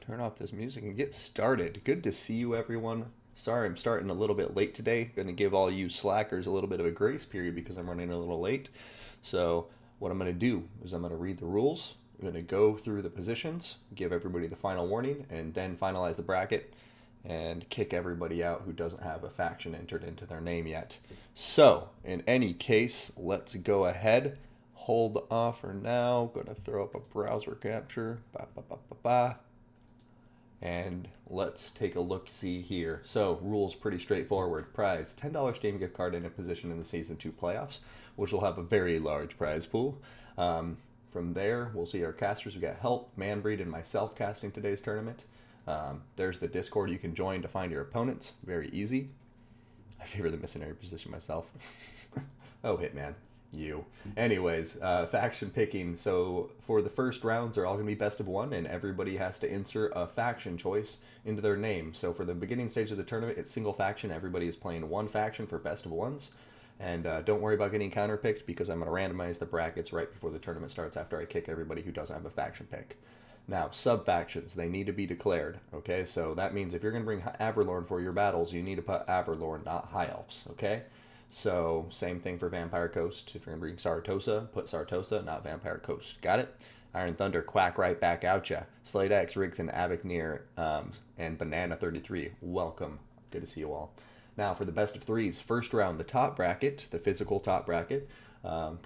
turn off this music and get started. Good to see you, everyone. Sorry I'm starting a little bit late today. Going to give all you slackers a little bit of a grace period because I'm running a little late. So, what I'm going to do is I'm going to read the rules. I'm going to go through the positions, give everybody the final warning, and then finalize the bracket and kick everybody out who doesn't have a faction entered into their name yet. So, in any case, let's go ahead. Hold off for now. Going to throw up a browser capture. Ba, ba, ba, ba, ba. And let's take a look-see here. So, rules pretty straightforward. Prize, $10 Steam gift card in a position in the Season 2 playoffs, which will have a very large prize pool. From there, we'll see our casters. We got Help, Manbreed, and myself casting today's tournament. There's the Discord you can join to find your opponents. Very easy. I favor the missionary position myself. Oh, Hitman. You. Anyways, faction picking. So for the first rounds, they're all going to be best of one, and everybody has to insert a faction choice into their name. So for the beginning stage of the tournament, it's single faction. Everybody is playing one faction for best of ones. And don't worry about getting counterpicked because I'm going to randomize the brackets right before the tournament starts after I kick everybody who doesn't have a faction pick. Now, sub-factions, they need to be declared, okay? So that means if you're going to bring Averlorn for your battles, you need to put Averlorn, not High Elves, okay? So, same thing for Vampire Coast. If you're going to bring Saratosa, put Saratosa, not Vampire Coast. Got it? Iron Thunder, quack right back out ya. Slade X, Rigson, Avicnir, and Banana 33. Welcome. Good to see you all. Now, for the best of threes, first round, the top bracket, the physical top bracket,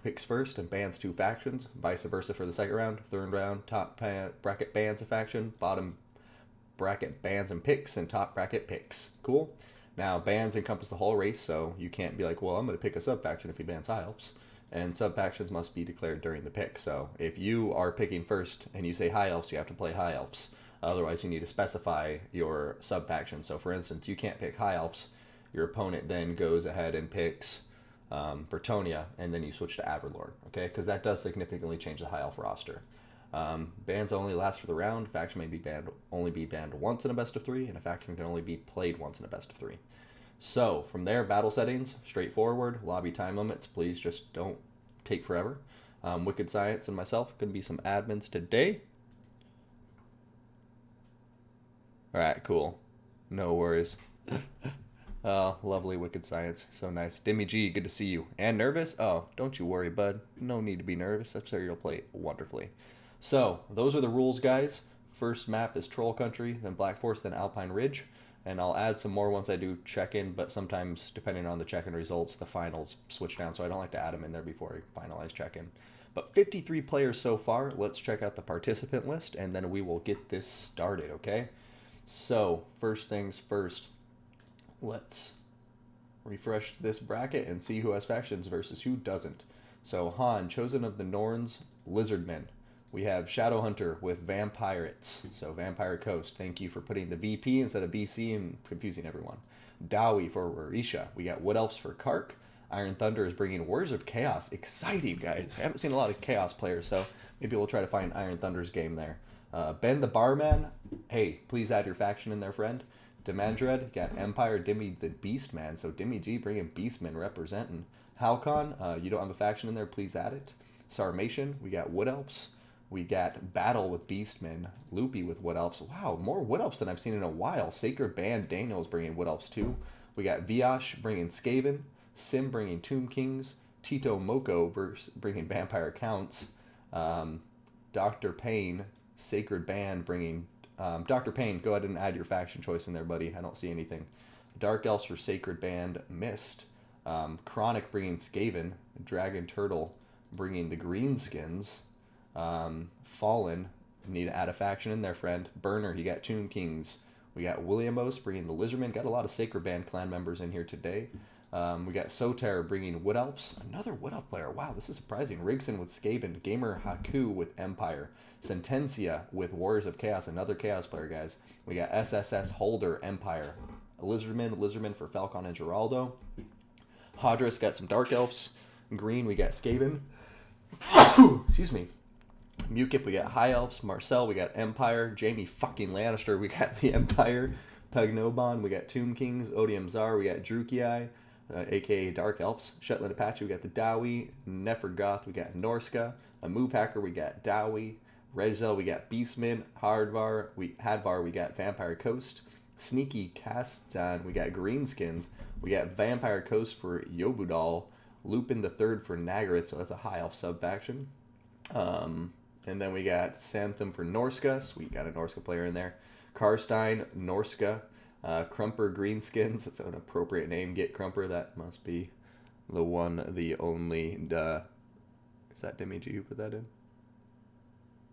picks first and bans two factions. Vice versa for the second round. Third round, top bracket bans a faction. Bottom bracket bans and picks, and top bracket picks. Cool? Now, bans encompass the whole race, so you can't be like, well, I'm going to pick a sub-faction if he bans High Elves. And sub-factions must be declared during the pick. So if you are picking first and you say High Elves, you have to play High Elves. Otherwise, you need to specify your sub-faction. So, for instance, you can't pick High Elves. Your opponent then goes ahead and picks Bretonnia, and then you switch to Averlorn, okay? Because that does significantly change the High Elf roster. Bans only last for the round. Faction may be only be banned once in a best of three, and a faction can only be played once in a best of three. So, from there, battle settings, straightforward. Lobby time limits, please just don't take forever. Wicked Science and myself are going to be some admins today. Alright, cool. No worries. Oh, lovely Wicked Science. So nice. Dimmy G, good to see you. And nervous? Oh, don't you worry, bud. No need to be nervous. I'm sure you'll play wonderfully. So, those are the rules, guys. First map is Troll Country, then Black Forest, then Alpine Ridge. And I'll add some more once I do check-in, but sometimes, depending on the check-in results, the finals switch down, so I don't like to add them in there before I finalize check-in. But 53 players so far. Let's check out the participant list, and then we will get this started, okay? So, first things first. Let's refresh this bracket and see who has factions versus who doesn't. So, Han, Chosen of the Norns, Lizardmen. We have Shadowhunter with Vampirates. So, Vampire Coast. Thank you for putting the VP instead of BC and confusing everyone. Dowie for Orisha. We got Wood Elves for Kark. Iron Thunder is bringing Warriors of Chaos. Exciting, guys. I haven't seen a lot of Chaos players, so maybe we'll try to find Iron Thunder's game there. Ben the Barman. Hey, please add your faction in there, friend. Demandred, got Empire, Dimmy the Beastman. So Dimmy G bringing Beastman representing. Halcon, you don't have a faction in there, please add it. Sarmation, we got Wood Elves. We got Battle with Beastmen. Loopy with Wood Elves. Wow, more Wood Elves than I've seen in a while. Sacred Band, Daniel's bringing Wood Elves too. We got Viosh bringing Skaven. Sim bringing Tomb Kings. Tito Moko bringing Vampire Counts. Dr. Payne, Sacred Band bringing... Dr. Payne, go ahead and add your faction choice in there, buddy. I don't see anything. Dark Elves for Sacred Band, Mist. Chronic bringing Skaven. Dragon Turtle bringing the Greenskins. Fallen, need to add a faction in there, friend. Burner, you got Tomb Kings. We got Williamos bringing the Lizardmen. Got a lot of Sacred Band clan members in here today. We got Soter bringing Wood Elves. Another Wood Elf player. Wow, this is surprising. Rigson with Skaven. Gamer Haku with Empire. Sentencia with Warriors of Chaos. Another Chaos player, guys. We got SSS Holder, Empire. Lizardman for Falcon and Geraldo. Hadris got some Dark Elves. Green, we got Skaven. Excuse me. Mukip, we got High Elves. Marcel, we got Empire. Jamie fucking Lannister, we got the Empire. Pegnoban, we got Tomb Kings. Odium Czar, we got Druki, aka Dark Elves. Shetland Apache, we got the Dowie. Nefergoth, we got Norska. A Move Hacker, we got Dowie. Red Zell, we got Beastman. Hadvar, we got Vampire Coast. Sneaky Kastan, we got Greenskins. We got Vampire Coast for Yobudal. Lupin the Third for Nagaroth, so that's a high elf sub faction. And then we got Santham for Norska, so we got a Norska player in there. Karstein, Norska. Crumper Greenskins, that's an appropriate name. Get Crumper, that must be the one, the only. Is that Demi G who put that in?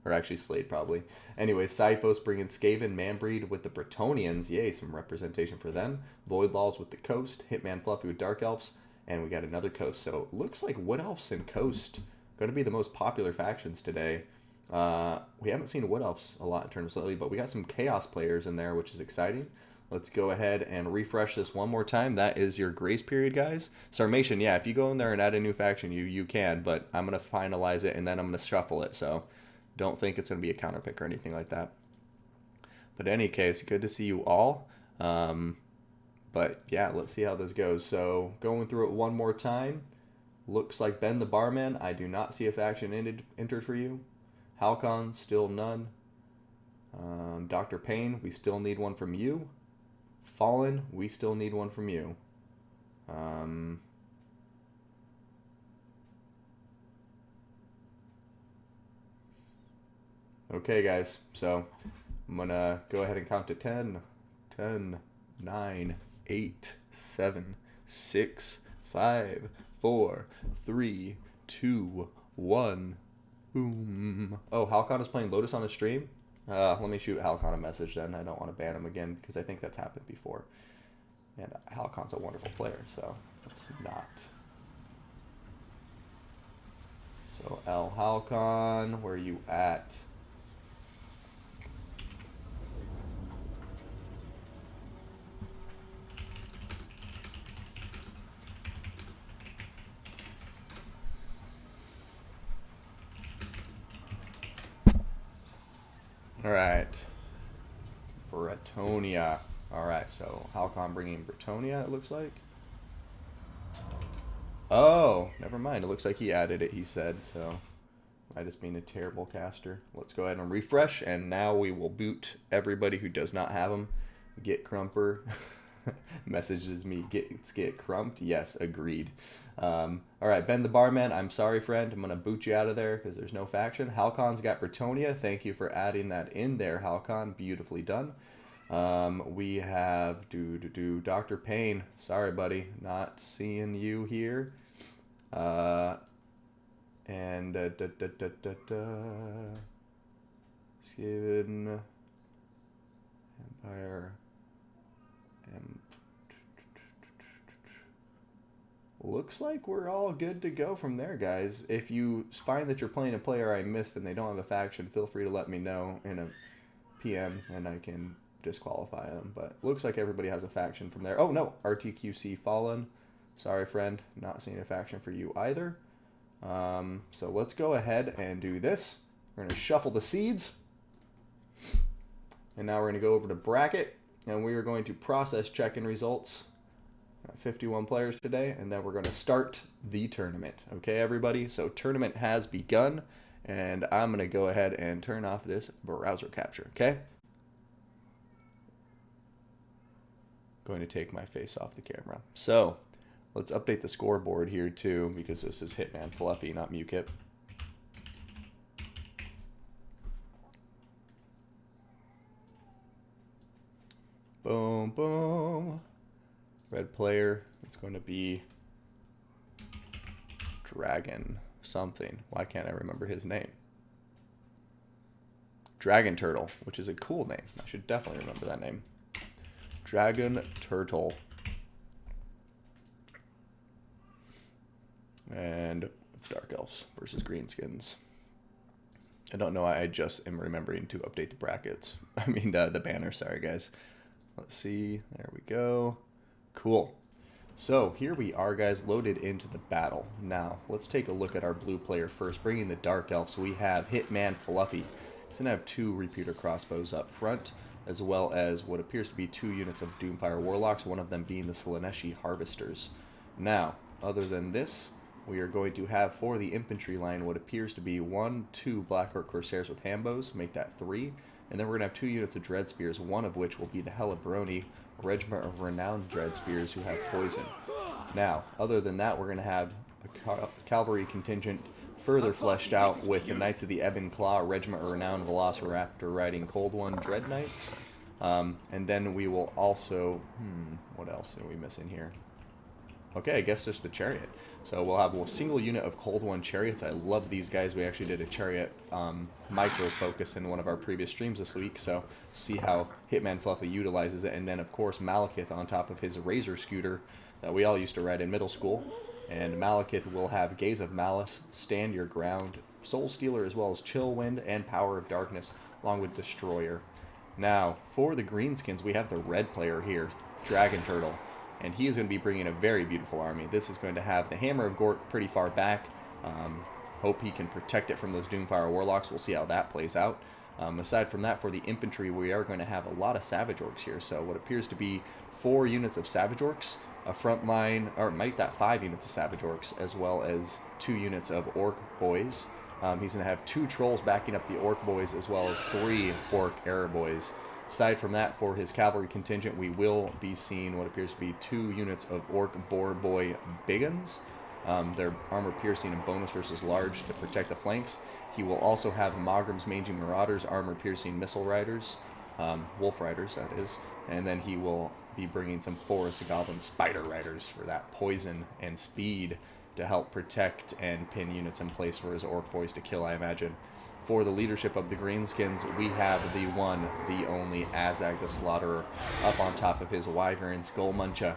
Or actually Slade, probably. Anyway, Siphos bringing Skaven, Manbreed with the Bretonians. Yay, some representation for them. Void Laws with the Coast. Hitman Fluffy with Dark Elves. And we got another Coast. So it looks like Wood Elves and Coast going to be the most popular factions today. We haven't seen Wood Elves a lot in terms of lately, but we got some Chaos players in there, which is exciting. Let's go ahead and refresh this one more time. That is your grace period, guys. Sarmation, yeah, if you go in there and add a new faction, you can, but I'm going to finalize it, and then I'm going to shuffle it, so don't think it's going to be a counter pick or anything like that. But in any case, good to see you all. But yeah, let's see how this goes. So going through it one more time. Looks like Ben the Barman. I do not see a faction entered for you. Halcon, still none. Dr. Payne, we still need one from you. Fallen, we still need one from you. Okay, guys, so I'm going to go ahead and count to 10. 10, 9, 8, 7, 6, 5, 4, 3, 2, 1. Boom. Oh, Halcon is playing Lotus on the stream? Let me shoot Halcon a message then. I don't want to ban him again because I think that's happened before. And Halcon's a wonderful player, so let's not. So, El Halcon, where are you at? All right. Bretonia. All right, so Halcon bringing Bretonia, it looks like. Oh, never mind. It looks like he added it, he said, so I just being a terrible caster. Let's go ahead and refresh, and now we will boot everybody who does not have them. Get Crumper. Messages me, get crumped. Yes, agreed. All right, Ben the Barman, I'm sorry, friend. I'm going to boot you out of there because there's no faction. Halcon's got Bretonia. Thank you for adding that in there, Halcon. Beautifully done. We have Dr. Payne. Sorry, buddy. Not seeing you here. And Skaven Empire. Looks like we're all good to go from there, guys. If you find that you're playing a player I missed and they don't have a faction, feel free to let me know in a PM and I can disqualify them. But looks like everybody has a faction from there. Oh no, RTQC Fallen. Sorry, friend, not seeing a faction for you either. So let's go ahead and do this. We're going to shuffle the seeds. And now we're going to go over to bracket. And we are going to process check-in results. 51 players today, and then we're going to start the tournament. Okay, everybody? So tournament has begun, and I'm going to go ahead and turn off this browser capture, okay? Going to take my face off the camera. So let's update the scoreboard here too, because this is Hitman Fluffy, not Mukip. Boom, boom. Red player is going to be Dragon something. Why can't I remember his name? Dragon Turtle, which is a cool name. I should definitely remember that name. Dragon Turtle. And it's Dark Elves versus Greenskins. I don't know. I just am remembering to update the brackets. I mean, the banner. Sorry, guys. Let's see. There we go. Cool. So here we are, guys, loaded into the battle. Now, let's take a look at our blue player first. Bringing the Dark Elves, we have Hitman Fluffy. He's going to have 2 Repeater Crossbows up front, as well as what appears to be 2 units of Doomfire Warlocks, one of them being the Slaneshi Harvesters. Now, other than this, we are going to have for the infantry line what appears to be 2 Black Orc Corsairs with Hambos, make that 3. And then we're going to have 2 units of Dread Spears, one of which will be the Helibroni, a regiment of renowned Dread Spears who have poison. Now, other than that, we're going to have a cavalry contingent further fleshed out with the Knights of the Ebon Claw, a regiment of renowned Velociraptor riding Cold One Dread Knights. And then we will also... what else are we missing here? Okay, I guess just the chariot. So we'll have a single unit of Cold One chariots. I love these guys. We actually did a chariot micro focus in one of our previous streams this week, so see how Hitman Fluffy utilizes it. And then, of course, Malekith on top of his Razor Scooter that we all used to ride in middle school. And Malekith will have Gaze of Malice, Stand Your Ground, Soul Stealer, as well as Chill Wind and Power of Darkness, along with Destroyer. Now, for the Greenskins, we have the red player here, Dragon Turtle. And he is going to be bringing a very beautiful army. This is going to have the Hammer of Gork pretty far back. Hope he can protect it from those Doomfire Warlocks. We'll see how that plays out. Aside from that, for the infantry, we are going to have a lot of Savage Orcs here. So what appears to be 4 units of Savage Orcs, a front line, or make that 5 units of Savage Orcs, as well as 2 units of Orc Boys. He's going to have 2 Trolls backing up the Orc Boys, as well as 3 Orc Error Boys. Aside from that, for his cavalry contingent, we will be seeing what appears to be 2 units of Orc Boar Boy Biggins. Their armor piercing and bonus versus large to protect the flanks. He will also have Mogrim's Mangy Marauders, armor piercing missile riders, wolf riders that is, and then he will be bringing some Forest Goblin Spider Riders for that poison and speed to help protect and pin units in place for his Orc Boys to kill, I imagine. For the leadership of the Greenskins, we have the one, the only Azag the Slaughterer up on top of his Wyverns, Golmuncha.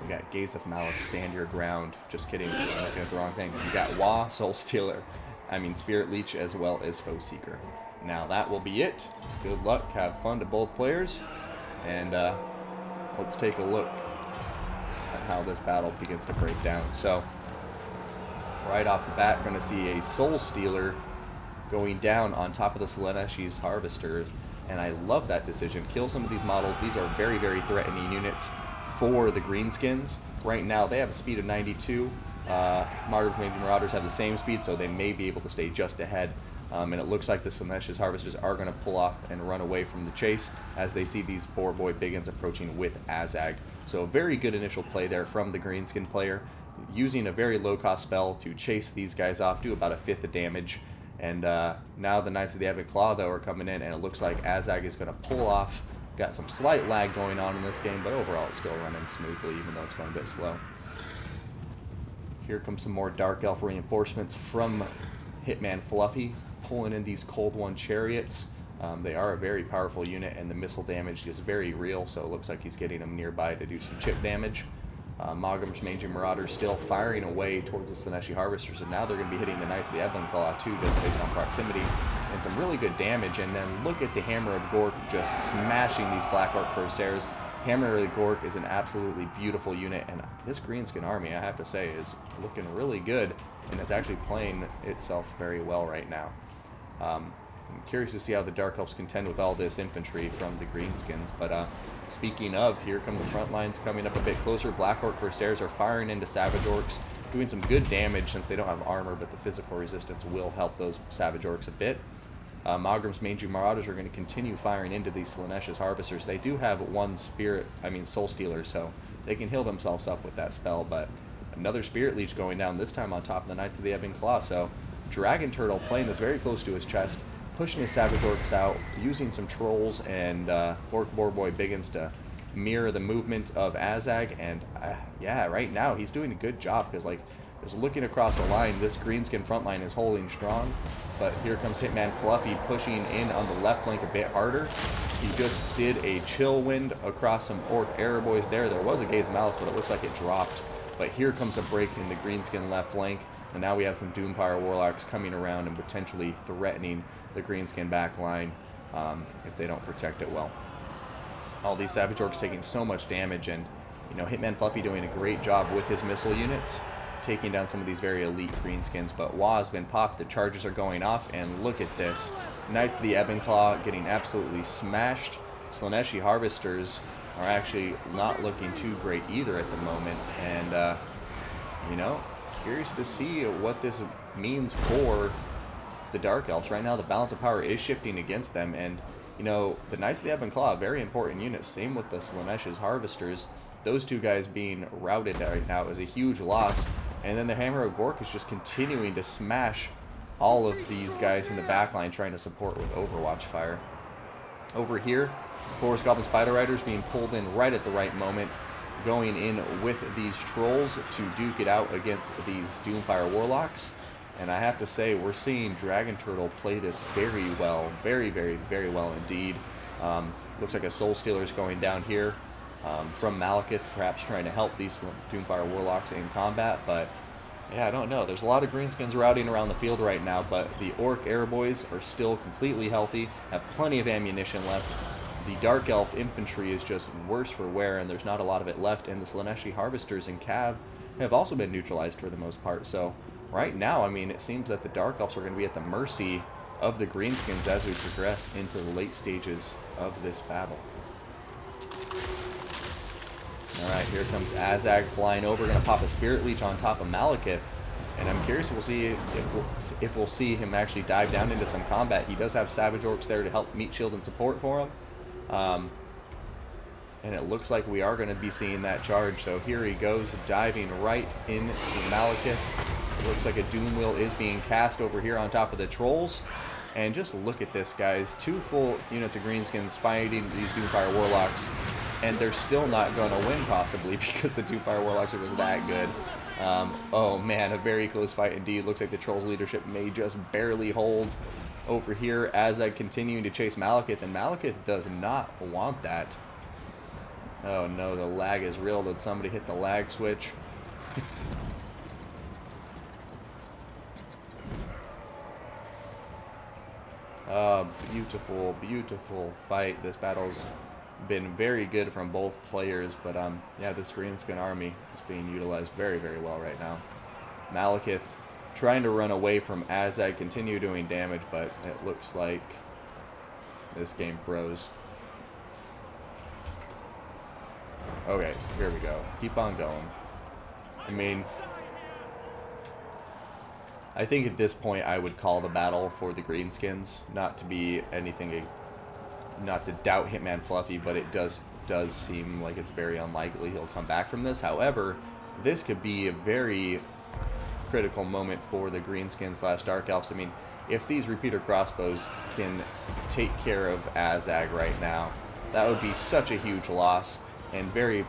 We got Gaze of Malice, Stand Your Ground. Just kidding, I'm looking at the wrong thing. We got Wa, Soul Stealer, Spirit Leech, as well as Foe Seeker. Now that will be it. Good luck, have fun to both players, and let's take a look at how this battle begins to break down. So, right off the bat, we're going to see a Soul Stealer going down on top of the Slaneshi's Harvester, and I love that decision. Kill some of these models. These are very, very threatening units for the Greenskins. Right now, they have a speed of 92. Mogrim's Mangy Marauders have the same speed, so they may be able to stay just ahead. And it looks like the Slaneshi's Harvesters are going to pull off and run away from the chase as they see these Boar Boy Biggins approaching with Azag. So a very good initial play there from the Greenskin player, using a very low-cost spell to chase these guys off, do about 1/5 of damage. And now the Knights of the Ebon Claw, though, are coming in, and it looks like Azag is going to pull off. Got some slight lag going on in this game, but overall it's still running smoothly, even though it's going a bit slow. Here comes some more Dark Elf reinforcements from Hitman Fluffy, pulling in these Cold One chariots. They are a very powerful unit, and the missile damage is very real, so it looks like he's getting them nearby to do some chip damage. Mogrim's Mangy Marauders still firing away towards the Slaneshi Harvesters, and now they're going to be hitting the Knights of the Ebon Claw too, just based on proximity, and some really good damage. And then look at the Hammer of Gork just smashing these Black Orc Corsairs. Hammer of Gork is an absolutely beautiful unit, and this Greenskin army, I have to say, is looking really good, and it's actually playing itself very well right now. I'm curious to see how the Dark Elves contend with all this infantry from the Greenskins, but speaking of, here come the front lines coming up a bit closer. Black Orc Corsairs are firing into Savage Orcs, doing some good damage since they don't have armor, but the physical resistance will help those Savage Orcs a bit. Mogrim's Mangy Marauders are going to continue firing into these Slaneshi's Harvesters. They do have one Soul Stealer, so they can heal themselves up with that spell, but another Spirit Leech going down, this time on top of the Knights of the Ebon Claw. So Dragon Turtle playing this very close to his chest, pushing his Savage Orcs out, using some Trolls and Orc Boar Boy Biggins to mirror the movement of Azag. And yeah, right now he's doing a good job, because like, just looking across the line, this Greenskin front line is holding strong. But here comes Hitman Fluffy pushing in on the left flank a bit harder. He just did a Chill Wind across some Orc Error Boys there. There was a Gaze of Malice, but it looks like it dropped. But here comes a break in the Greenskin left flank, and now we have some Doomfire Warlocks coming around and potentially threatening the Greenskin back line if they don't protect it well. All these Savage Orcs taking so much damage, and you know, Hitman Fluffy doing a great job with his missile units, taking down some of these very elite Greenskins. But Wa has been popped, the charges are going off, and look at this. Knights of the Ebon Claw getting absolutely smashed. Slaneshi Harvesters are actually not looking too great either at the moment, and you know, curious to see what this means for the Dark Elves. Right now, the balance of power is shifting against them, and you know, the Knights of the Ebon Claw, very important unit. Same with the Slaanesha's Harvesters. Those two guys being routed right now is a huge loss. And then the Hammer of Gork is just continuing to smash all of these guys in the backline, trying to support with Overwatch fire. Over here, Forest Goblin Spider Riders being pulled in right at the right moment, going in with these Trolls to duke it out against these Doomfire Warlocks. And I have to say, we're seeing Dragon Turtle play this very well. Very, very, very well indeed. Looks like a Soul Stealer is going down here from Malekith, perhaps trying to help these Doomfire Warlocks in combat. But, yeah, I don't know. There's a lot of greenskins routing around the field right now, but the Orc Airboys are still completely healthy, have plenty of ammunition left. The Dark Elf Infantry is just worse for wear, and there's not a lot of it left. And the Slaaneshi Harvesters and Cav have also been neutralized for the most part. So right now, I mean, it seems that the Dark Elves are going to be at the mercy of the greenskins as we progress into the late stages of this battle. Alright, here comes Azag flying over, going to pop a Spirit Leech on top of Malekith. And I'm curious if we'll see him actually dive down into some combat. He does have Savage Orcs there to help meet shield and support for him. And it looks like we are going to be seeing that charge. So here he goes, diving right into Malekith. Looks like a Doom Wheel is being cast over here on top of the Trolls. And just look at this, guys. 2 full units of greenskins fighting these Doomfire Warlocks. And they're still not going to win, possibly, because the Doomfire Warlocks are just that good. Oh, man, a very close fight indeed. Looks like the Trolls' leadership may just barely hold over here as I continuing to chase Malekith. And Malekith does not want that. Oh, no, the lag is real. Did somebody hit the lag switch? Beautiful, beautiful fight. This battle's been very good from both players, but yeah, this greenskin army is being utilized very, very well right now. Malekith trying to run away from Azag, continue doing damage, but it looks like this game froze. Okay, here we go. Keep on going. I mean, I think at this point I would call the battle for the greenskins, not to be anything, not to doubt Hitman Fluffy, but it does seem like it's very unlikely he'll come back from this. However, this could be a very critical moment for the greenskins / Dark Elves. I mean, if these repeater crossbows can take care of Azag right now, that would be such a huge loss, and very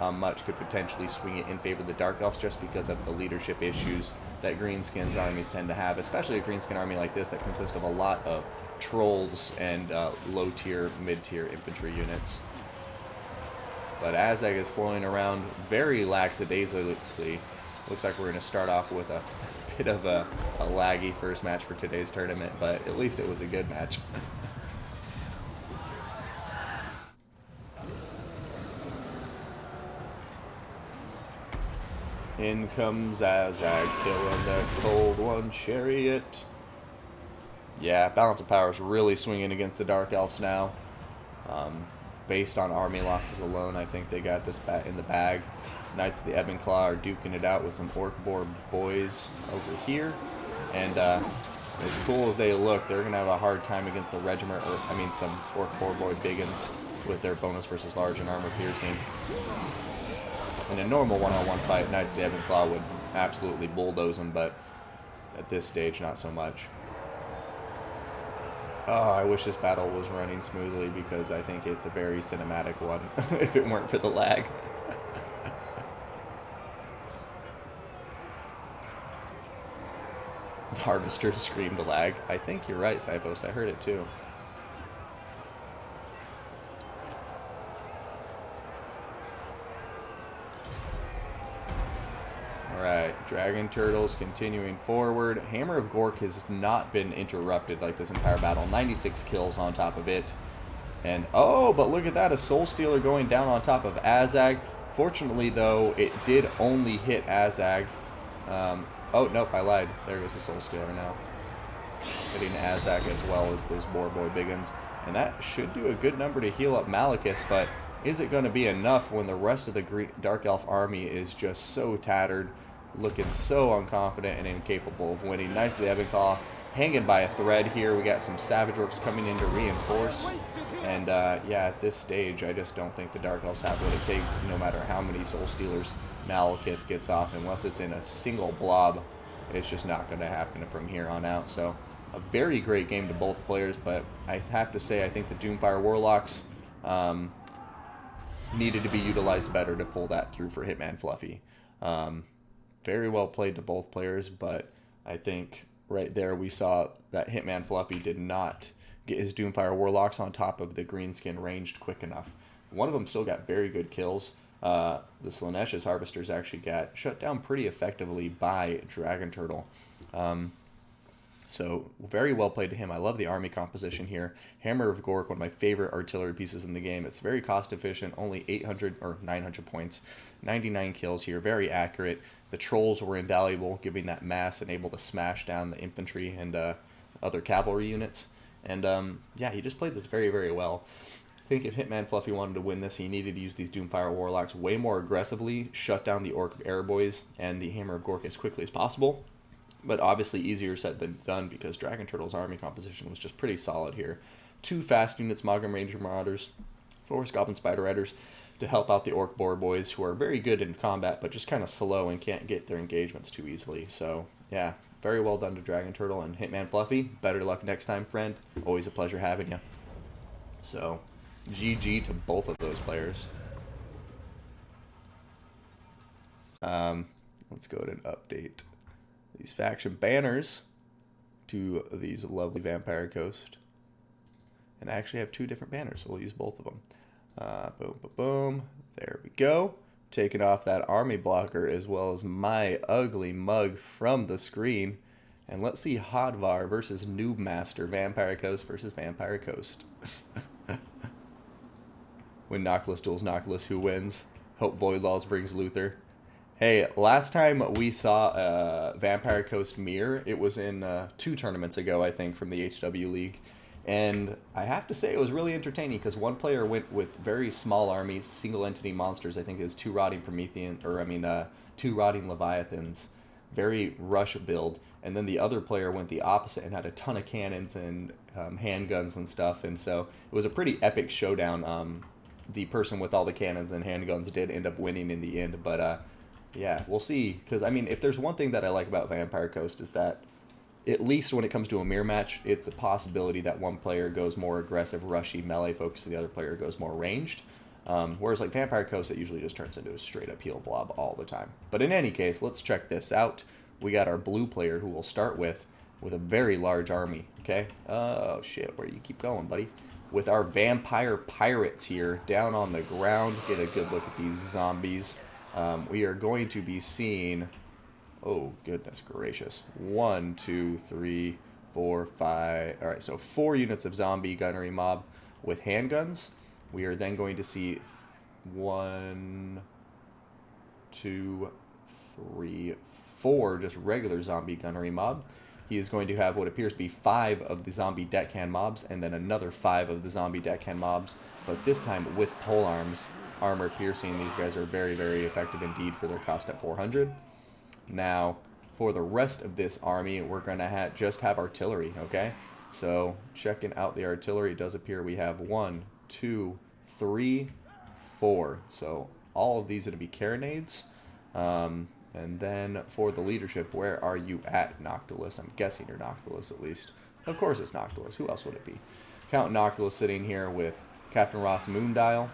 much could potentially swing it in favor of the Dark Elves just because of the leadership issues that greenskins armies tend to have, especially a greenskin army like this that consists of a lot of trolls and low-tier, mid-tier infantry units. But Azag is flowing around very lackadaisically. Looks like we're going to start off with a bit of a laggy first match for today's tournament, but at least it was a good match. In comes Azag, killing the cold one chariot. Yeah, balance of power is really swinging against the Dark Elves now. Based on army losses alone, I think they got this in the bag. Knights of the Ebon Claw are duking it out with some Orc Boar boys over here. And as cool as they look, they're going to have a hard time against the regiment, or I mean some Orc Boar boy biggins with their bonus versus large and armor piercing. In a normal one-on-one fight, Knights of the Ebon Claw would absolutely bulldoze them, but at this stage, not so much. Oh, I wish this battle was running smoothly because I think it's a very cinematic one, if it weren't for the lag. The Harvester screamed lag. I think you're right, Cyphos. I heard it too. Alright, Dragon Turtles continuing forward. Hammer of Gork has not been interrupted like this entire battle. 96 kills on top of it. And, oh, but look at that, a Soul Stealer going down on top of Azag. Fortunately, though, it did only hit Azag. Oh, nope, I lied. There goes the Soul Stealer now. Hitting Azag as well as those Boar Boy Biggins. And that should do a good number to heal up Malekith, but is it going to be enough when the rest of the Dark Elf army is just so tattered? looking so unconfident and incapable of winning. Nicely Evanclaw hanging by a thread here. We got some Savage Orcs coming in to reinforce. And yeah, at this stage, I just don't think the Dark Elves have what it takes, no matter how many Soul Stealers Malekith gets off. Unless it's in a single blob, it's just not going to happen from here on out. So a very great game to both players, but I have to say I think the Doomfire Warlocks needed to be utilized better to pull that through for Hitman Fluffy. Very well played to both players, but I think right there we saw that Hitman Fluffy did not get his Doomfire Warlocks on top of the Greenskin ranged quick enough. One of them still got very good kills. The Slaanesha's Harvesters actually got shut down pretty effectively by Dragon Turtle. So very well played to him. I love the army composition here. Hammer of Gork, one of my favorite artillery pieces in the game. It's very cost efficient, only 800 or 900 points, 99 kills here, very accurate. The trolls were invaluable, giving that mass and able to smash down the infantry and other cavalry units. And yeah, he just played this very, very well. I think if Hitman Fluffy wanted to win this, he needed to use these Doomfire Warlocks way more aggressively, shut down the Orc Airboys and the Hammer of Gork as quickly as possible. But obviously easier said than done because Dragon Turtle's army composition was just pretty solid here. 2 fast units, Mogam Ranger Marauders, 4 Goblin Spider Riders to help out the Orc Boar Boys, who are very good in combat but just kind of slow and can't get their engagements too easily. So yeah, very well done to Dragon Turtle and Hitman Fluffy. Better luck next time, friend. Always a pleasure having you. So GG to both of those players. Let's go ahead and update these faction banners to these lovely Vampire Coast. And I actually have 2 different banners, so we'll use both of them. Boom, boom, boom. There we go. Taking off that army blocker as well as my ugly mug from the screen. And let's see Hadvar versus Noob Master. Vampire Coast versus Vampire Coast. When Noctilus duels Noctilus, who wins? Hope Void Laws brings Luther. Hey, last time we saw Vampire Coast mirror, it was in 2 tournaments ago, I think, from the HW League. And I have to say it was really entertaining because one player went with very small armies, single entity monsters. I think it was 2 rotting Promethean, or 2 rotting Leviathans. Very rush build. And then the other player went the opposite and had a ton of cannons and handguns and stuff. And so it was a pretty epic showdown. The person with all the cannons and handguns did end up winning in the end, but yeah, we'll see. Because, I mean, if there's one thing that I like about Vampire Coast is that, at least when it comes to a mirror match, it's a possibility that one player goes more aggressive, rushy, melee focused, and the other player goes more ranged. Whereas, like, Vampire Coast, it usually just turns into a straight-up heal blob all the time. But in any case, let's check this out. We got our blue player, who we'll start with a very large army, okay? Oh, shit, where you keep going, buddy? With our Vampire Pirates here, down on the ground. Get a good look at these zombies. We are going to be seeing, oh goodness gracious, 1, 2, 3, 4, 5, all right, so 4 units of zombie gunnery mob with handguns. We are then going to see 1, 2, 3, 4 just regular zombie gunnery mob. He is going to have what appears to be 5 of the zombie deckhand mobs and then another 5 of the zombie deckhand mobs, but this time with polearms. Armor piercing. These guys are very, very effective indeed for their cost at 400. Now, for the rest of this army, we're going to just have artillery, okay? So, checking out the artillery, it does appear we have 1, 2, 3, 4. So, all of these are going to be carronades. And then for the leadership, where are you at, Noctilus? I'm guessing you're Noctilus at least. Of course it's Noctilus. Who else would it be? Count Noctilus sitting here with Captain Roth's Moondial.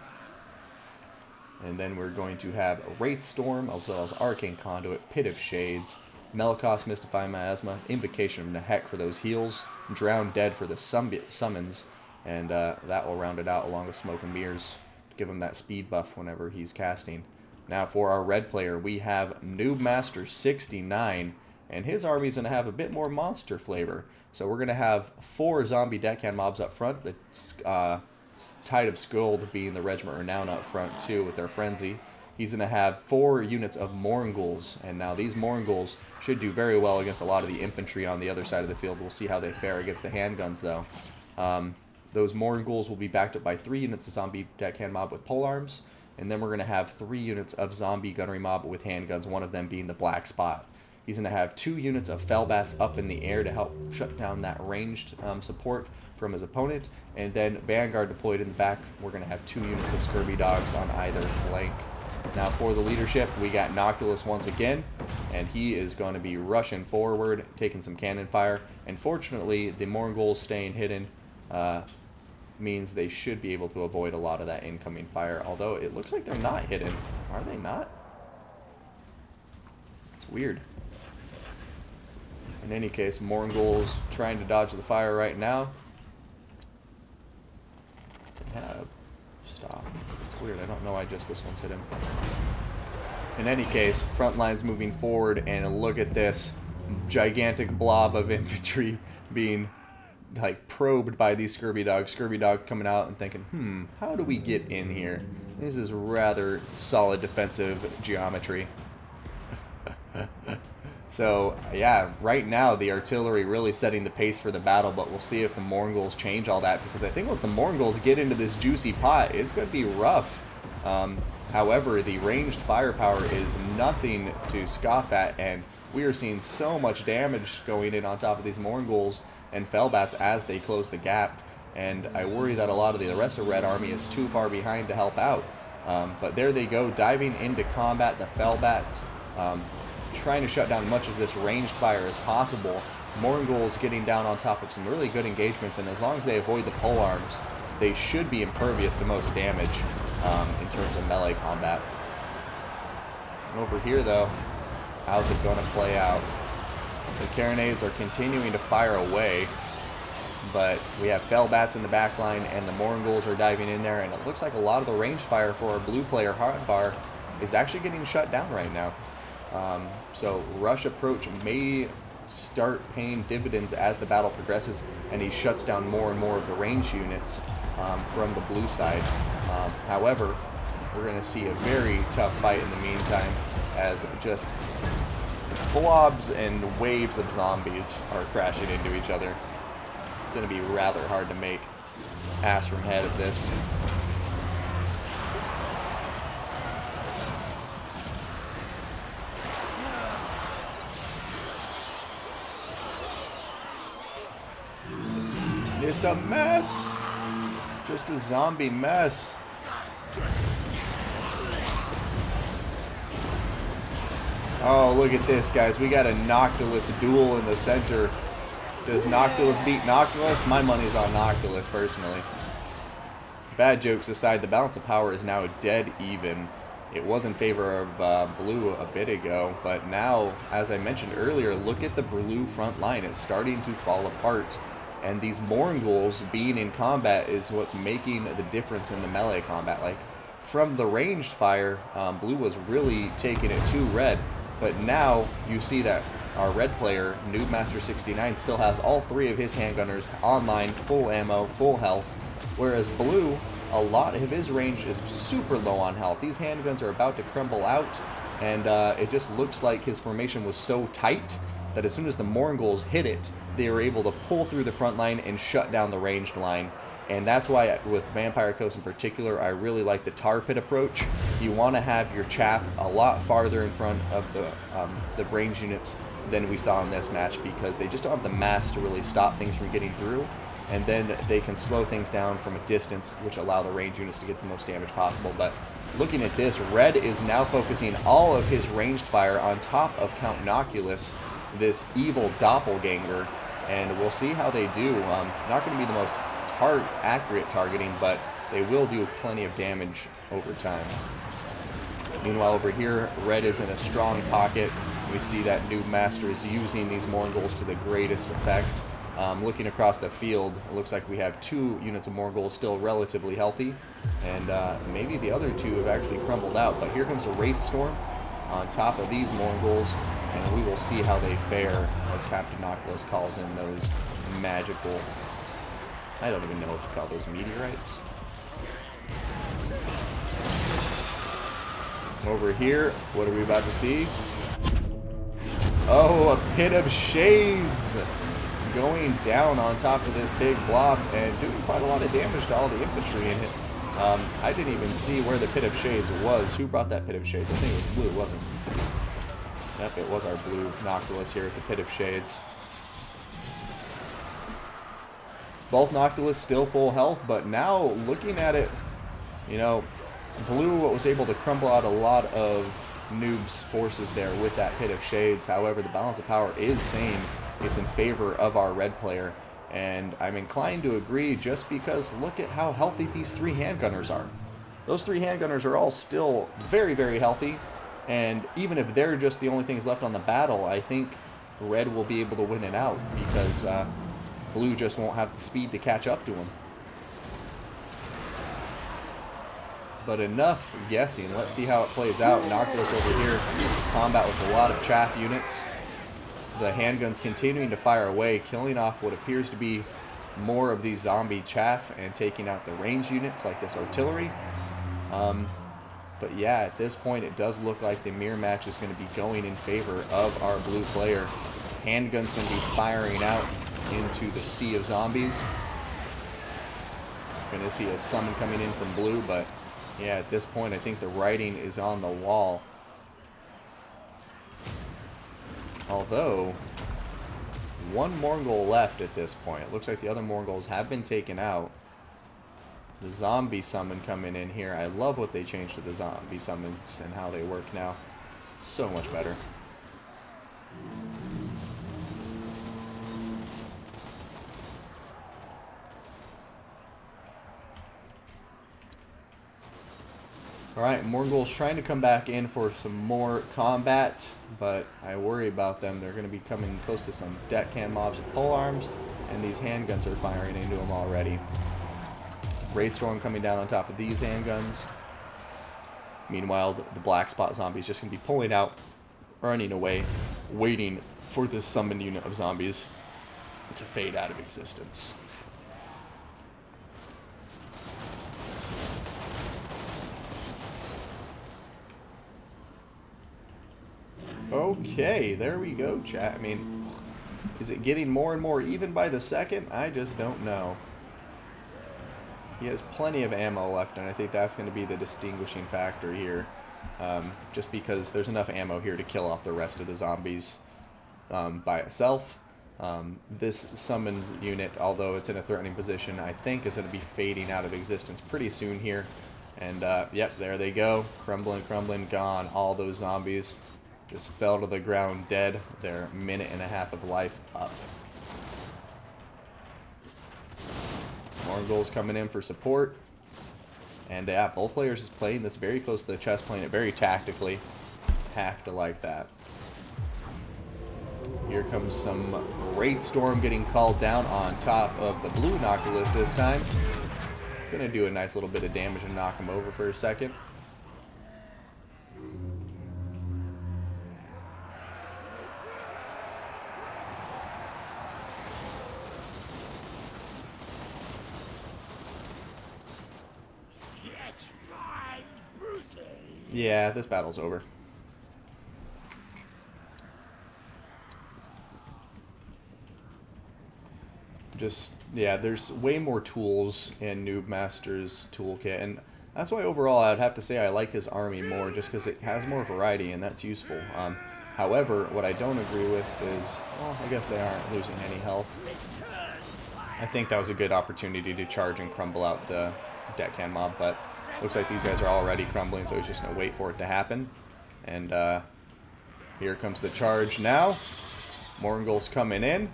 And then we're going to have a Wraith Storm, as well as Arcane Conduit, Pit of Shades, Melikos, Mystify Miasma, Invocation of Nehek for those heals, Drown Dead for the summons, and that will round it out along with Smoke and Mirrors to give him that speed buff whenever he's casting. Now for our red player, we have Noob Master 69, and his army's going to have a bit more monster flavor. So we're going to have 4 zombie deckhand mobs up front, the Tide of Skuld being the Regiment Renown up front too with their Frenzy. He's going to have 4 units of Mournguls, and now these Mournguls should do very well against a lot of the infantry on the other side of the field. We'll see how they fare against the handguns though. Those Mournguls will be backed up by 3 units of zombie deckhand mob with polearms. and then we're going to have 3 units of zombie gunnery mob with handguns, one of them being the black spot. He's going to have 2 units of Fellbats up in the air to help shut down that ranged support from his opponent, and then Vanguard deployed in the back. We're going to have 2 units of Scurvy Dogs on either flank. Now for the leadership, we got Noctilus once again, and he is going to be rushing forward, taking some cannon fire. And fortunately, the Mongols staying hidden means they should be able to avoid a lot of that incoming fire, although it looks like they're not hidden. Are they not? It's weird. In any case, Mongols trying to dodge the fire right now. They have stop. It's weird. I don't know why just this one's hit him. In any case, front lines moving forward, and look at this gigantic blob of infantry being like probed by these Scurvy Dogs. Scurvy Dog coming out and thinking, how do we get in here? This is rather solid defensive geometry. So, yeah, right now the artillery really setting the pace for the battle, but we'll see if the Mongols change all that, because I think once the Mongols get into this juicy pot, it's going to be rough. However, the ranged firepower is nothing to scoff at, and we are seeing so much damage going in on top of these Mongols and Fellbats as they close the gap, and I worry that a lot of the rest of Red Army is too far behind to help out. But there they go, diving into combat, the Fellbats, trying to shut down much of this ranged fire as possible. Mongols getting down on top of some really good engagements, and as long as they avoid the pole arms, they should be impervious to most damage in terms of melee combat. Over here, though, how's it going to play out? The Carronades are continuing to fire away, but we have Fellbats in the back line, and the Mongols are diving in there, and it looks like a lot of the range fire for our blue player, Hardbar, is actually getting shut down right now. So rush approach may start paying dividends as the battle progresses, and he shuts down more and more of the range units from the blue side. However, we're going to see a very tough fight in the meantime, as just blobs and waves of zombies are crashing into each other. It's going to be rather hard to make ass from head of this. It's a mess. Just a zombie mess. Oh, look at this, guys. We got a Noctilus duel in the center. Does Noctilus beat Noctilus? My money's on Noctilus, personally. Bad jokes aside, the balance of power is now dead even. It was in favor of blue a bit ago, but now, as I mentioned earlier, look at the blue front line. It's starting to fall apart. And these Mongols being in combat is what's making the difference in the melee combat. Like, from the ranged fire, blue was really taking it to red. But now you see that our red player, Noobmaster69, still has all 3 of his handgunners online, full ammo, full health. Whereas blue, a lot of his range is super low on health. These handguns are about to crumble out, and it just looks like his formation was so tight that as soon as the Mongols hit it, they were able to pull through the front line and shut down the ranged line. And that's why, with Vampire Coast in particular, I really like the tar pit approach. You want to have your chaff a lot farther in front of the range units than we saw in this match, because they just don't have the mass to really stop things from getting through. And then they can slow things down from a distance, which allow the range units to get the most damage possible. But looking at this, Red is now focusing all of his ranged fire on top of Count Noctilus, this evil doppelganger, and we'll see how they do. Not going to be the most accurate targeting, but they will do plenty of damage over time. Meanwhile, over here, Red is in a strong pocket. We see that Noobmaster is using these Mongols to the greatest effect. Looking across the field, it looks like we have 2 units of Mongols still relatively healthy, and maybe the other 2 have actually crumbled out. But here comes a Wraith Storm on top of these Mongols, and we will see how they fare as Captain Noctilus calls in those magical, I don't even know what to call those, meteorites. Over here, what are we about to see? Oh, a pit of shades going down on top of this big blob and doing quite a lot of damage to all the infantry in it. I didn't even see where the Pit of Shades was. Who brought that Pit of Shades? I think it was blue, wasn't it? Yep, it was our blue Noctilus here at the Pit of Shades. Both Noctilus still full health, but now looking at it, you know, blue was able to crumble out a lot of noobs' forces there with that Pit of Shades. However, the balance of power is same. It's in favor of our red player. And I'm inclined to agree just because look at how healthy these three handgunners are. Those three handgunners are all still very, very healthy. And even if they're just the only things left on the battle, I think red will be able to win it out because blue just won't have the speed to catch up to him. But enough guessing. Let's see how it plays out. Noctilus over here, combat with a lot of chaff units. The handguns continuing to fire away, killing off what appears to be more of these zombie chaff and taking out the range units like this artillery. But yeah, at this point it does look like the mirror match is going to be going in favor of our blue player. Handguns going to be firing out into the sea of zombies. Going to see a summon coming in from blue, but yeah, at this point I think the writing is on the wall. Although, one Mongol left at this point. It looks like the other Mongols have been taken out. The zombie summon coming in here. I love what they changed to the zombie summons and how they work now. So much better. Alright, Mongols trying to come back in for some more combat, but I worry about them. They're going to be coming close to some deckhand mobs with polearms, and these handguns are firing into them already. Wraithstorm coming down on top of these handguns. Meanwhile, the black spot zombies just going to be pulling out, running away, waiting for this summoned unit of zombies to fade out of existence. Okay, there we go, chat. I mean, is it getting more and more even by the second? I just don't know. He has plenty of ammo left, and I think that's going to be the distinguishing factor here. Just because there's enough ammo here to kill off the rest of the zombies by itself. This summons unit, although it's in a threatening position, I think is going to be fading out of existence pretty soon here. And, yep, there they go. Crumbling, crumbling, gone. All those zombies just fell to the ground dead. Their minute and a half of life up. Mongols coming in for support. And yeah, both players is playing this very close to the chest, playing it very tactically. Have to like that. Here comes some Wraithstorm getting called down on top of the blue Noctilus this time. Gonna do a nice little bit of damage and knock him over for a second. Yeah, this battle's over. Just, yeah, there's way more tools in Noob Master's toolkit, and that's why overall I would have to say I like his army more, just because it has more variety, and that's useful. However, what I don't agree with is, well, I guess they aren't losing any health. I think that was a good opportunity to charge and crumble out the deckhand mob, but looks like these guys are already crumbling, so he's just going to wait for it to happen. And here comes the charge now. Mongols coming in.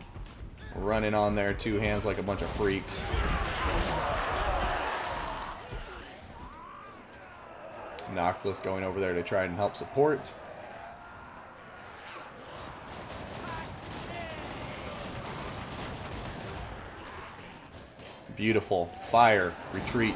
Running on their two hands like a bunch of freaks. Noctilus going over there to try and help support. Beautiful. Fire. Retreat.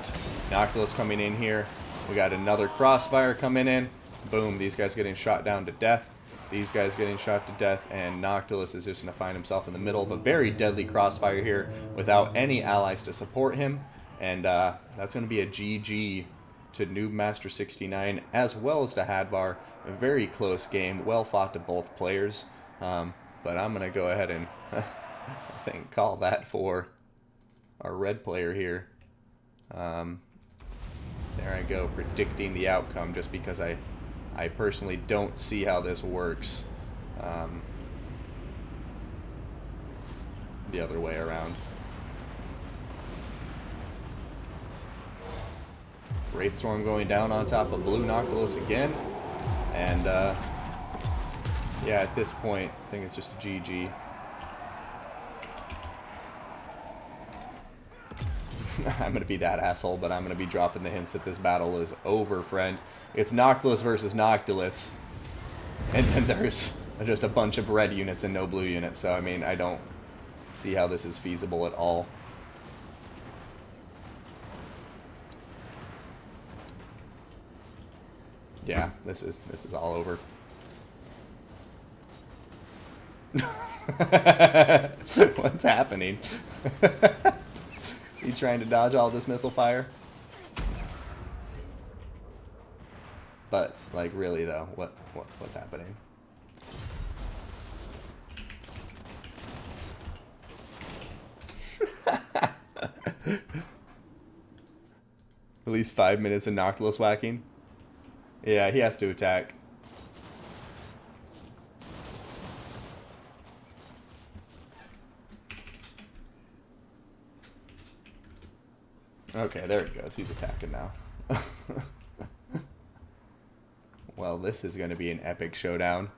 Noctilus coming in here. We got another crossfire coming in. Boom. These guys getting shot down to death. These guys getting shot to death. And Noctilus is just going to find himself in the middle of a very deadly crossfire here without any allies to support him. And that's going to be a GG to Noob Master 69 as well as to Hadvar. A very close game. Well fought to both players. But I'm going to go ahead and I think call that for our red player here. to go predicting the outcome just because I personally don't see how this works the other way around. Wraith Storm going down on top of Blue Noctilus again. And, yeah, at this point, I think it's just a GG. I'm going to be that asshole, but I'm going to be dropping the hints that this battle is over, friend. It's Noctilus versus Noctilus. And then there's just a bunch of red units and no blue units. So, I mean, I don't see how this is feasible at all. Yeah, this is all over. What's happening? Is he trying to dodge all this missile fire? But like, really though, what's happening? At least 5 minutes of Noctilus whacking. Yeah, he has to attack. Okay, there it goes. He's attacking now. Well, this is going to be an epic showdown.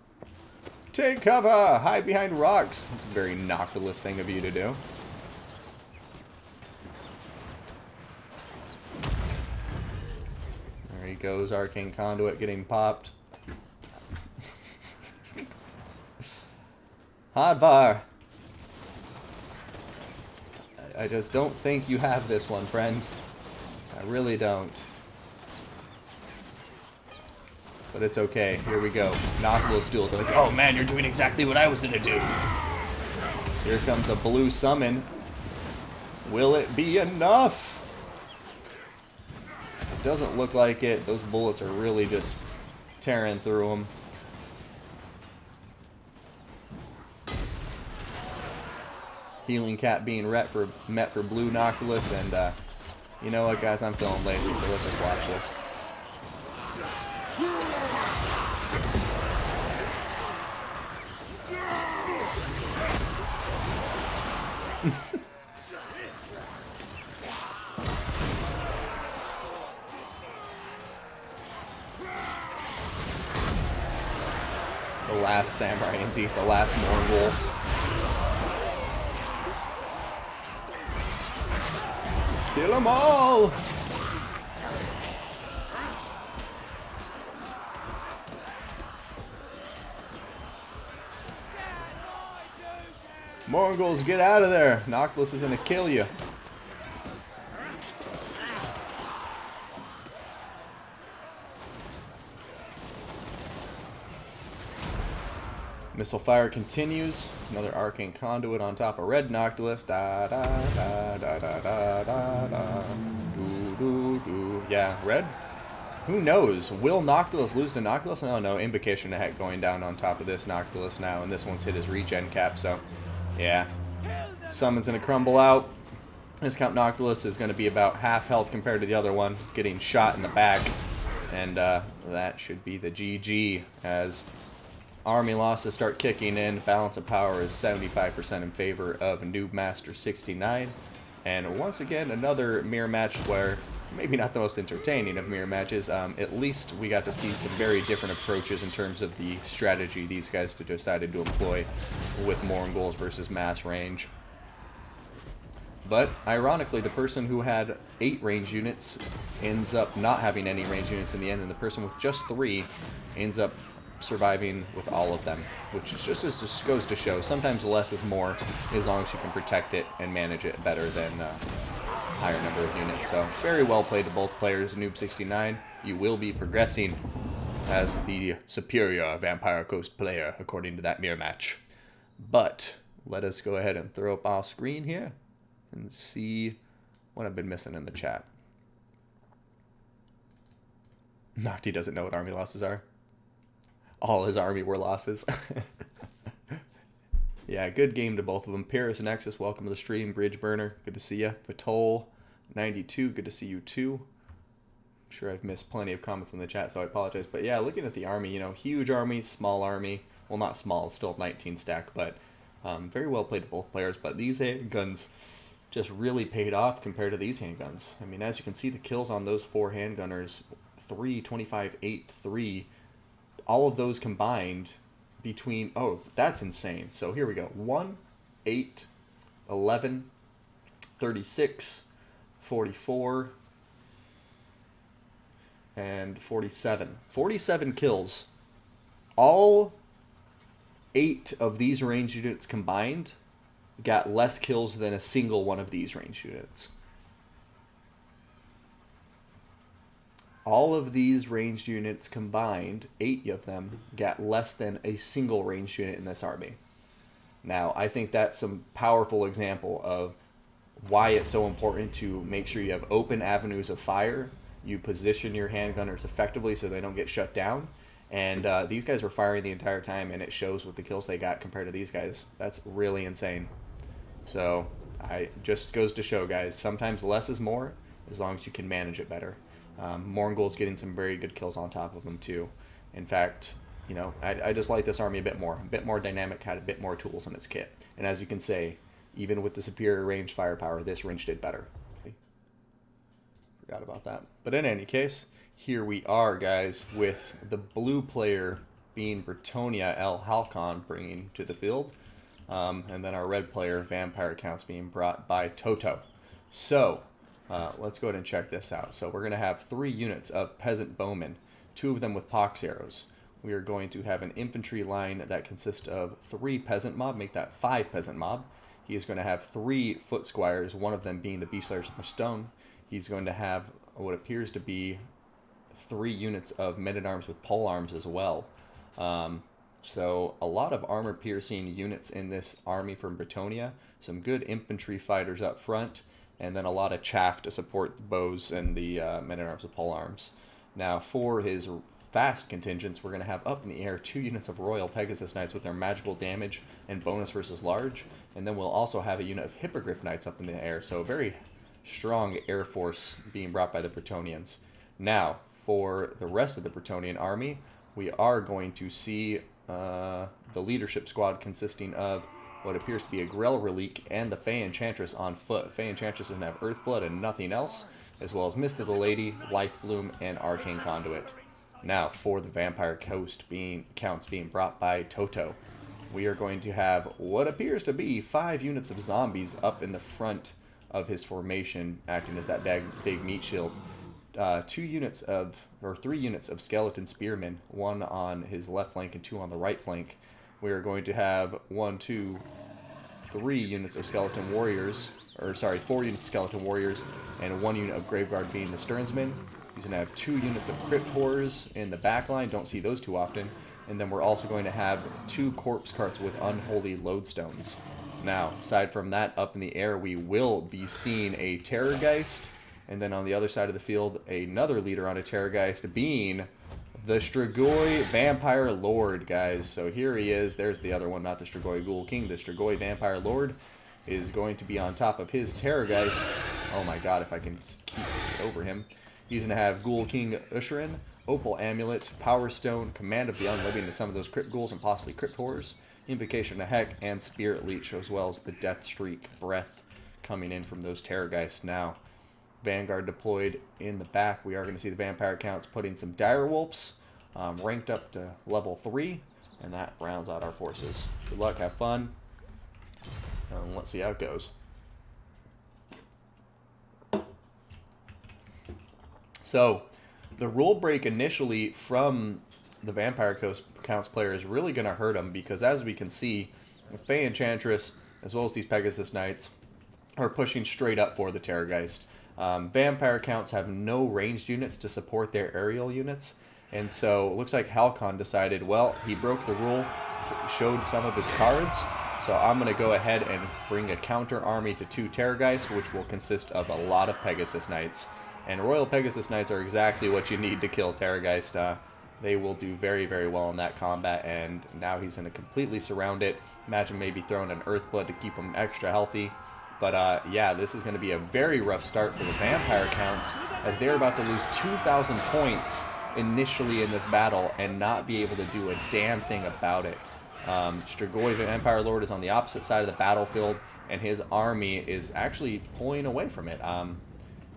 Take cover! Hide behind rocks! It's a very Noctilus thing of you to do. There he goes, Arcane Conduit getting popped. Hadvar! I just don't think you have this one, friend. I really don't. But it's okay. Here we go. Noctilus duel. They're like, oh man, you're doing exactly what I was gonna do. Here comes a blue summon. Will it be enough? It doesn't look like it. Those bullets are really just tearing through them. Healing Cap being met for blue Noctilus, and you know what, guys, I'm feeling lazy, so let's just watch this. The last Samurai Indeed, the last Mongol. Kill them all! Mongols, get out of there! Noctilus is gonna kill you. Missile fire continues. Another Arcane Conduit on top of red Noctilus. Da da da da da da da da. Do do do. Yeah, red? Who knows? Will Noctilus lose to Noctilus? I don't know. Invocation of Heck going down on top of this Noctilus now, and this one's hit his regen cap, so yeah. Summon's gonna crumble out. This Count Noctilus is gonna be about half health compared to the other one, getting shot in the back. And that should be the GG as army losses start kicking in. Balance of power is 75% in favor of Noob Master 69. And once again, another mirror match where, maybe not the most entertaining of mirror matches, at least we got to see some very different approaches in terms of the strategy these guys decided to employ with Mongols versus mass range. But, ironically, the person who had 8 range units ends up not having any range units in the end, and the person with just 3 ends up surviving with all of them, which is just goes to show sometimes less is more as long as you can protect it and manage it better than higher number of units. So very well played to both players. Noob69, you will be progressing as the superior Vampire Coast player according to that mirror match. But let us go ahead and throw up off screen here and see what I've been missing in the chat. Nocti doesn't know what army losses are. All his army were losses. Yeah, good game to both of them. Paris Nexus, welcome to the stream. Bridge Burner, good to see you. Patol 92, good to see you too. sure I've missed plenty of comments in the chat, so I apologize. But yeah, looking at the army, you know, huge army, small army. Well, not small, still 19 stack, but very well played to both players. But these handguns just really paid off compared to these handguns. I mean, as you can see, the kills on those 4 handgunners, 3, 25, 8, 3, all of those combined between, oh, that's insane. So here we go. 1, 8, 11, 36, 44, and 47. 47 kills. All 8 of these range units combined got less kills than a single one of these range units. All of these ranged units combined, 8 of them, got less than a single ranged unit in this army. Now, I think that's some powerful example of why it's so important to make sure you have open avenues of fire. You position your handgunners effectively so they don't get shut down. And these guys were firing the entire time, and it shows with the kills they got compared to these guys. That's really insane. So, just goes to show, guys, sometimes less is more as long as you can manage it better. Morngul's getting some very good kills on top of him, too. In fact, you know, I just like this army a bit more dynamic, had a bit more tools in its kit. And as you can say, even with the superior range firepower, this range did better. Okay. Forgot about that. But in any case, here we are, guys, with the blue player being Bretonia El Halcon bringing to the field. And then our red player, Vampire Counts, being brought by Toto. So, let's go ahead and check this out. So we're going to have 3 units of Peasant Bowmen, 2 of them with pox arrows. We are going to have an infantry line that consists of 3 Peasant Mob, make that 5 Peasant Mob. He is going to have 3 Foot Squires, one of them being the Beast Slayers of the Stone. He's going to have what appears to be 3 units of men-at-arms with pole arms as well. So a lot of armor-piercing units in this army from Bretonia. Some good infantry fighters up front, and then a lot of chaff to support the bows and the men-at-arms with pole arms. Now, for his fast contingents, we're going to have up in the air 2 units of Royal Pegasus Knights with their magical damage and bonus versus large. And then we'll also have a unit of Hippogriff Knights up in the air. So a very strong air force being brought by the Bretonians. Now, for the rest of the Bretonian army, we are going to see the leadership squad consisting of what appears to be a Grell Relique and the Fey Enchantress on foot. Fey Enchantress doesn't have Earthblood and nothing else, as well as Mist of the Lady, Life Bloom, and Arcane Conduit. Now, for the Vampire Counts being brought by Toto, we are going to have what appears to be 5 units of zombies up in the front of his formation, acting as that big meat shield. 3 units of skeleton spearmen, 1 on his left flank and 2 on the right flank. We are going to have 3 units of skeleton warriors, 4 units of skeleton warriors, and 1 unit of Graveguard being the Sternsmen. He's going to have 2 units of Crypt Horrors in the back line. Don't see those too often. And then we're also going to have 2 corpse carts with unholy lodestones. Now, aside from that, up in the air, we will be seeing a Terrorgeist. And then on the other side of the field, another leader on a Terrorgeist being the Strigoi Vampire Lord, guys. So here he is. There's the other one, not the Strigoi Ghoul King. The Strigoi Vampire Lord is going to be on top of his Terrorgeist. Oh my god, if I can keep over him. He's going to have Ghoul King Usherin, Opal Amulet, Power Stone, Command of the Unliving to some of those Crypt Ghouls and possibly Crypt Horrors, Invocation of Heck, and Spirit Leech, as well as the Death Streak Breath coming in from those Terrorgeists. Now, Vanguard deployed in the back. We are going to see the Vampire Counts putting some Direwolves ranked up to level 3, and that rounds out our forces. Good luck, have fun, and let's see how it goes. So, the rule break initially from the Vampire Counts player is really going to hurt him because, as we can see, the Fey Enchantress, as well as these Pegasus Knights, are pushing straight up for the Terrorgeist. Vampire Counts have no ranged units to support their aerial units, and so it looks like Halcon decided, well, he broke the rule, showed some of his cards, so I'm going to go ahead and bring a counter army to 2 Terrorgeist, which will consist of a lot of Pegasus Knights. And Royal Pegasus Knights are exactly what you need to kill Terrorgeist. They will do very, very well in that combat, and now he's going to completely surround it. Imagine maybe throwing an Earthblood to keep him extra healthy. But yeah, this is going to be a very rough start for the Vampire Counts, as they're about to lose 2,000 points initially in this battle and not be able to do a damn thing about it. Strigoi, the Empire Lord, is on the opposite side of the battlefield, and his army is actually pulling away from it.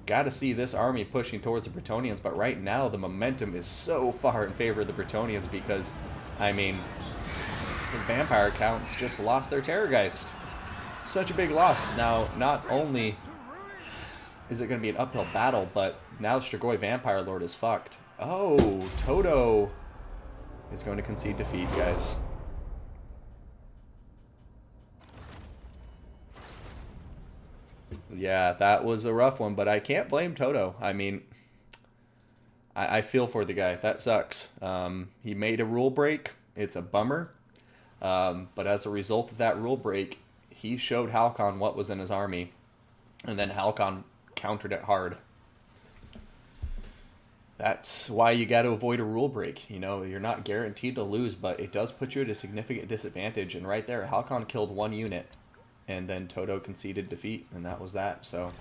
Got to see this army pushing towards the Bretonnians, but right now the momentum is so far in favor of the Bretonnians because, I mean, the Vampire Counts just lost their Terrorgeist. Such a big loss. Now, not only is it going to be an uphill battle, but now Strigoi Vampire Lord is fucked. Oh, Toto is going to concede defeat, guys. Yeah, that was a rough one, but I can't blame Toto. I mean, I feel for the guy. That sucks. He made a rule break. It's a bummer. But as a result of that rule break, he showed Halcon what was in his army. And then Halcon countered it hard. That's why you got to avoid a rule break. You know, you're not guaranteed to lose, but it does put you at a significant disadvantage. And right there, Halcon killed one unit. And then Toto conceded defeat, and that was that. So,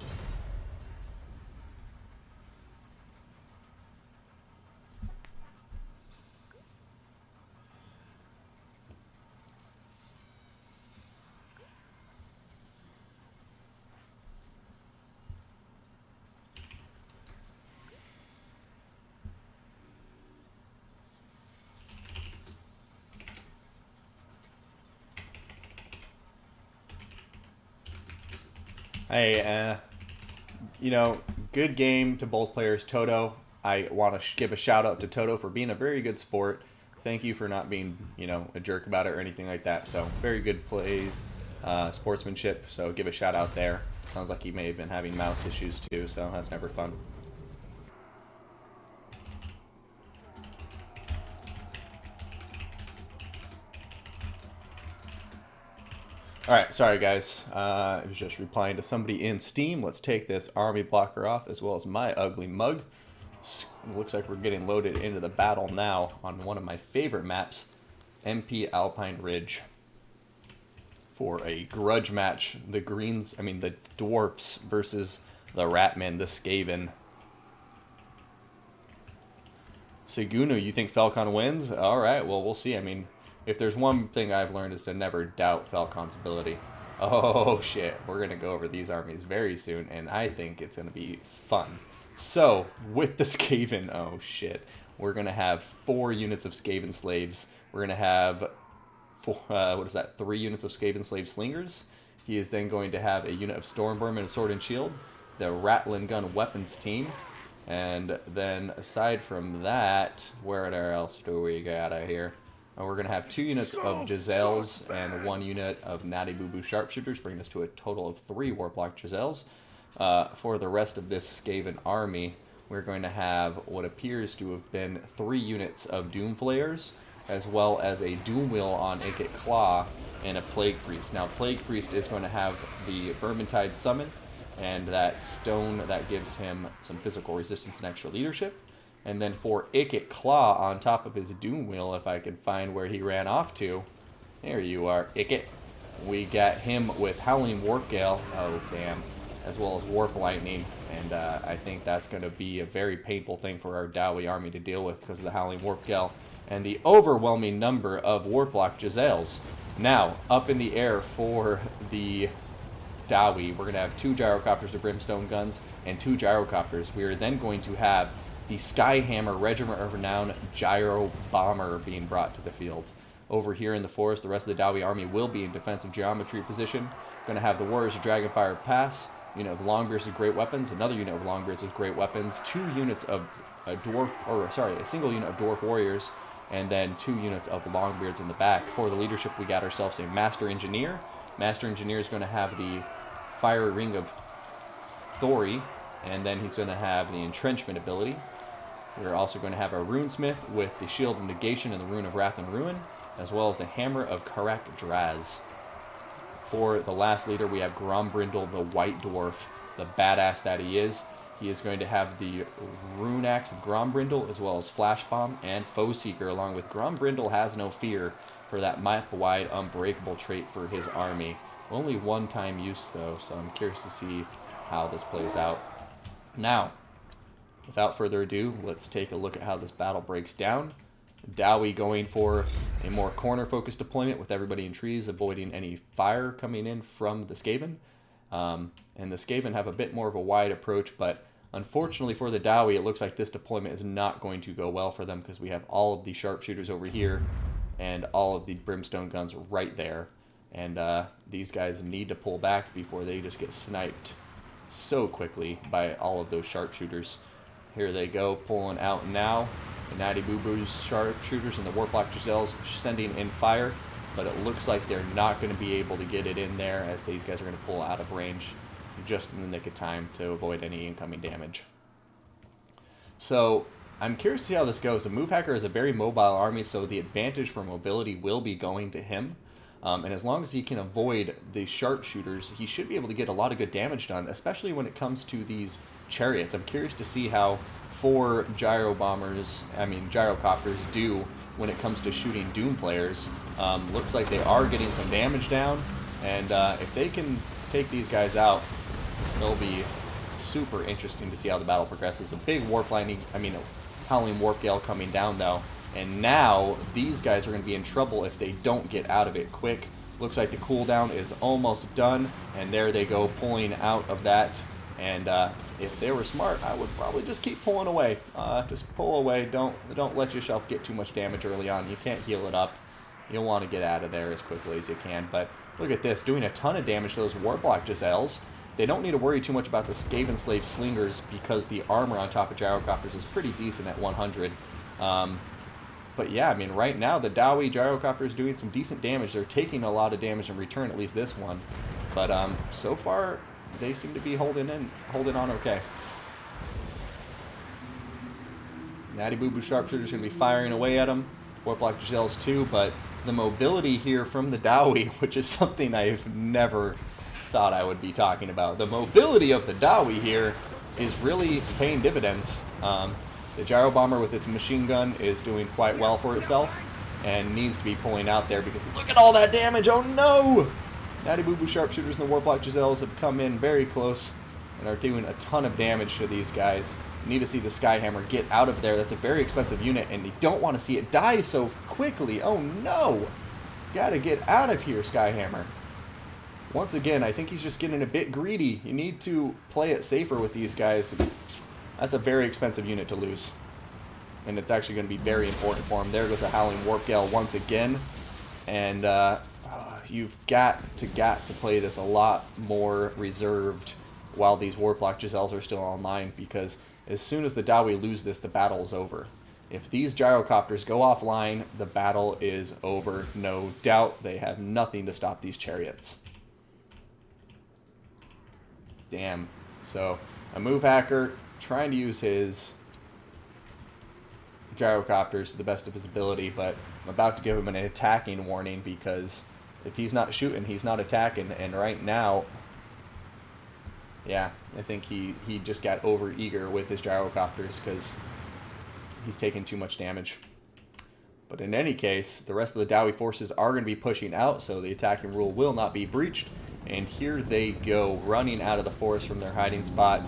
hey, you know, good game to both players. Toto, I want to give a shout out to Toto for being a very good sport. Thank you for not being, you know, a jerk about it or anything like that. So, very good play, sportsmanship. So, give a shout out there. Sounds like he may have been having mouse issues too, so that's never fun. Alright, sorry guys. I was just replying to somebody in Steam. Let's take this army blocker off as well as my ugly mug. Looks like we're getting loaded into the battle now on one of my favorite maps, MP Alpine Ridge. For a grudge match, the dwarfs versus the Ratmen, the Skaven. Segunu, you think Falcon wins? Alright, well, we'll see. I mean, if there's one thing I've learned is to never doubt Falcon's ability. Oh shit, we're going to go over these armies very soon, and I think it's going to be fun. So, with the Skaven, oh shit, we're going to have 4 units of Skaven slaves. We're going to have, 3 units of Skaven slave slingers. He is then going to have a unit of Stormvermin and Sword and Shield, the Rattlin Gun weapons team, and then aside from that, where else do we got out here? We're going to have 2 units of Giselles and 1 unit of Natty Boo Boo Sharpshooters, bringing us to a total of 3 Warplock Giselles. For the rest of this Skaven army, we're going to have what appears to have been 3 units of Doomflayers, as well as a Doom Wheel on Ikit Claw and a Plague Priest. Now, Plague Priest is going to have the Vermintide Summon, and that stone that gives him some physical resistance and extra leadership. And then for Ikit Claw on top of his Doom Wheel, if I can find where he ran off to. There you are, Ikit. We got him with Howling Warp Gale. Oh, damn. As well as Warp Lightning. And I think that's going to be a very painful thing for our Dowie army to deal with because of the Howling Warp Gale and the overwhelming number of Warplock Giselles. Now, up in the air for the Dowie, we're going to have 2 Gyrocopters of Brimstone Guns and 2 Gyrocopters. We are then going to have the Skyhammer Regiment of Renown Gyro Bomber being brought to the field. Over here in the forest, the rest of the Dowie army will be in defensive geometry position. Going to have the Warriors of Dragonfire Pass, unit of Longbeards with Great Weapons, another unit of Longbeards with Great Weapons, 2 units of a single unit of Dwarf Warriors, and then 2 units of Longbeards in the back. For the leadership, we got ourselves a Master Engineer. Master Engineer is going to have the Fiery Ring of Thori, and then he's going to have the Entrenchment ability. We're also going to have a Runesmith with the Shield of Negation and the Rune of Wrath and Ruin, as well as the Hammer of Karak Draz. For the last leader, we have Grombrindle, the White Dwarf, the badass that he is. He is going to have the Rune Axe of Grombrindle, as well as Flash Bomb and Foe Seeker, along with Grombrindle Has No Fear for that map-wide unbreakable trait for his army. Only one-time use, though, so I'm curious to see how this plays out. Now, without further ado, let's take a look at how this battle breaks down. Dowie going for a more corner-focused deployment with everybody in trees, avoiding any fire coming in from the Skaven. And the Skaven have a bit more of a wide approach, but unfortunately for the Dowie, it looks like this deployment is not going to go well for them because we have all of the sharpshooters over here and all of the brimstone guns right there. And these guys need to pull back before they just get sniped so quickly by all of those sharpshooters. Here they go, pulling out now. The Natty Boo Boo's sharpshooters and the Warplock Giselles sending in fire, but it looks like they're not going to be able to get it in there as these guys are going to pull out of range just in the nick of time to avoid any incoming damage. So I'm curious to see how this goes. The Move Hacker is a very mobile army, so the advantage for mobility will be going to him. And as long as he can avoid the sharpshooters, he should be able to get a lot of good damage done, especially when it comes to these chariots. I'm curious to see how 4 gyrocopters do when it comes to shooting Doom players. Looks like they are getting some damage down, and if they can take these guys out, it'll be super interesting to see how the battle progresses. A big Howling Warp Gale coming down, though. And now, these guys are going to be in trouble if they don't get out of it quick. Looks like the cooldown is almost done, and there they go, pulling out of that. And if they were smart, I would probably just keep pulling away. Just pull away. Don't let yourself get too much damage early on. You can't heal it up. You'll want to get out of there as quickly as you can. But look at this, doing a ton of damage to those Warplock Giselles. They don't need to worry too much about the Skaven Slave Slingers because the armor on top of Gyrocopters is pretty decent at 100. But yeah, I mean, right now, the Dowie Gyrocopter is doing some decent damage. They're taking a lot of damage in return, at least this one. But so far, they seem to be holding on okay. Natty Boo Boo Sharpshooter's going to be firing away at them. Warplock Giselles too, but the mobility here from the Dowie, which is something I've never thought I would be talking about. The mobility of the Dowie here is really paying dividends. The Gyro Bomber with its machine gun is doing quite well for itself and needs to be pulling out there because look at all that damage. Oh no! Natty Boo Boo Sharpshooters and the Warplock Giselles have come in very close and are doing a ton of damage to these guys. You need to see the Skyhammer get out of there. That's a very expensive unit, and you don't want to see it die so quickly. Oh no! Gotta get out of here, Skyhammer. Once again, I think he's just getting a bit greedy. You need to play it safer with these guys. That's a very expensive unit to lose. And it's actually going to be very important for him. There goes a Howling Warp Gale once again. And you've got to play this a lot more reserved while these Warplock Giselles are still online, because as soon as the Dowie lose this, the battle is over. If these Gyrocopters go offline, the battle is over. No doubt. They have nothing to stop these chariots. Damn. So, a Move Hacker trying to use his Gyrocopters to the best of his ability, but I'm about to give him an attacking warning because if he's not shooting, he's not attacking, and right now, yeah, I think he just got over eager with his Gyrocopters because he's taking too much damage. But in any case, the rest of the Dowie forces are going to be pushing out, so the attacking rule will not be breached. And here they go, running out of the forest from their hiding spot,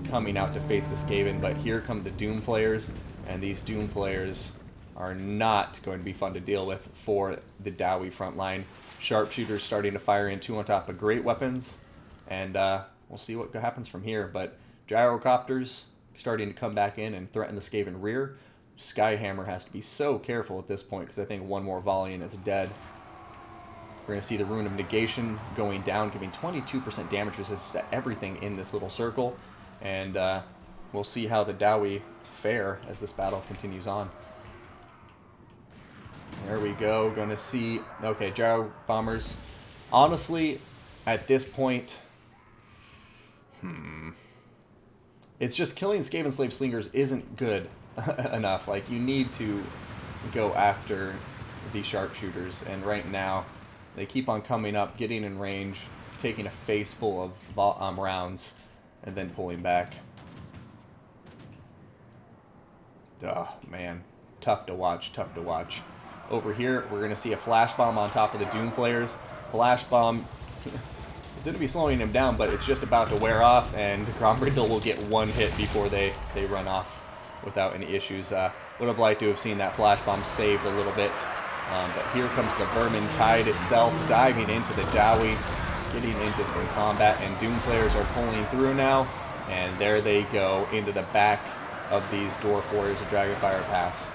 coming out to face the Skaven. But here come the Doom players, and these Doom players are not going to be fun to deal with for the Dowie front line. Sharpshooters starting to fire in 2 on top of great weapons, and we'll see what happens from here. But Gyrocopters starting to come back in and threaten the Skaven rear. Skyhammer has to be so careful at this point because I think one more volley and it's dead. We're going to see the Rune of Negation going down, giving 22% damage resistance to everything in this little circle. And we'll see how the Dowie fare as this battle continues on. There we go. Going to see... Okay, Gyro Bombers. Honestly, at this point... It's just killing Skaven Slave Slingers isn't good enough. Like, you need to go after the sharpshooters. And right now... They keep on coming up, getting in range, taking a face full of rounds, and then pulling back. Oh, man. Tough to watch, tough to watch. Over here, we're going to see a Flash Bomb on top of the Doom Players. Flash Bomb It's going to be slowing him down, but it's just about to wear off, and Grombrindle will get one hit before they run off without any issues. Would have liked to have seen that flash bomb saved a little bit. But here comes the Vermin Tide itself, diving into the Dowie, getting into some combat, and Doom players are pulling through now. And there they go, into the back of these Dwarf Warriors of Dragonfire Pass.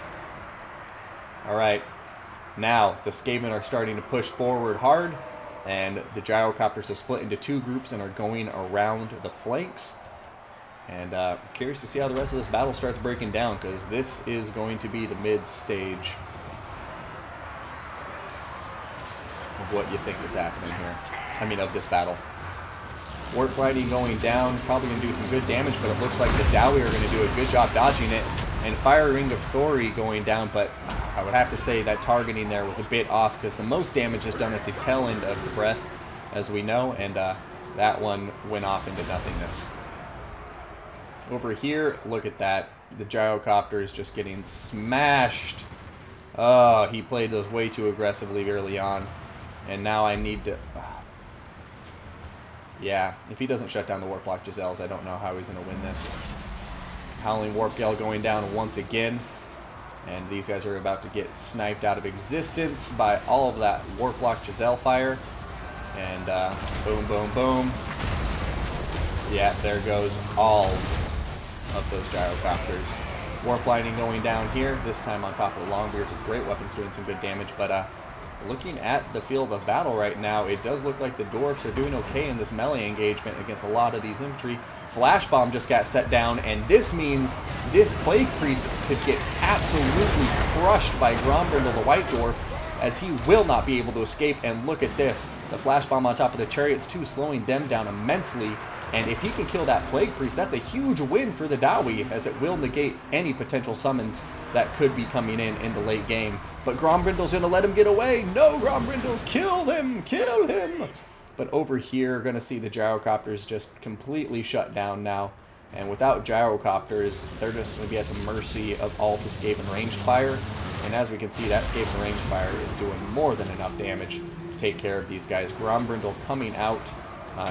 Alright, now the Skaven are starting to push forward hard, and the Gyrocopters have split into two groups and are going around the flanks. And curious to see how the rest of this battle starts breaking down, because this is going to be the mid-stage of what you think is happening here. I mean, of this battle. Warp Gliding going down, probably going to do some good damage, but it looks like the Dowie are going to do a good job dodging it. And Fire Ring of Thori going down, but I would have to say that targeting there was a bit off, because the most damage is done at the tail end of the breath, as we know, and that one went off into nothingness. Over here, look at that. The Gyrocopter is just getting smashed. Oh, he played those way too aggressively early on. And now I need to... yeah, if he doesn't shut down the Warp Block Giselles, I don't know how he's going to win this. Howling Warp Gale going down once again. And these guys are about to get sniped out of existence by all of that Warp Block Giselle fire. And boom, boom, boom. Yeah, there goes all of those Gyrocopters. Warp Lightning going down here, this time on top of the Longbeards with great weapons doing some good damage, but looking at the field of battle right now, it does look like the Dwarfs are doing okay in this melee engagement against a lot of these infantry. Flash Bomb just got set down, and this means this Plague Priest gets absolutely crushed by Grombrindle, the White Dwarf, as he will not be able to escape. And look at this, the Flash Bomb on top of the Chariots too, slowing them down immensely. And if he can kill that Plague Priest, that's a huge win for the Dowie, as it will negate any potential summons that could be coming in the late game. But Grombrindle's going to let him get away. No, Grombrindle, kill him, kill him. But over here, going to see the Gyrocopters just completely shut down now. And without Gyrocopters, they're just going to be at the mercy of all the Skaven ranged fire. And as we can see, that Skaven ranged fire is doing more than enough damage to take care of these guys. Grombrindle coming out,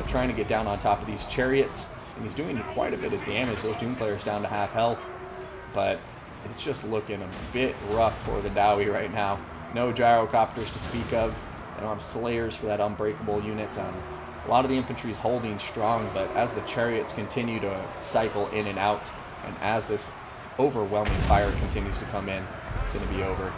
trying to get down on top of these Chariots. And he's doing quite a bit of damage. Those Doom players down to half health. But it's just looking a bit rough for the Dowie right now. No Gyrocopters to speak of. They don't have Slayers for that Unbreakable unit. A lot of the infantry is holding strong, but as the Chariots continue to cycle in and out, and as this overwhelming fire continues to come in, it's going to be over.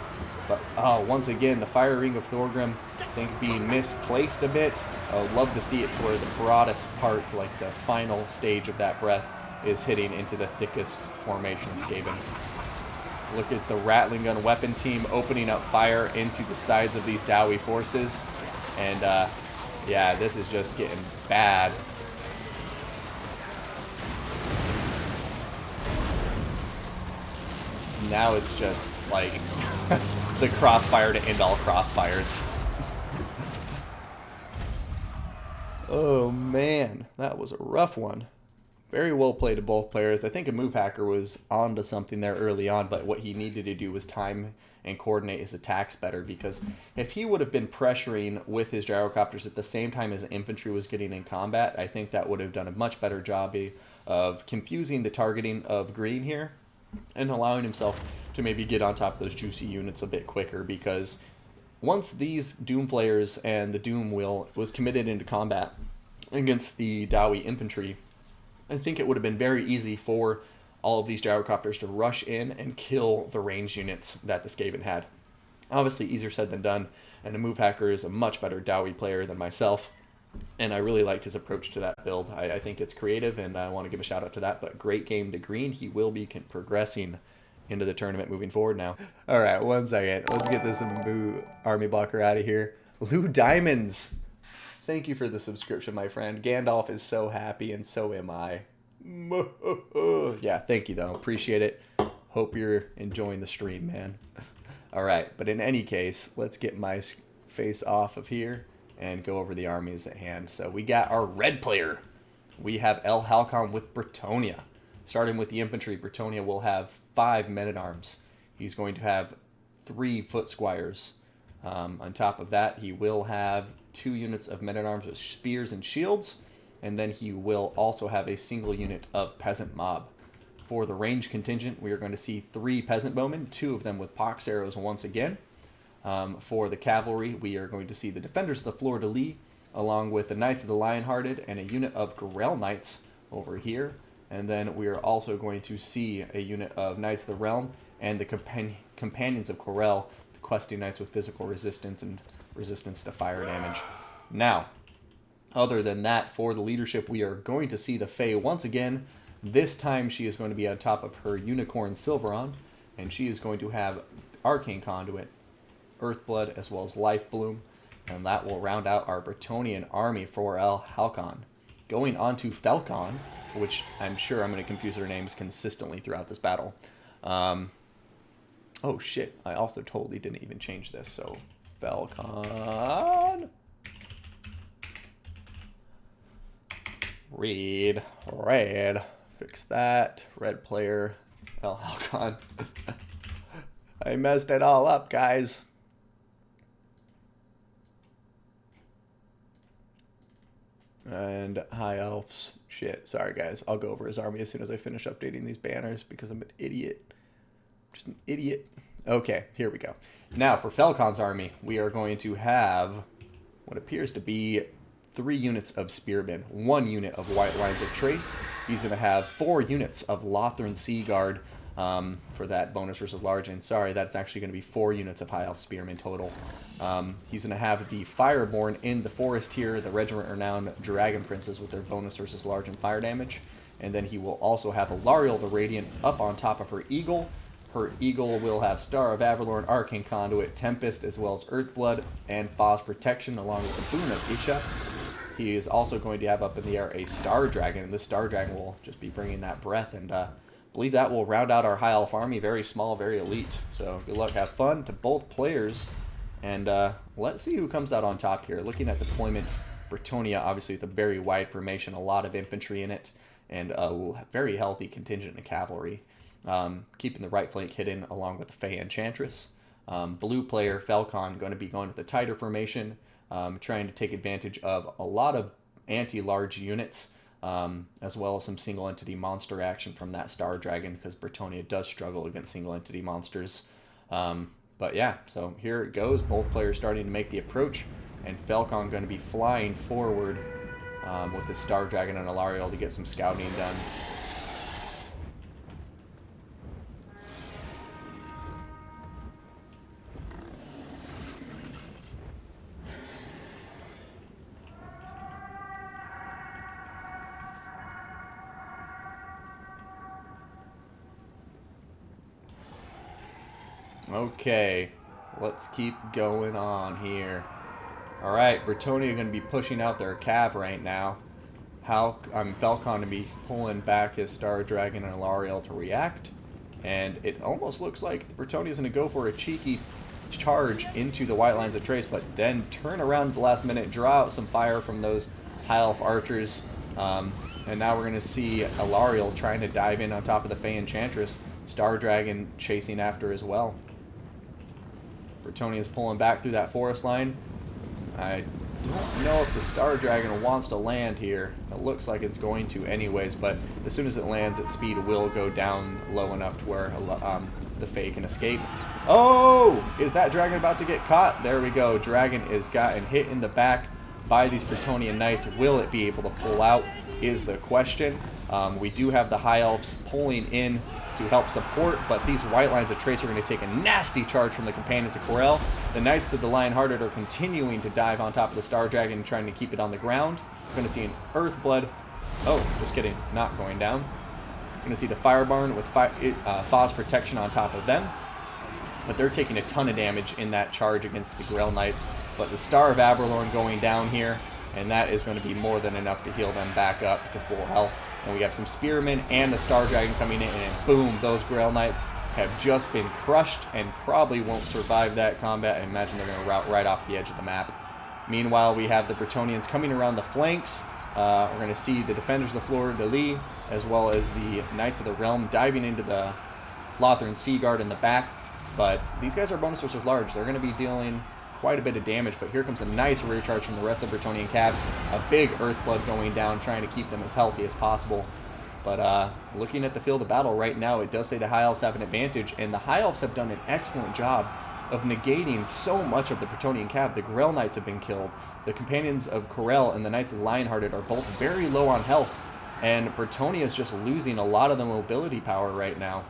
But once again, the Fire Ring of Thorgrim, I think, being misplaced a bit. I would love to see it to where the broadest part, like the final stage of that breath, is hitting into the thickest formation of Skaven. Look at the Rattling Gun weapon team opening up fire into the sides of these Dowie forces. And yeah, this is just getting bad. Now it's just like the crossfire to end all crossfires. Oh man, that was a rough one. Very well played to both players. I think a move hacker was onto something there early on, but what he needed to do was time and coordinate his attacks better, because if he would have been pressuring with his Gyrocopters at the same time as infantry was getting in combat, I think that would have done a much better job of confusing the targeting of green here and allowing himself to maybe get on top of those juicy units a bit quicker, because once these Doom players and the Doom Wheel was committed into combat against the Dowie infantry, I think it would have been very easy for all of these Gyrocopters to rush in and kill the range units that the Skaven had. Obviously, easier said than done, and a move hacker is a much better Dowie player than myself, and I really liked his approach to that build. I think it's creative, and I want to give a shout out to that, but great game to Green. He will be progressing into the tournament moving forward now. All right, 1 second. Let's get this Boo Army Blocker out of here. Lou Diamonds, thank you for the subscription, my friend. Gandalf is so happy, and so am I. Yeah, thank you, though. Appreciate it. Hope you're enjoying the stream, man. All right, but in any case, let's get my face off of here and go over the armies at hand. So we got our red player. We have El Halcon with Bretonia. Starting with the infantry, Bretonia will have 5 men-at-arms. He's going to have 3 foot squires. On top of that, he will have 2 units of men-at-arms with spears and shields, and then he will also have a single unit of peasant mob. For the range contingent, we are going to see 3 peasant bowmen, 2 of them with pox arrows once again. For the cavalry, we are going to see the defenders of the fleur-de-lis, along with the Knights of the Lion-Hearted and a unit of Grell Knights over here. And then we are also going to see a unit of Knights of the Realm and the Companions of Corel, the questing knights with physical resistance and resistance to fire damage. Now, other than that, for the leadership, we are going to see the Fae once again. This time she is going to be on top of her Unicorn Silveron, and she is going to have Arcane Conduit, Earthblood, as well as Life Bloom, and that will round out our Bretonnian army for El Halcon. Going on to Falcon, which I'm sure I'm going to confuse their names consistently throughout this battle. Oh shit, I also totally didn't even change this, so Falcon. Read, red, fix that, red player, El Halcon. I messed it all up, guys. And High Elves. Shit, sorry guys. I'll go over his army as soon as I finish updating these banners because I'm an idiot. Just an idiot. Okay, here we go. Now, for Falcon's army, we are going to have what appears to be 3 units of Spearmen, 1 unit of White Lines of Trace. He's going to have 4 units of Lothran Sea Guard for that bonus versus large. And sorry, that's actually going to be 4 units of High Elf Spearmen total. He's going to have the Fireborn in the forest here, the Regiment Renowned Dragon Princes with their bonus versus large and fire damage. And then he will also have Alariel the Radiant up on top of her Eagle. Her Eagle will have Star of Avalorn, Arcane Conduit, Tempest, as well as Earthblood and Phos Protection, along with the Boon of Isha. He is also going to have up in the air a Star Dragon, and this Star Dragon will just be bringing that breath, and I believe that will round out our High Elf army. Very small, very elite. So good luck, have fun to both players, and let's see who comes out on top here. Looking at deployment, Bretonnia, obviously with a very wide formation, a lot of infantry in it, and a very healthy contingent of cavalry. Keeping the right flank hidden along with the Fey Enchantress. Blue player, Falcon, going to be going with a tighter formation, trying to take advantage of a lot of anti-large units, as well as some single entity monster action from that Star Dragon, because Bretonnia does struggle against single entity monsters. But yeah, so here it goes. Both players starting to make the approach, and Falcon going to be flying forward with the Star Dragon and Alariel to get some scouting done. Okay, let's keep going on here. Alright, Bretonnia going to be pushing out their cav right now. Falcon to be pulling back his Star Dragon and Alariel to react. And it almost looks like Bretonnia is going to go for a cheeky charge into the White Lines of Trace, but then turn around at the last minute, draw out some fire from those High Elf archers. And now we're going to see Alariel trying to dive in on top of the Fey Enchantress. Star Dragon chasing after as well. Bretonnia is pulling back through that forest line. I don't know if the Star Dragon wants to land here. It looks like it's going to anyways, but as soon as it lands, its speed will go down low enough to where the Fae can escape. Oh! Is that dragon about to get caught? There we go. Dragon is gotten hit in the back by these Bretonnian Knights. Will it be able to pull out is the question. We do have the High Elves pulling in to help support, but these White Lines of Trace are going to take a nasty charge from the Companions of Corel. The Knights of the Lion-Hearted are continuing to dive on top of the Star Dragon, trying to keep it on the ground. We're going to see an Earthblood. Oh, just kidding, not going down. We're going to see the Firebarn with Phos Protection on top of them. But they're taking a ton of damage in that charge against the Grell Knights. But the Star of Avalorn going down here, and that is going to be more than enough to heal them back up to full health. And we have some Spearmen and the Star Dragon coming in, and boom, those Grell Knights have just been crushed and probably won't survive that combat. I imagine they're going to route right off the edge of the map. Meanwhile, we have the Bretonnians coming around the flanks. We're going to see the Defenders of the Fleur-de-Lis, as well as the Knights of the Realm diving into the Lothran Sea Guard in the back. But these guys are bonus versus large. They're going to be dealing quite a bit of damage, but here comes a nice rear charge from the rest of the Bretonnian Cav. A big Earthblood going down, trying to keep them as healthy as possible. But looking at the field of battle right now, it does say the High Elves have an advantage, and the High Elves have done an excellent job of negating so much of the Bretonnian Cav. The Grell Knights have been killed. The Companions of Corel and the Knights of the Lionhearted are both very low on health, and Bretonnia is just losing a lot of the mobility power right now.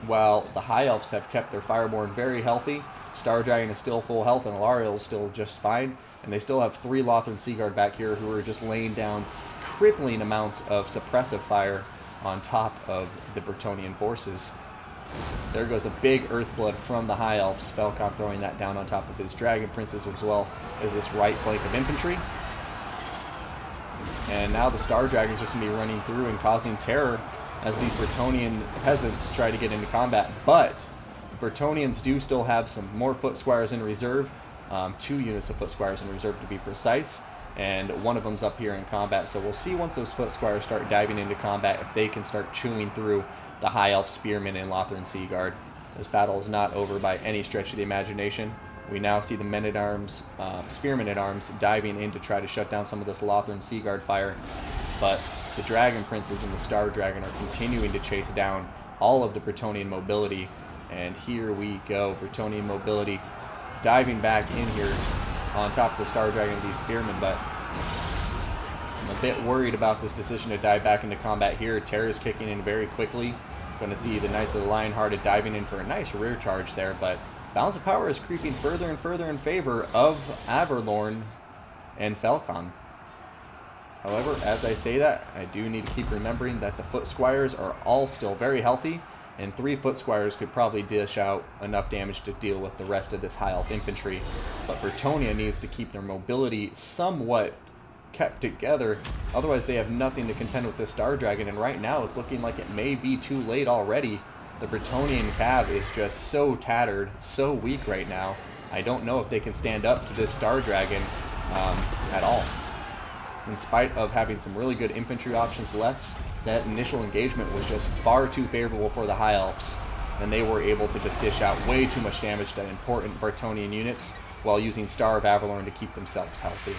While the High Elves have kept their Fireborn very healthy, Star Dragon is still full health, and Alariel is still just fine, and they still have 3 Lothran Seaguard back here who are just laying down crippling amounts of suppressive fire on top of the Bretonnian forces. There goes a big Earthblood from the High Elves. Falcon throwing that down on top of his Dragon Princes as well as this right flank of infantry. And now the Star Dragon is just going to be running through and causing terror as these Bretonnian peasants try to get into combat. But the Bretonnians do still have some more Foot Squires in reserve. 2 units of Foot Squires in reserve to be precise. And one of them's up here in combat. So we'll see once those Foot Squires start diving into combat if they can start chewing through the High Elf Spearmen and Lothran Seaguard. This battle is not over by any stretch of the imagination. We now see the Men-at-Arms, Spearmen-at-Arms diving in to try to shut down some of this Lothran Seaguard fire. But the Dragon Princes and the Star Dragon are continuing to chase down all of the Bretonnian mobility. And here we go, Bretonnian mobility diving back in here on top of the Star Dragon and these Spearmen, but I'm a bit worried about this decision to dive back into combat here. Terror is kicking in very quickly. Going to see the Knights of the Lionhearted diving in for a nice rear charge there, but balance of power is creeping further and further in favor of Averlorn and Falcon. However, as I say that, I do need to keep remembering that the Foot Squires are all still very healthy, and 3 Foot Squires could probably dish out enough damage to deal with the rest of this High Elf infantry. But Bretonnia needs to keep their mobility somewhat kept together, otherwise they have nothing to contend with this Star Dragon, and right now it's looking like it may be too late already. The Bretonnian Cav is just so tattered, so weak right now. I don't know if they can stand up to this Star Dragon at all. In spite of having some really good infantry options left, that initial engagement was just far too favorable for the High Elves, and they were able to just dish out way too much damage to important Bretonnian units while using Star of Avalorn to keep themselves healthy.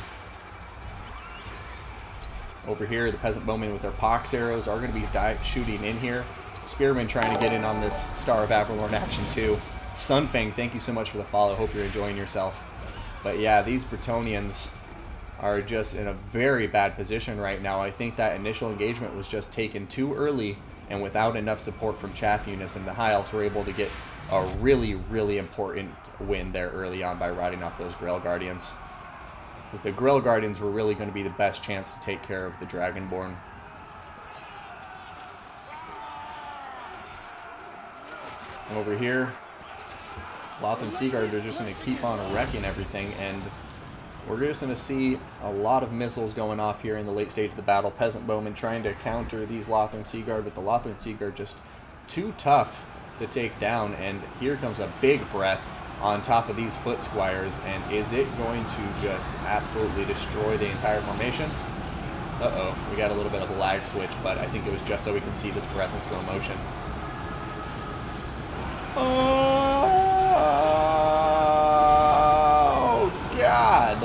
Over here, the Peasant Bowmen with their Pox arrows are going to be shooting in here. Spearmen trying to get in on this Star of Avalorn action too. Sunfang, thank you so much for the follow. Hope you're enjoying yourself. But yeah, these Bretonnians are just in a very bad position right now. I think that initial engagement was just taken too early and without enough support from chaff units, and the High Elves were able to get a really, really important win there early on by riding off those Grell Guardians. Because the Grell Guardians were really going to be the best chance to take care of the Dragonborn. Over here, Lothran Seaguard are just going to keep on wrecking everything, and we're just going to see a lot of missiles going off here in the late stage of the battle. Peasant Bowmen trying to counter these Lothran Seaguard, but the Lothran Seaguard just too tough to take down, and here comes a big breath on top of these Foot Squires, and is it going to just absolutely destroy the entire formation? Uh-oh, we got a little bit of a lag switch, but I think it was just so we can see this breath in slow motion. Oh, God!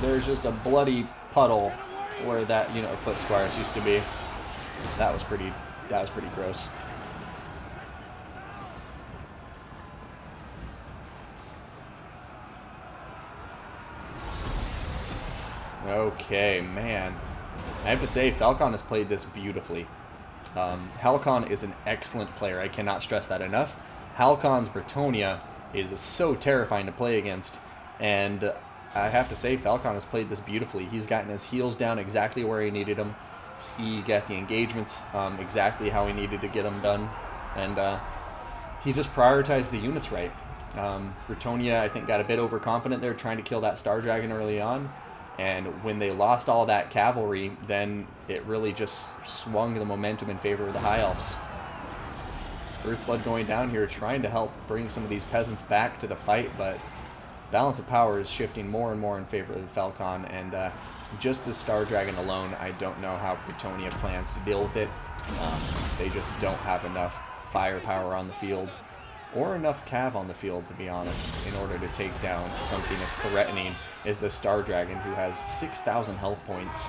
There's just a bloody puddle where that unit of Foot Squires used to be. That was pretty gross. Okay, man. I have to say, Falcon has played this beautifully. Halcon is an excellent player. I cannot stress that enough. Halcon's Bretonnia is so terrifying to play against. And I have to say, Falcon has played this beautifully. He's gotten his heels down exactly where he needed them. He got the engagements exactly how he needed to get them done. And he just prioritized the units right. Bretonnia, I think, got a bit overconfident there, trying to kill that Star Dragon early on. And when they lost all that cavalry, then it really just swung the momentum in favor of the High Elves. Earthblood going down here, trying to help bring some of these peasants back to the fight, but balance of power is shifting more and more in favor of the Falcon, and just the Star Dragon alone, I don't know how Bretonnia plans to deal with it. They just don't have enough firepower on the field. or enough cav on the field, to be honest, in order to take down something as threatening as the Star Dragon, who has 6,000 health points,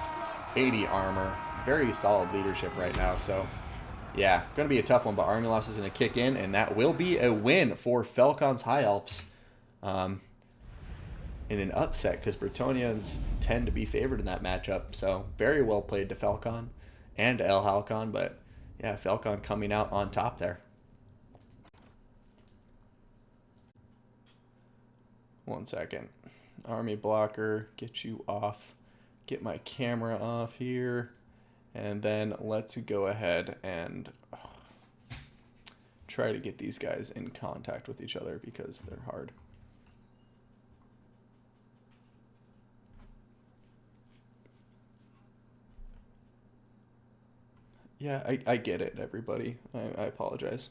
80 armor, very solid leadership right now. So yeah, going to be a tough one, but army loss is going to kick in, and that will be a win for Falcon's High Elves in an upset, because Bretonnians tend to be favored in that matchup. So very well played to Falcon and El Halcon, but yeah, Falcon coming out on top there. One second. Army blocker, get you off. Get my camera off here. And then let's go ahead and try to get these guys in contact with each other, because they're hard. Yeah, I get it, everybody. I apologize.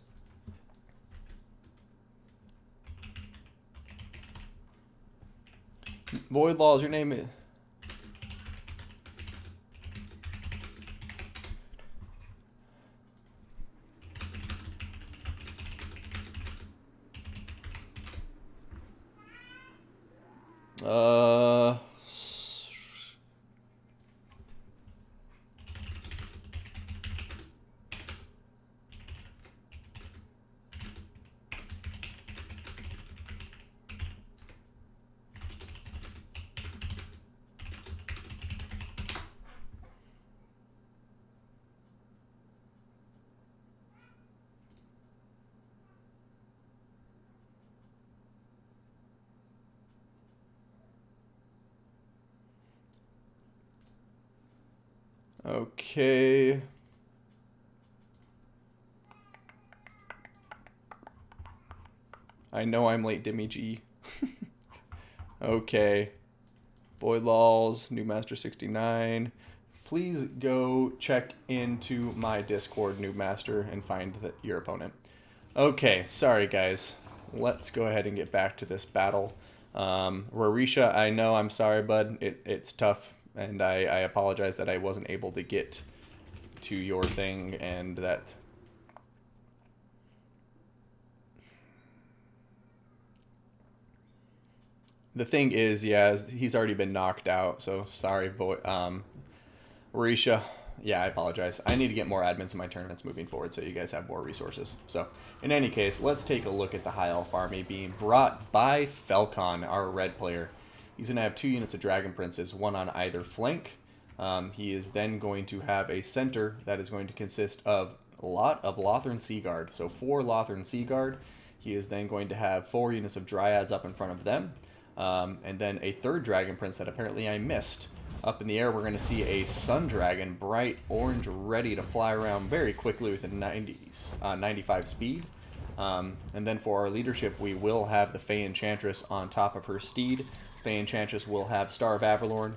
Void Law is your name. Okay. I know I'm late, Dimmy G. Okay. Void Laws, New Master 69. Please go check into my Discord, New Master, and find your opponent. Okay, sorry guys. Let's go ahead and get back to this battle. Rarisha, I know, I'm sorry, bud. It's tough, and I apologize that I wasn't able to get to your thing, and that... The thing is, yeah, he's already been knocked out, so sorry, Rarisha. Yeah, I apologize. I need to get more admins in my tournaments moving forward so you guys have more resources. So, in any case, let's take a look at the High Elf army being brought by Falcon, our red player. He's going to have 2 units of Dragon Princes, 1 on either flank. He is then going to have a center that is going to consist of a lot of Lothern Sea Guard. So 4 Lothern Sea Guard. He is then going to have 4 units of Dryads up in front of them. And then a 3rd Dragon Prince that apparently I missed. Up in the air, we're going to see a Sun Dragon, bright orange, ready to fly around very quickly with a 95 speed. And then for our leadership, we will have the Fey Enchantress on top of her steed. Fey Enchantress will have Star of Avalorn,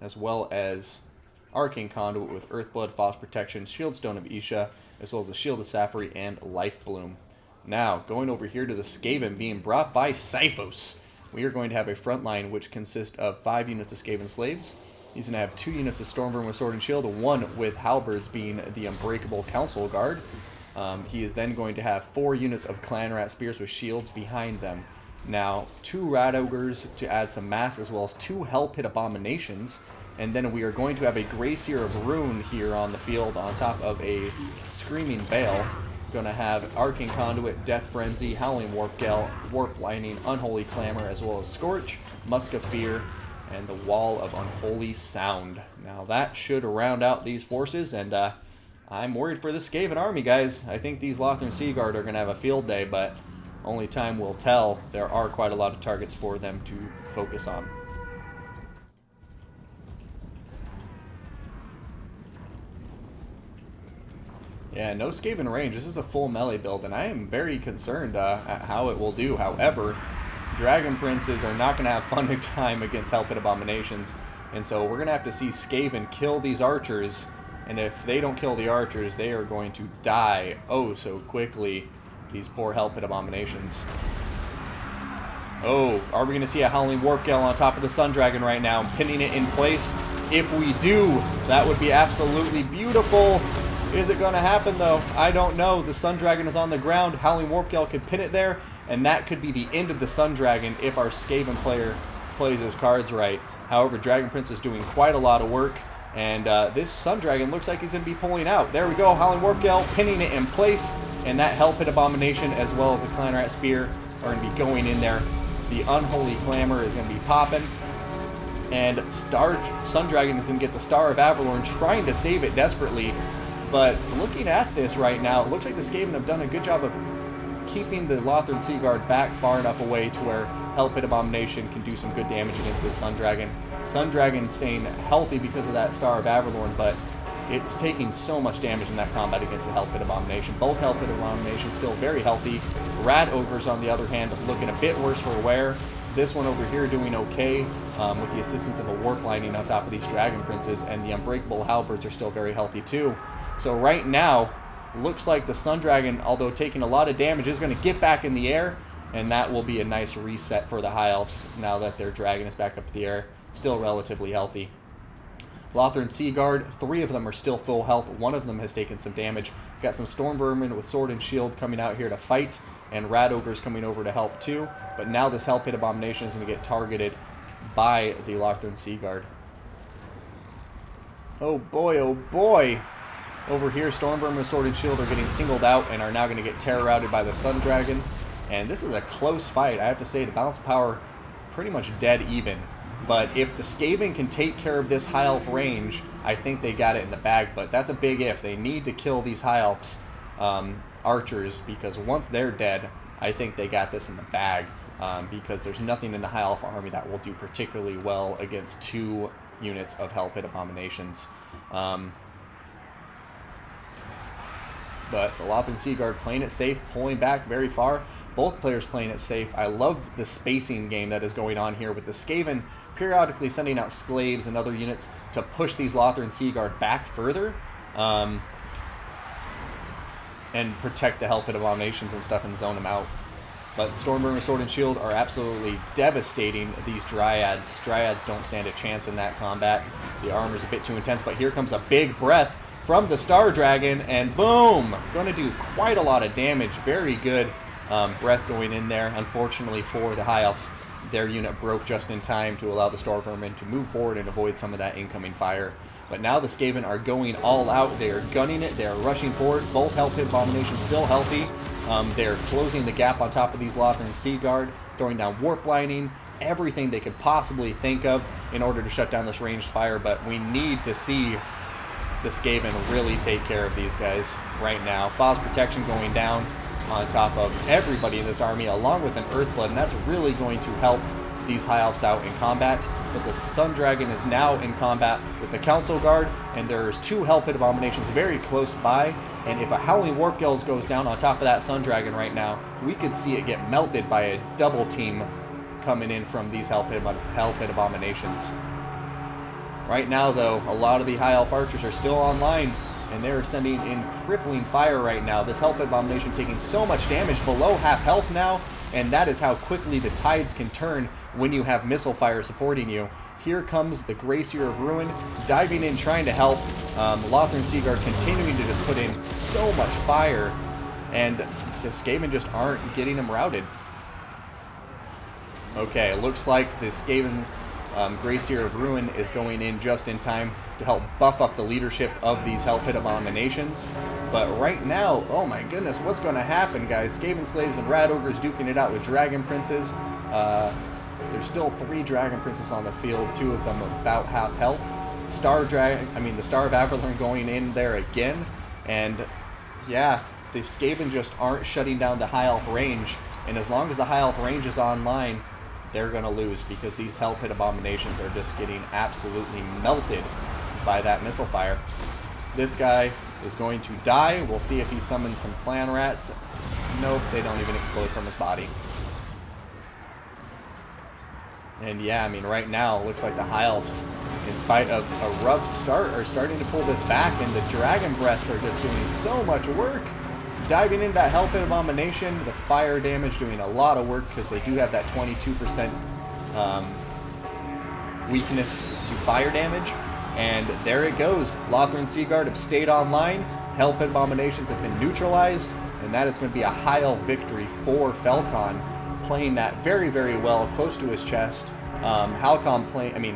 as well as Arcane Conduit with Earthblood, Frost Protection, Shieldstone of Isha, as well as the Shield of Safari and Life Bloom. Now, going over here to the Skaven being brought by Sipho's. We are going to have a front line which consists of 5 units of Skaven Slaves. He's going to have 2 units of Stormburn with Sword and Shield, 1 with Halberds being the Unbreakable Council Guard. He is then going to have 4 units of Clan Rat Spears with shields behind them. Now, 2 Rat Ogres to add some mass, as well as 2 Hell Pit Abominations. And then we are going to have a Gracier of Rune here on the field on top of a Screaming Bale. Going to have Arcane Conduit, Death Frenzy, Howling Warp Gale, Warp Lightning, Unholy Clamor, as well as Scorch, Musk of Fear, and the Wall of Unholy Sound. Now that should round out these forces, and I'm worried for the Skaven army, guys. I think these Lothern Sea Guard are going to have a field day, but only time will tell. There are quite a lot of targets for them to focus on. Yeah, no Skaven range. This is a full melee build, and I am very concerned at how it will do. However, Dragon Princes are not going to have fun time against Hell Pit Abominations, and so we're going to have to see Skaven kill these archers, and if they don't kill the archers, they are going to die oh so quickly, these poor Hell Pit Abominations. Oh, are we going to see a Howling Warp Gale on top of the Sun Dragon right now, pinning it in place? If we do, that would be absolutely beautiful. Is it going to happen, though? I don't know. The Sun Dragon is on the ground. Howling Warp Gale could pin it there, and that could be the end of the Sun Dragon if our Skaven player plays his cards right. However, Dragon Prince is doing quite a lot of work, and this Sun Dragon looks like he's going to be pulling out. There we go. Howling Warp Gale pinning it in place, and that Hell Pit Abomination as well as the Clan Rat Spear are going to be going in there. The Unholy Clamor is going to be popping. And Sun Dragon is going to get the Star of Avalorn, trying to save it desperately. But looking at this right now, it looks like the Skaven have done a good job of keeping the Lothran Seaguard back far enough away to where Hell Pit Abomination can do some good damage against this Sun Dragon. Sun Dragon staying healthy because of that Star of Avalorn, but it's taking so much damage in that combat against the Hell Pit Abomination. Both Hell Pit Abominations still very healthy. Rat Ogres, on the other hand, looking a bit worse for wear. This one over here doing okay with the assistance of a Warp Lining on top of these Dragon Princes, and the Unbreakable Halberds are still very healthy too. So right now, looks like the Sun Dragon, although taking a lot of damage, is going to get back in the air, and that will be a nice reset for the High Elves now that their Dragon is back up in the air, still relatively healthy. Lothran Seaguard, 3 of them are still full health. 1 of them has taken some damage. Got some Storm Vermin with Sword and Shield coming out here to fight, and Rat Ogres coming over to help too. But now this Hell Pit Abomination is going to get targeted by the Lothran Seaguard. Oh boy, oh boy! Over here, Storm Vermin with Sword and Shield are getting singled out and are now going to get terror routed by the Sun Dragon. And this is a close fight. I have to say, the balance of power pretty much dead even. But if the Skaven can take care of this High Elf range, I think they got it in the bag. But that's a big if. They need to kill these High Elves archers, because once they're dead, I think they got this in the bag. Because there's nothing in the High Elf army that will do particularly well against 2 units of Hell Pit Abominations. But the Lothran Seaguard playing it safe, pulling back very far. Both players playing it safe. I love the spacing game that is going on here with the Skaven periodically sending out slaves and other units to push these Lothran Seaguard back further and protect the Hell Pit Abominations and stuff and zone them out. But Stormburner, Sword and Shield are absolutely devastating these Dryads. Dryads don't stand a chance in that combat. The armor's a bit too intense, but here comes a big breath from the Star Dragon, and boom! Going to do quite a lot of damage. Very good breath going in there. Unfortunately for the High Elves, their unit broke just in time to allow the Star Vermin to move forward and avoid some of that incoming fire. But now the Skaven are going all out. They are gunning it. They are rushing forward. Both Hell Pit Abominations still healthy. They're closing the gap on top of these Lothran Seaguard, throwing down Warp Lining, everything they could possibly think of in order to shut down this ranged fire. But we need to see the Skaven really take care of these guys right now. Faw's Protection going down on top of everybody in this army, along with an Earthblood, and that's really going to help these High Elves out in combat. But the Sun Dragon is now in combat with the Council Guard, and there's 2 Hell Pit Abominations very close by, and if a Howling Warp Gale goes down on top of that Sun Dragon right now, we could see it get melted by a double team coming in from these Hell Pit Abominations. Right now, though, a lot of the High Elf archers are still online, and they're sending in crippling fire right now. This Hell Pit Abomination taking so much damage, below half health now, and that is how quickly the tides can turn when you have missile fire supporting you. Here comes the Gracier of Ruin, diving in, trying to help. Lothran Seaguard continuing to just put in so much fire, and the Skaven just aren't getting them routed. Okay, it looks like the Skaven Gracier of Ruin is going in just in time to help buff up the leadership of these Hell Pit Abominations. But right now, oh my goodness, what's going to happen, guys? Skaven Slaves and Rat Ogres duking it out with Dragon Princes. There's still 3 Dragon Princes on the field, 2 of them about half health. The Star of Avalorn going in there again. And yeah, the Skaven just aren't shutting down the High Elf range. And as long as the High Elf range is online, they're going to lose, because these Hell Pit Abominations are just getting absolutely melted by that missile fire. This guy is going to die. We'll see if he summons some Clan Rats. Nope, they don't even explode from his body. And yeah, I mean, right now, it looks like the High Elves, in spite of a rough start, are starting to pull this back, and the Dragon Breaths are just doing so much work. Diving into that Hell Pit Abomination, the fire damage doing a lot of work, because they do have that 22% weakness to fire damage. And there it goes. Lothran Seaguard have stayed online. Hell Pit Abominations have been neutralized, and that is going to be a high elf victory for Falcon, playing that very, very well, close to his chest.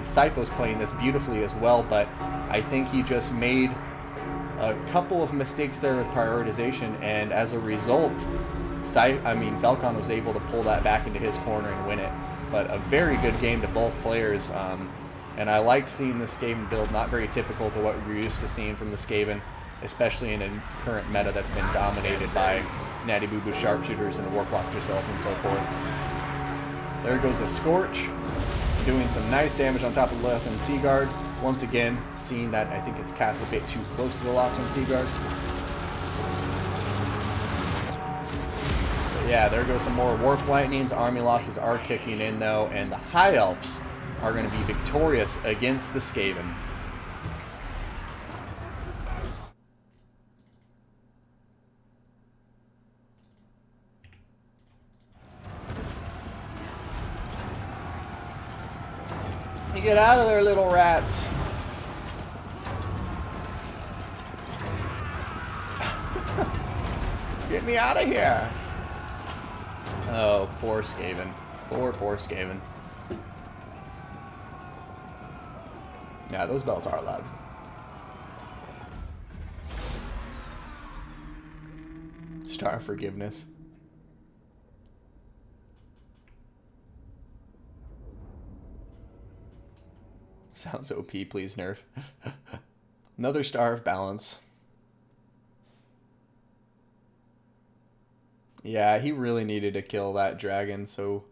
Sypho's playing this beautifully as well, but I think he just made a couple of mistakes there with prioritization, and as a result, Falcon was able to pull that back into his corner and win it. But a very good game to both players, and I liked seeing the Skaven build, not very typical to what we're used to seeing from the Skaven, especially in a current meta that's been dominated by Natty Boo Boo sharpshooters and warplock yourselves and so forth. There goes a Scorch, doing some nice damage on top of the Lothran Seaguard. Once again, seeing that I think it's cast a bit too close to the Lothran Seaguard. But yeah, there goes some more Warp Lightnings. Army losses are kicking in though, and the High Elves are going to be victorious against the Skaven. You get out of there, little rats. Get me out of here. Oh, poor Skaven. Poor Skaven. Yeah, those bells are loud. Star of Forgiveness. Sounds OP, please nerf. Another Star of Balance. Yeah, he really needed to kill that dragon so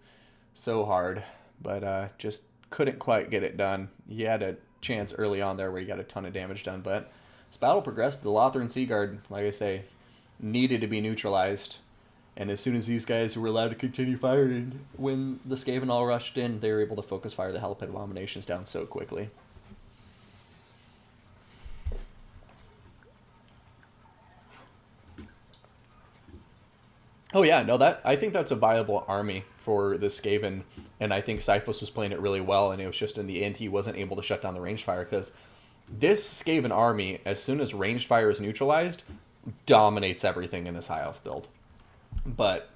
hard, but just couldn't quite get it done. He had a chance early on there where he got a ton of damage done, but as battle progressed, the Lothran Seaguard, like I say, needed to be neutralized. And as soon as these guys were allowed to continue firing, when the Skaven all rushed in, they were able to focus fire the Hell Pit Abominations down so quickly. Oh yeah, no, I think that's a viable army for the Skaven, and I think Syphos was playing it really well, and it was just in the end he wasn't able to shut down the ranged fire, because this Skaven army, as soon as ranged fire is neutralized, dominates everything in this high elf build. But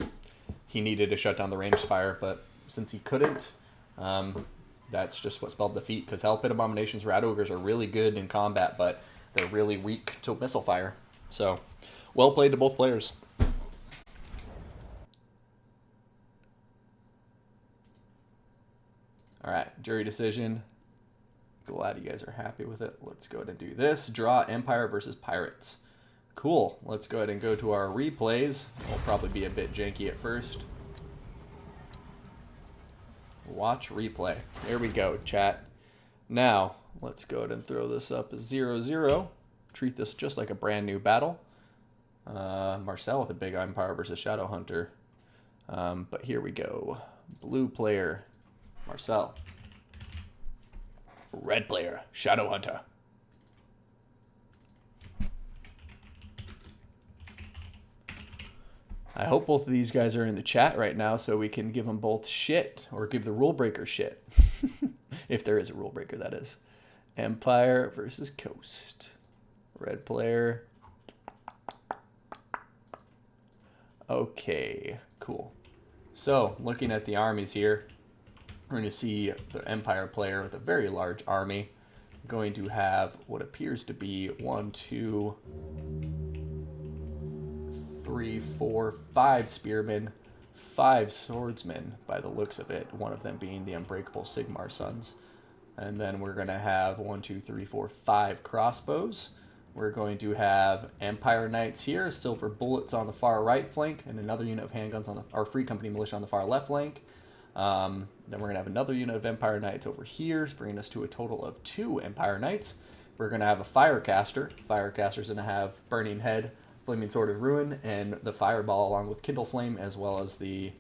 he needed to shut down the ranged fire, but since he couldn't, that's just what spelled defeat, because Hell Pit Abominations, Rat Ogres are really good in combat, but they're really weak to missile fire. So, well played to both players. Alright, jury decision. Glad you guys are happy with it. Let's go ahead and do this. Draw Empire versus Pirates. Cool. Let's go ahead and go to our replays. It'll probably be a bit janky at first. Watch replay. There we go, chat. Now, let's go ahead and throw this up as 0-0. Treat this just like a brand new battle. Marcel with a big Empire versus Shadowhunter. But here we go. Blue player, Marcel. Red player, Shadowhunter. I hope both of these guys are in the chat right now so we can give them both shit, or give the rule breaker shit. If there is a rule breaker, that is. Empire versus Coast. Red player. Okay, cool. So, looking at the armies here, we're going to see the Empire player with a very large army going to have what appears to be 1, 2, 3, 4, 5 spearmen, 5 swordsmen by the looks of it, one of them being the Unbreakable Sigmar Sons. And then we're going to have 1, 2, 3, 4, 5 crossbows. We're going to have Empire Knights here, Silver Bullets on the far right flank, and another unit of handguns on our Free Company Militia on the far left flank. Then we're going to have another unit of Empire Knights over here, bringing us to a total of 2 Empire Knights. We're going to have a Firecaster. Firecaster's going to have Burning Head, Flaming Sword of Ruin, and the Fireball along with Kindle Flame, as well as the,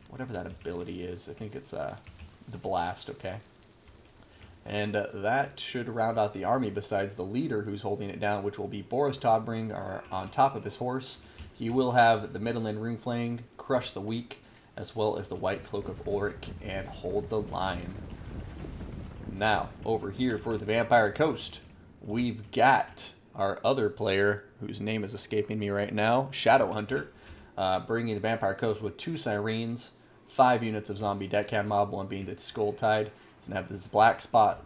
whatever that ability is. I think it's the Blast, okay? And that should round out the army, besides the leader who's holding it down, which will be Boris Todbring on top of his horse. He will have the Midland Runefang, Crush the Weak, as well as the White Cloak of Ulrich, and Hold the Line. Now, over here for the Vampire Coast, we've got our other player, whose name is escaping me right now, Shadow Hunter, bringing the Vampire Coast with 2 Sirens, 5 units of zombie deckhand mob, 1 being the Skull Tide. He's going to have this Black Spot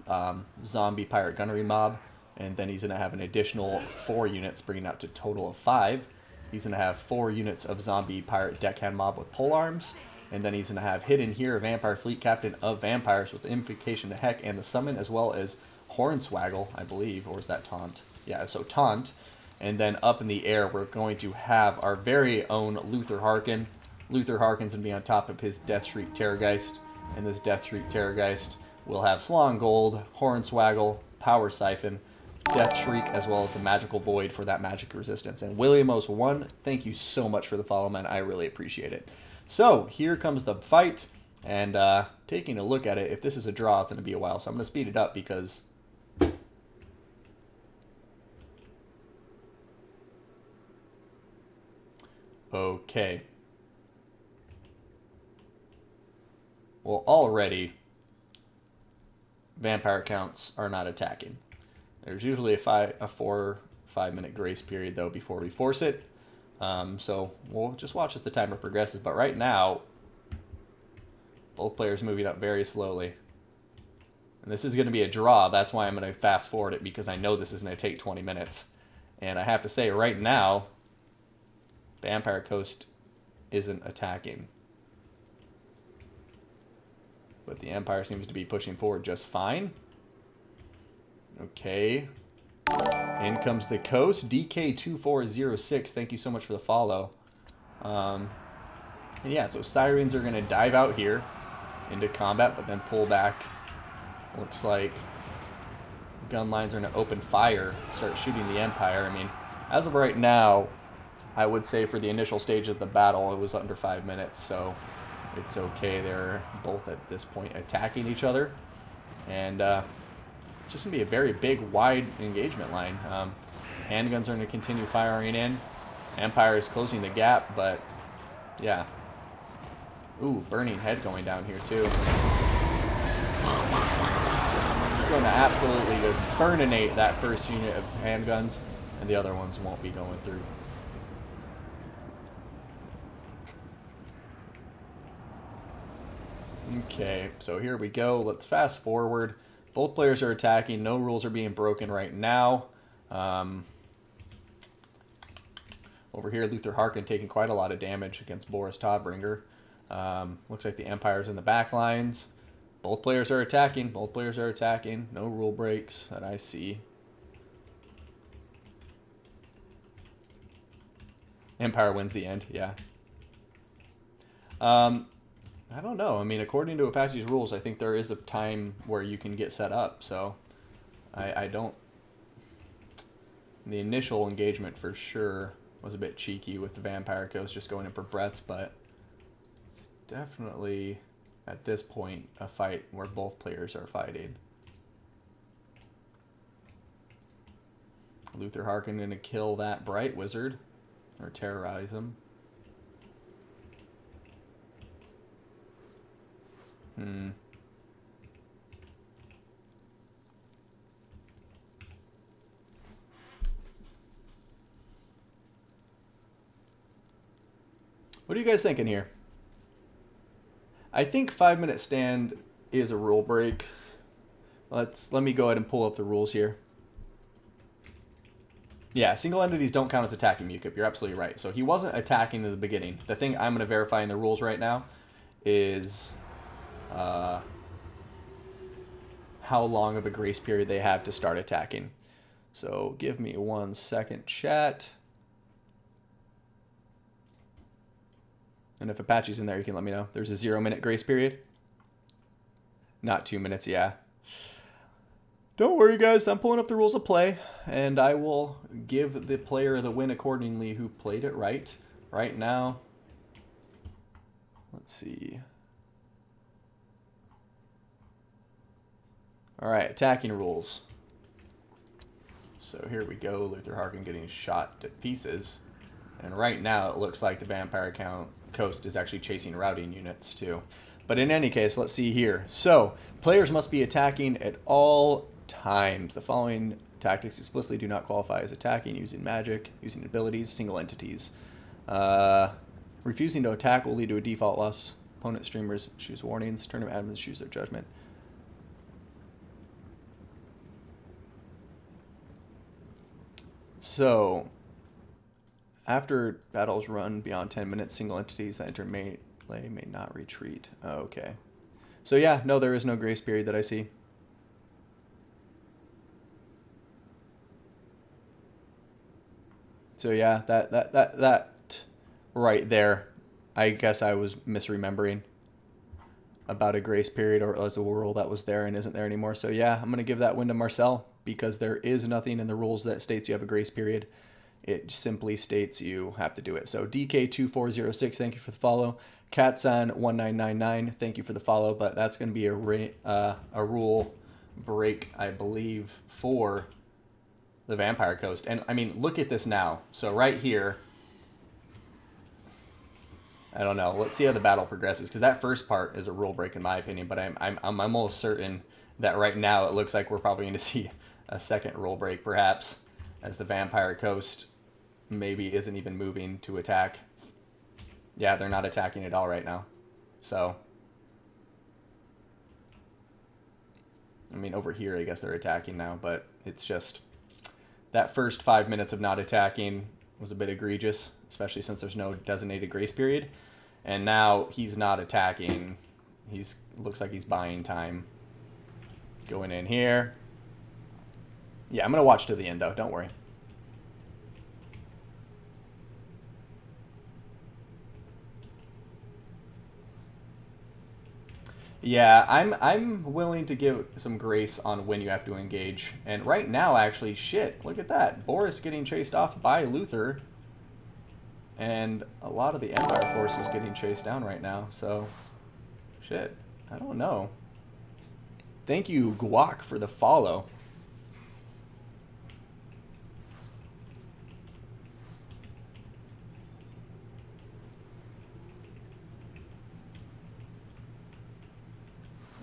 zombie pirate gunnery mob, and then he's going to have an additional 4 units, bringing out to a total of 5. He's going to have 4 units of zombie pirate deckhand mob with polearms, and then he's going to have hidden here a Vampire Fleet Captain of Vampires with Invocation to Heck and the Summon, as well as Hornswaggle, I believe, or is that Taunt? Yeah, so Taunt. And then up in the air, we're going to have our very own Luther Harkin. Luther Harkin's going to be on top of his Deathshriek Terrorgeist, and this Deathshriek Terrorgeist will have Slong Gold, Hornswaggle, Power Siphon, Deathshriek, as well as the Magical Void for that magic resistance. And Williamos1, thank you so much for the follow, man. I really appreciate it. So here comes the fight, and taking a look at it, if this is a draw, it's going to be a while. So I'm going to speed it up because... Okay. Well, already, vampire counts are not attacking. There's usually a 4 or 5 minute grace period, though, before we force it. So we'll just watch as the timer progresses. But right now, both players moving up very slowly. And this is going to be a draw. That's why I'm going to fast forward it, because I know this is going to take 20 minutes. And I have to say, right now, Vampire Coast isn't attacking. But the Empire seems to be pushing forward just fine. Okay. In comes the Coast. DK2406, thank you so much for the follow. And yeah, so Sirens are going to dive out here into combat, but then pull back. Looks like gun lines are going to open fire, start shooting the Empire. I mean, as of right now, I would say for the initial stage of the battle, it was under 5 minutes, so it's okay. They're both at this point attacking each other. And it's just going to be a very big, wide engagement line. Handguns are going to continue firing in. Empire is closing the gap, but yeah. Ooh, burning head going down here too. Going to absolutely just burninate that first unit of handguns, and the other ones won't be going through. Okay, so here we go. Let's fast forward. Both players are attacking. No rules are being broken right now. Over here, Luther Harkin taking quite a lot of damage against Boris Todbringer. Looks like the Empire's in the back lines. Both players are attacking. Both players are attacking. No rule breaks that I see. Empire wins the end, yeah. I don't know. I mean, according to Apache's rules, I think there is a time where you can get set up, so I don't... The initial engagement for sure was a bit cheeky with the Vampire Coast just going in for breaths, but it's definitely, at this point, a fight where both players are fighting. Luther Harkin going to kill that Bright Wizard, or terrorize him. What are you guys thinking here? I think 5 minute stand is a rule break. Let me go ahead and pull up the rules here. Yeah, single entities don't count as attacking Mukip. You're absolutely right. So he wasn't attacking in the beginning. The thing I'm going to verify in the rules right now is how long of a grace period they have to start attacking. So give me 1 second, chat. And if Apache's in there, you can let me know. There's a 0 minute grace period. Not 2 minutes, yeah. Don't worry, guys. I'm pulling up the rules of play, and I will give the player the win accordingly who played it right. Right now, let's see. All right, attacking rules. So here we go. Luther Harkin getting shot to pieces. And right now, it looks like the Vampire Coast is actually chasing routing units, too. But in any case, let's see here. So, players must be attacking at all times. The following Tactics explicitly do not qualify as attacking, using magic, using abilities, single entities. Refusing to attack will lead to a default loss. Opponent streamers choose warnings. Tournament admins choose their judgment. So, after battles run beyond 10 minutes, single entities that enter melee may not retreat. Okay. So yeah, no, there is no grace period that I see. So yeah, that right there, I guess I was misremembering about a grace period, or as a rule that was there and isn't there anymore. So yeah, I'm going to give that win to Marcel, because there is nothing in the rules that states you have a grace period. It simply states you have to do it. So DK2406, thank you for the follow. Catsan1999, thank you for the follow. But that's going to be a rule break, I believe, for the Vampire Coast. And I mean, look at this now. So right here, I don't know. Let's see how the battle progresses, because that first part is a rule break in my opinion. But I'm almost certain that right now it looks like we're probably going to see a second rule break, perhaps, as the Vampire Coast maybe isn't even moving to attack. Yeah, they're not attacking at all right now. So, I mean, over here, I guess they're attacking now, but it's just that first 5 minutes of not attacking was a bit egregious, especially since there's no designated grace period. And now he's not attacking. Looks like he's buying time. Going in here. Yeah, I'm going to watch to the end, though. Don't worry. Yeah, I'm willing to give some grace on when you have to engage. And right now, actually, shit, look at that. Boris getting chased off by Luther. And a lot of the Empire force is getting chased down right now. So, shit, I don't know. Thank you, Guac, for the follow.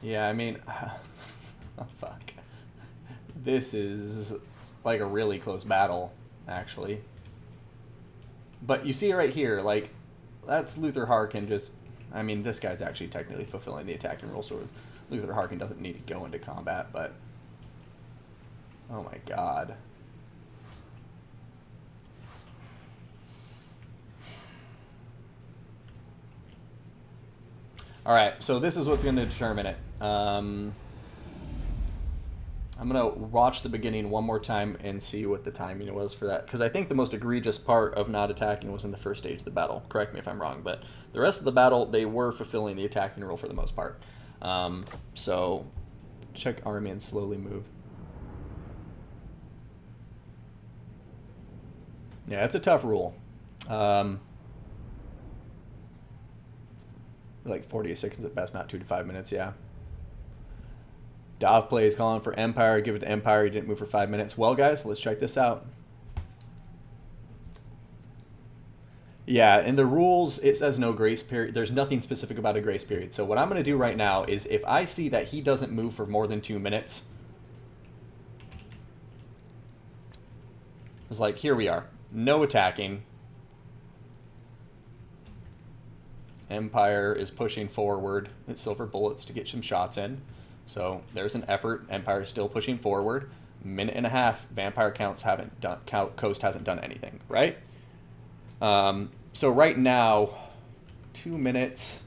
Yeah, I mean, oh, fuck. This is like a really close battle, actually. But you see right here, like, that's Luther Harkin just... I mean, this guy's actually technically fulfilling the attacking rule, so Luther Harkin doesn't need to go into combat, but... Oh my god. Alright, so this is what's going to determine it. I'm going to watch the beginning one more time and see what the timing was for that. Because I think the most egregious part of not attacking was in the first stage of the battle. Correct me if I'm wrong. But the rest of the battle, they were fulfilling the attacking rule for the most part. So check army and slowly move. Yeah, it's a tough rule. Like 40 seconds at best, not 2 to 5 minutes, yeah. Dav plays calling for Empire. Give it to Empire. He didn't move for 5 minutes. Well, guys, let's check this out. Yeah, in the rules, it says no grace period. There's nothing specific about a grace period. So what I'm going to do right now is if I see that he doesn't move for more than 2 minutes, it's like, here we are. No attacking. Empire is pushing forward. It's silver bullets to get some shots in. So there's an effort. Empire is still pushing forward. Minute and a half. Vampire Coast hasn't done anything, right? So right now, 2 minutes,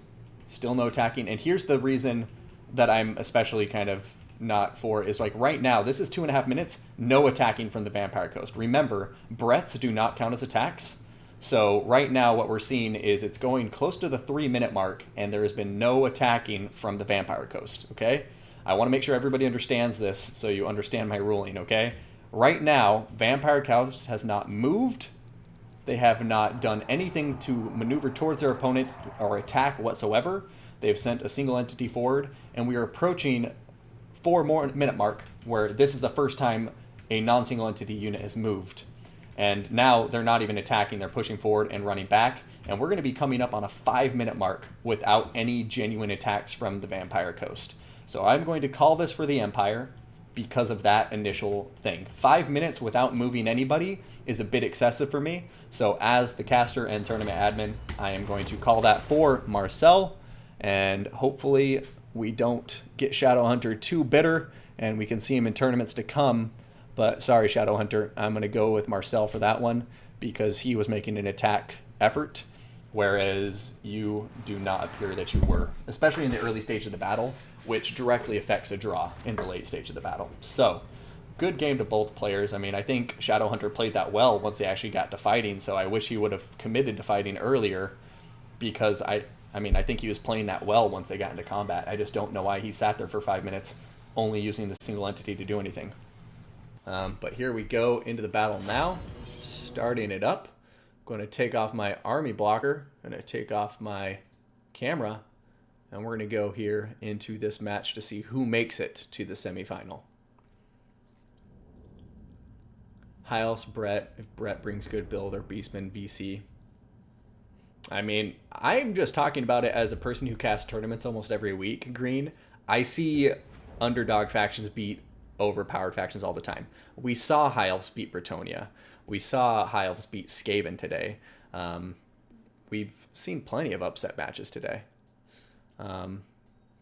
still no attacking. And here's the reason that I'm especially kind of not for is like right now, this is 2.5 minutes, no attacking from the Vampire Coast. Remember, breaths do not count as attacks. So right now what we're seeing is it's going close to the 3 minute mark and there has been no attacking from the Vampire Coast, okay? I want to make sure everybody understands this so you understand my ruling, okay? Right now, Vampire Coast has not moved. They have not done anything to maneuver towards their opponent or attack whatsoever. They've sent a single entity forward, and we are approaching 4 more minute mark where this is the first time a non-single entity unit has moved. And now they're not even attacking, they're pushing forward and running back. And we're going to be coming up on a 5 minute mark without any genuine attacks from the Vampire Coast. So I'm going to call this for the Empire. because of that initial thing. 5 minutes without moving anybody is a bit excessive for me. So as the caster and tournament admin, I am going to call that for Marcel, and hopefully we don't get Shadowhunter too bitter and we can see him in tournaments to come. But sorry, Shadowhunter, I'm going to go with Marcel for that one because he was making an attack effort, whereas you do not appear that you were, especially in the early stage of the battle, which directly affects a draw in the late stage of the battle. So, good game to both players. I mean, I think Shadowhunter played that well once they actually got to fighting, so I wish he would have committed to fighting earlier because I think he was playing that well once they got into combat. I just don't know why he sat there for 5 minutes only using the single entity to do anything. But here we go into the battle now, starting it up. I'm going to take off my army blocker, I'm going to take off my camera, and we're going to go here into this match to see who makes it to the semifinal. Hyles, Brett, if Brett brings good build, or Beastman, VC. I mean, I'm just talking about it as a person who casts tournaments almost every week, Green. I see underdog factions beat overpowered factions all the time. We saw Hyles beat Bretonia. We saw Hyles beat Skaven today. We've seen plenty of upset matches today. Where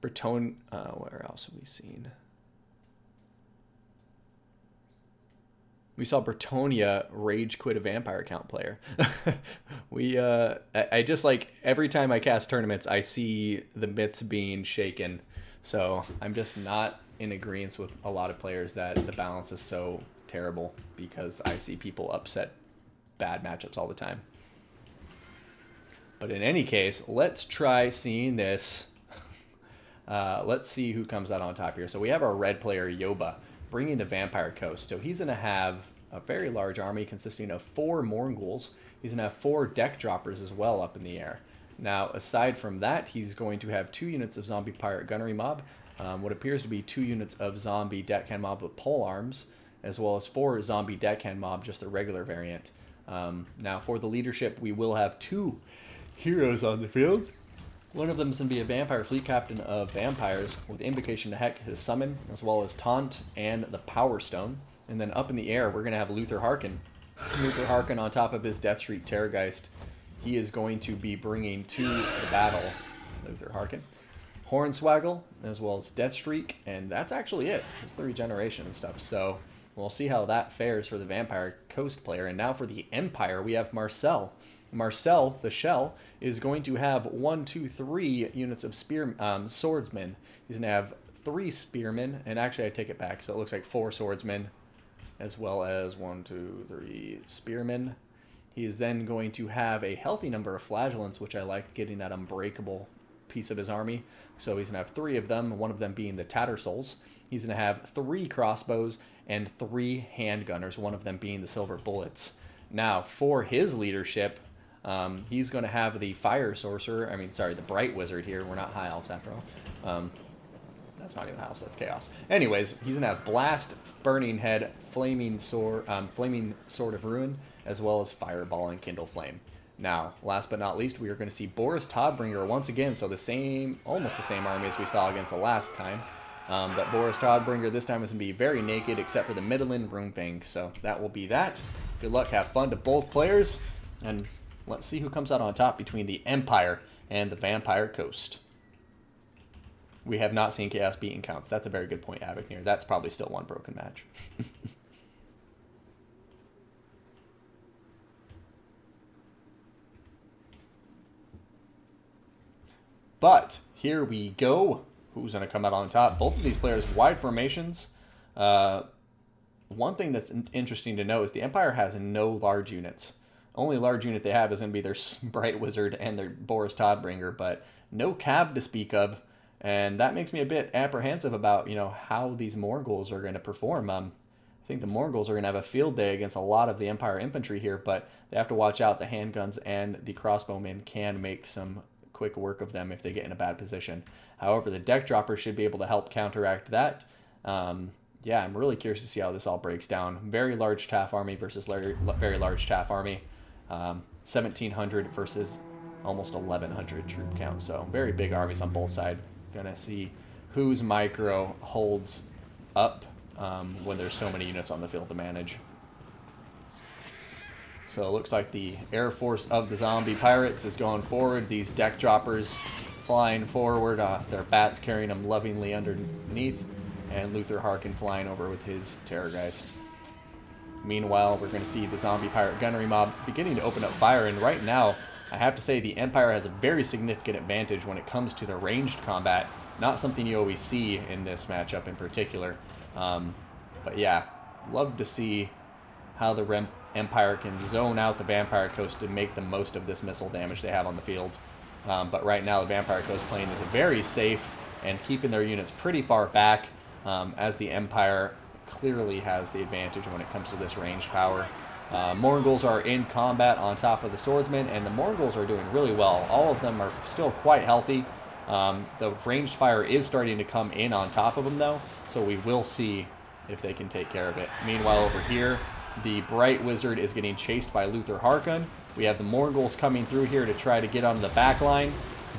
else have we seen? We saw Bretonia rage quit a vampire account player. I just like every time I cast tournaments, I see the myths being shaken. So I'm just not in agreement with a lot of players that the balance is so terrible because I see people upset bad matchups all the time. But in any case, let's try seeing this. Let's see who comes out on top here. So we have our red player, Yoba, bringing the Vampire Coast. So he's going to have a very large army consisting of 4 Morghuls. He's going to have 4 deck droppers as well up in the air. Now, aside from that, he's going to have 2 units of zombie pirate gunnery mob, what appears to be 2 units of zombie deckhand mob with pole arms, as well as 4 zombie deckhand mob, just the regular variant. Now, for the leadership, we will have 2 heroes on the field. One of them is going to be a vampire fleet captain of vampires with Invocation to Heck, his summon, as well as Taunt and the Power Stone. And then up in the air, we're going to have Luther Harkin. Luther Harkin on top of his Death Street Terrorgeist. He is going to be bringing to the battle Luther Harkin, Hornswaggle, as well as Deathstreak, and that's actually it. It's the regeneration and stuff. So we'll see how that fares for the Vampire Coast player. And now for the Empire, we have Marcel. Marcel, the Shell, is going to have 1, 2, 3 units of swordsmen. He's going to have 3 spearmen, and actually I take it back, so it looks like 4 swordsmen, as well as 1, 2, 3 spearmen. He is then going to have a healthy number of flagellants, which I like, getting that unbreakable piece of his army. So he's going to have 3 of them, one of them being the Tattersouls. He's going to have 3 crossbows and 3 handgunners, one of them being the Silver Bullets. Now, for his leadership, he's going to have the Fire Sorcerer, the Bright Wizard here. We're not High Elves after all. That's not even House, that's Chaos. Anyways, he's going to have Blast, Burning Head, Flaming Sword of Ruin, as well as Fireball and Kindle Flame. Now, last but not least, we are going to see Boris Todbringer once again, so almost the same army as we saw against the last time. But Boris Todbringer this time is going to be very naked, except for the Midland Runefang. So that will be that. Good luck, have fun to both players, and let's see who comes out on top between the Empire and the Vampire Coast. We have not seen Chaos beaten counts. That's a very good point, Avigneer. That's probably still one broken match. But here we go. Who's going to come out on top? Both of these players, wide formations. One thing that's interesting to know is the Empire has no large units. Only large unit they have is going to be their Bright Wizard and their Boris Todbringer, but no cab to speak of. And that makes me a bit apprehensive about, how these Morghuls are going to perform. I think the Morghuls are going to have a field day against a lot of the Empire infantry here, but they have to watch out. The handguns and the crossbowmen can make some quick work of them if they get in a bad position. However, the deck droppers should be able to help counteract that. Yeah, I'm really curious to see how this all breaks down. Very large TAF army versus very large TAF army. 1,700 versus almost 1,100 troop count. So very big armies on both sides. Gonna see whose micro holds up when there's so many units on the field to manage. So it looks like the Air Force of the zombie pirates is going forward. These deck droppers flying forward. Their bats carrying them lovingly underneath. And Luther Harkin flying over with his Terrorgeist. Meanwhile, we're going to see the zombie pirate gunnery mob beginning to open up fire. And right now, I have to say the Empire has a very significant advantage when it comes to the ranged combat. Not something you always see in this matchup in particular. But yeah, love to see how the Empire can zone out the Vampire Coast and make the most of this missile damage they have on the field. But right now, the Vampire Coast plane is very safe and keeping their units pretty far back, as the Empire clearly has the advantage when it comes to this ranged power. Mongols are in combat on top of the swordsmen, and the Mongols are doing really well. All of them are still quite healthy. The ranged fire is starting to come in on top of them, though, so we will see if they can take care of it. Meanwhile, over here, the Bright Wizard is getting chased by Luther Harkon. We have the Mongols coming through here to try to get on the back line,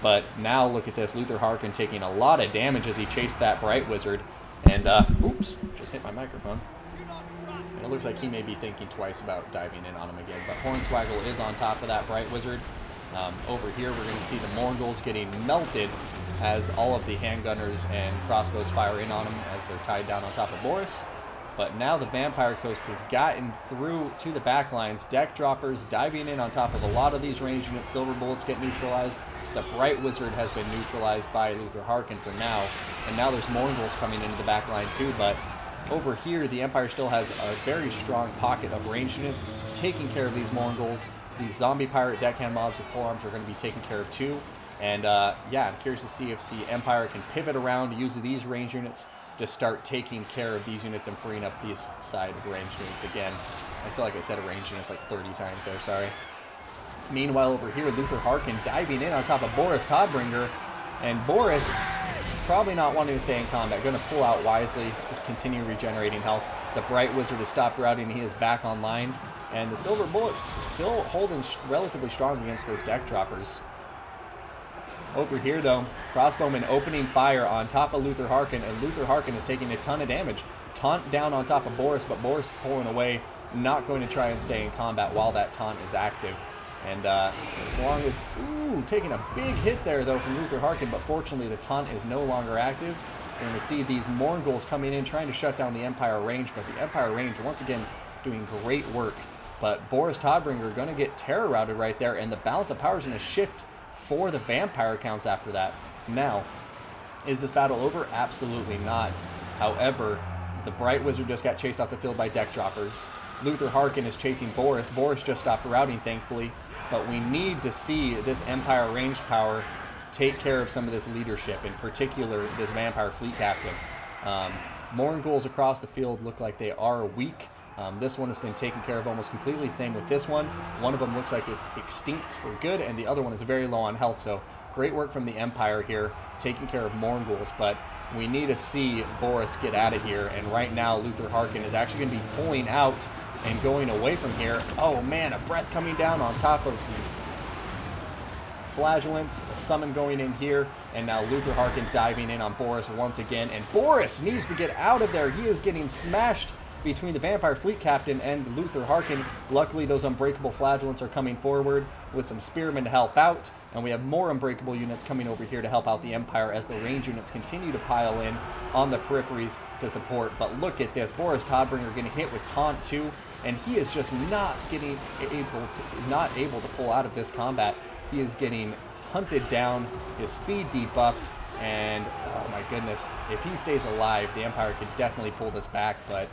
but now look at this. Luther Harkon taking a lot of damage as he chased that Bright Wizard, and, oops, just hit my microphone. And it looks like he may be thinking twice about diving in on him again, but Hornswaggle is on top of that Bright Wizard. Over here, we're going to see the Mongols getting melted as all of the handgunners and crossbows fire in on them as they're tied down on top of Boris. But now the Vampire Coast has gotten through to the back lines. Deck droppers diving in on top of a lot of these ranged units. Silver bullets get neutralized. The Bright Wizard has been neutralized by Luther Harkin for now. And now there's Mongols coming into the back line too. But over here, the Empire still has a very strong pocket of ranged units taking care of these Mongols. These zombie pirate deckhand mobs with polearms are going to be taken care of too. And yeah, I'm curious to see if the Empire can pivot around to use these range units to start taking care of these units and freeing up these side of ranged units again. I feel like I said ranged units like 30 times there, sorry. Meanwhile, over here, Luther Harkin diving in on top of Boris Todbringer. And Boris, probably not wanting to stay in combat, going to pull out wisely, just continue regenerating health. The Bright Wizard has stopped routing, he is back online. And the Silver Bullets still holding relatively strong against those deck droppers. Over here, though, crossbowmen opening fire on top of Luther Harkin, and Luther Harkin is taking a ton of damage. Taunt down on top of Boris, but Boris is pulling away, not going to try and stay in combat while that taunt is active. And as long as, ooh, taking a big hit there, though, from Luther Harkin, but fortunately the taunt is no longer active. We're going to see these Mongols coming in, trying to shut down the Empire range, but the Empire range, once again, doing great work. But Boris Todbringer going to get terror routed right there, and the balance of power is going to shift for the vampire counts after that. Now, is this battle over? Absolutely not. However, the Bright Wizard just got chased off the field by deck droppers. Luther Harkin is chasing Boris. Boris just stopped routing, thankfully. But we need to see this Empire ranged power take care of some of this leadership, in particular this Vampire Fleet Captain. Mongols across the field look like they are weak. This one has been taken care of almost completely. Same with this one. One of them looks like it's extinct for good, and the other one is very low on health. So great work from the Empire here, taking care of Mongols. But we need to see Boris get out of here. And right now, Luther Harkin is actually going to be pulling out and going away from here. Oh man, a breath coming down on top of the flagellants, a summon going in here, and now Luther Harkin diving in on Boris once again. And Boris needs to get out of there. He is getting smashed between the Vampire Fleet Captain and Luther Harkin. Luckily, those Unbreakable Flagellants are coming forward with some Spearmen to help out, and we have more Unbreakable units coming over here to help out the Empire as the range units continue to pile in on the peripheries to support. But look at this, Boris Todbringer getting hit with taunt too, and he is just not able to pull out of this combat. He is getting hunted down, his speed debuffed, and oh my goodness, if he stays alive, the Empire could definitely pull this back. But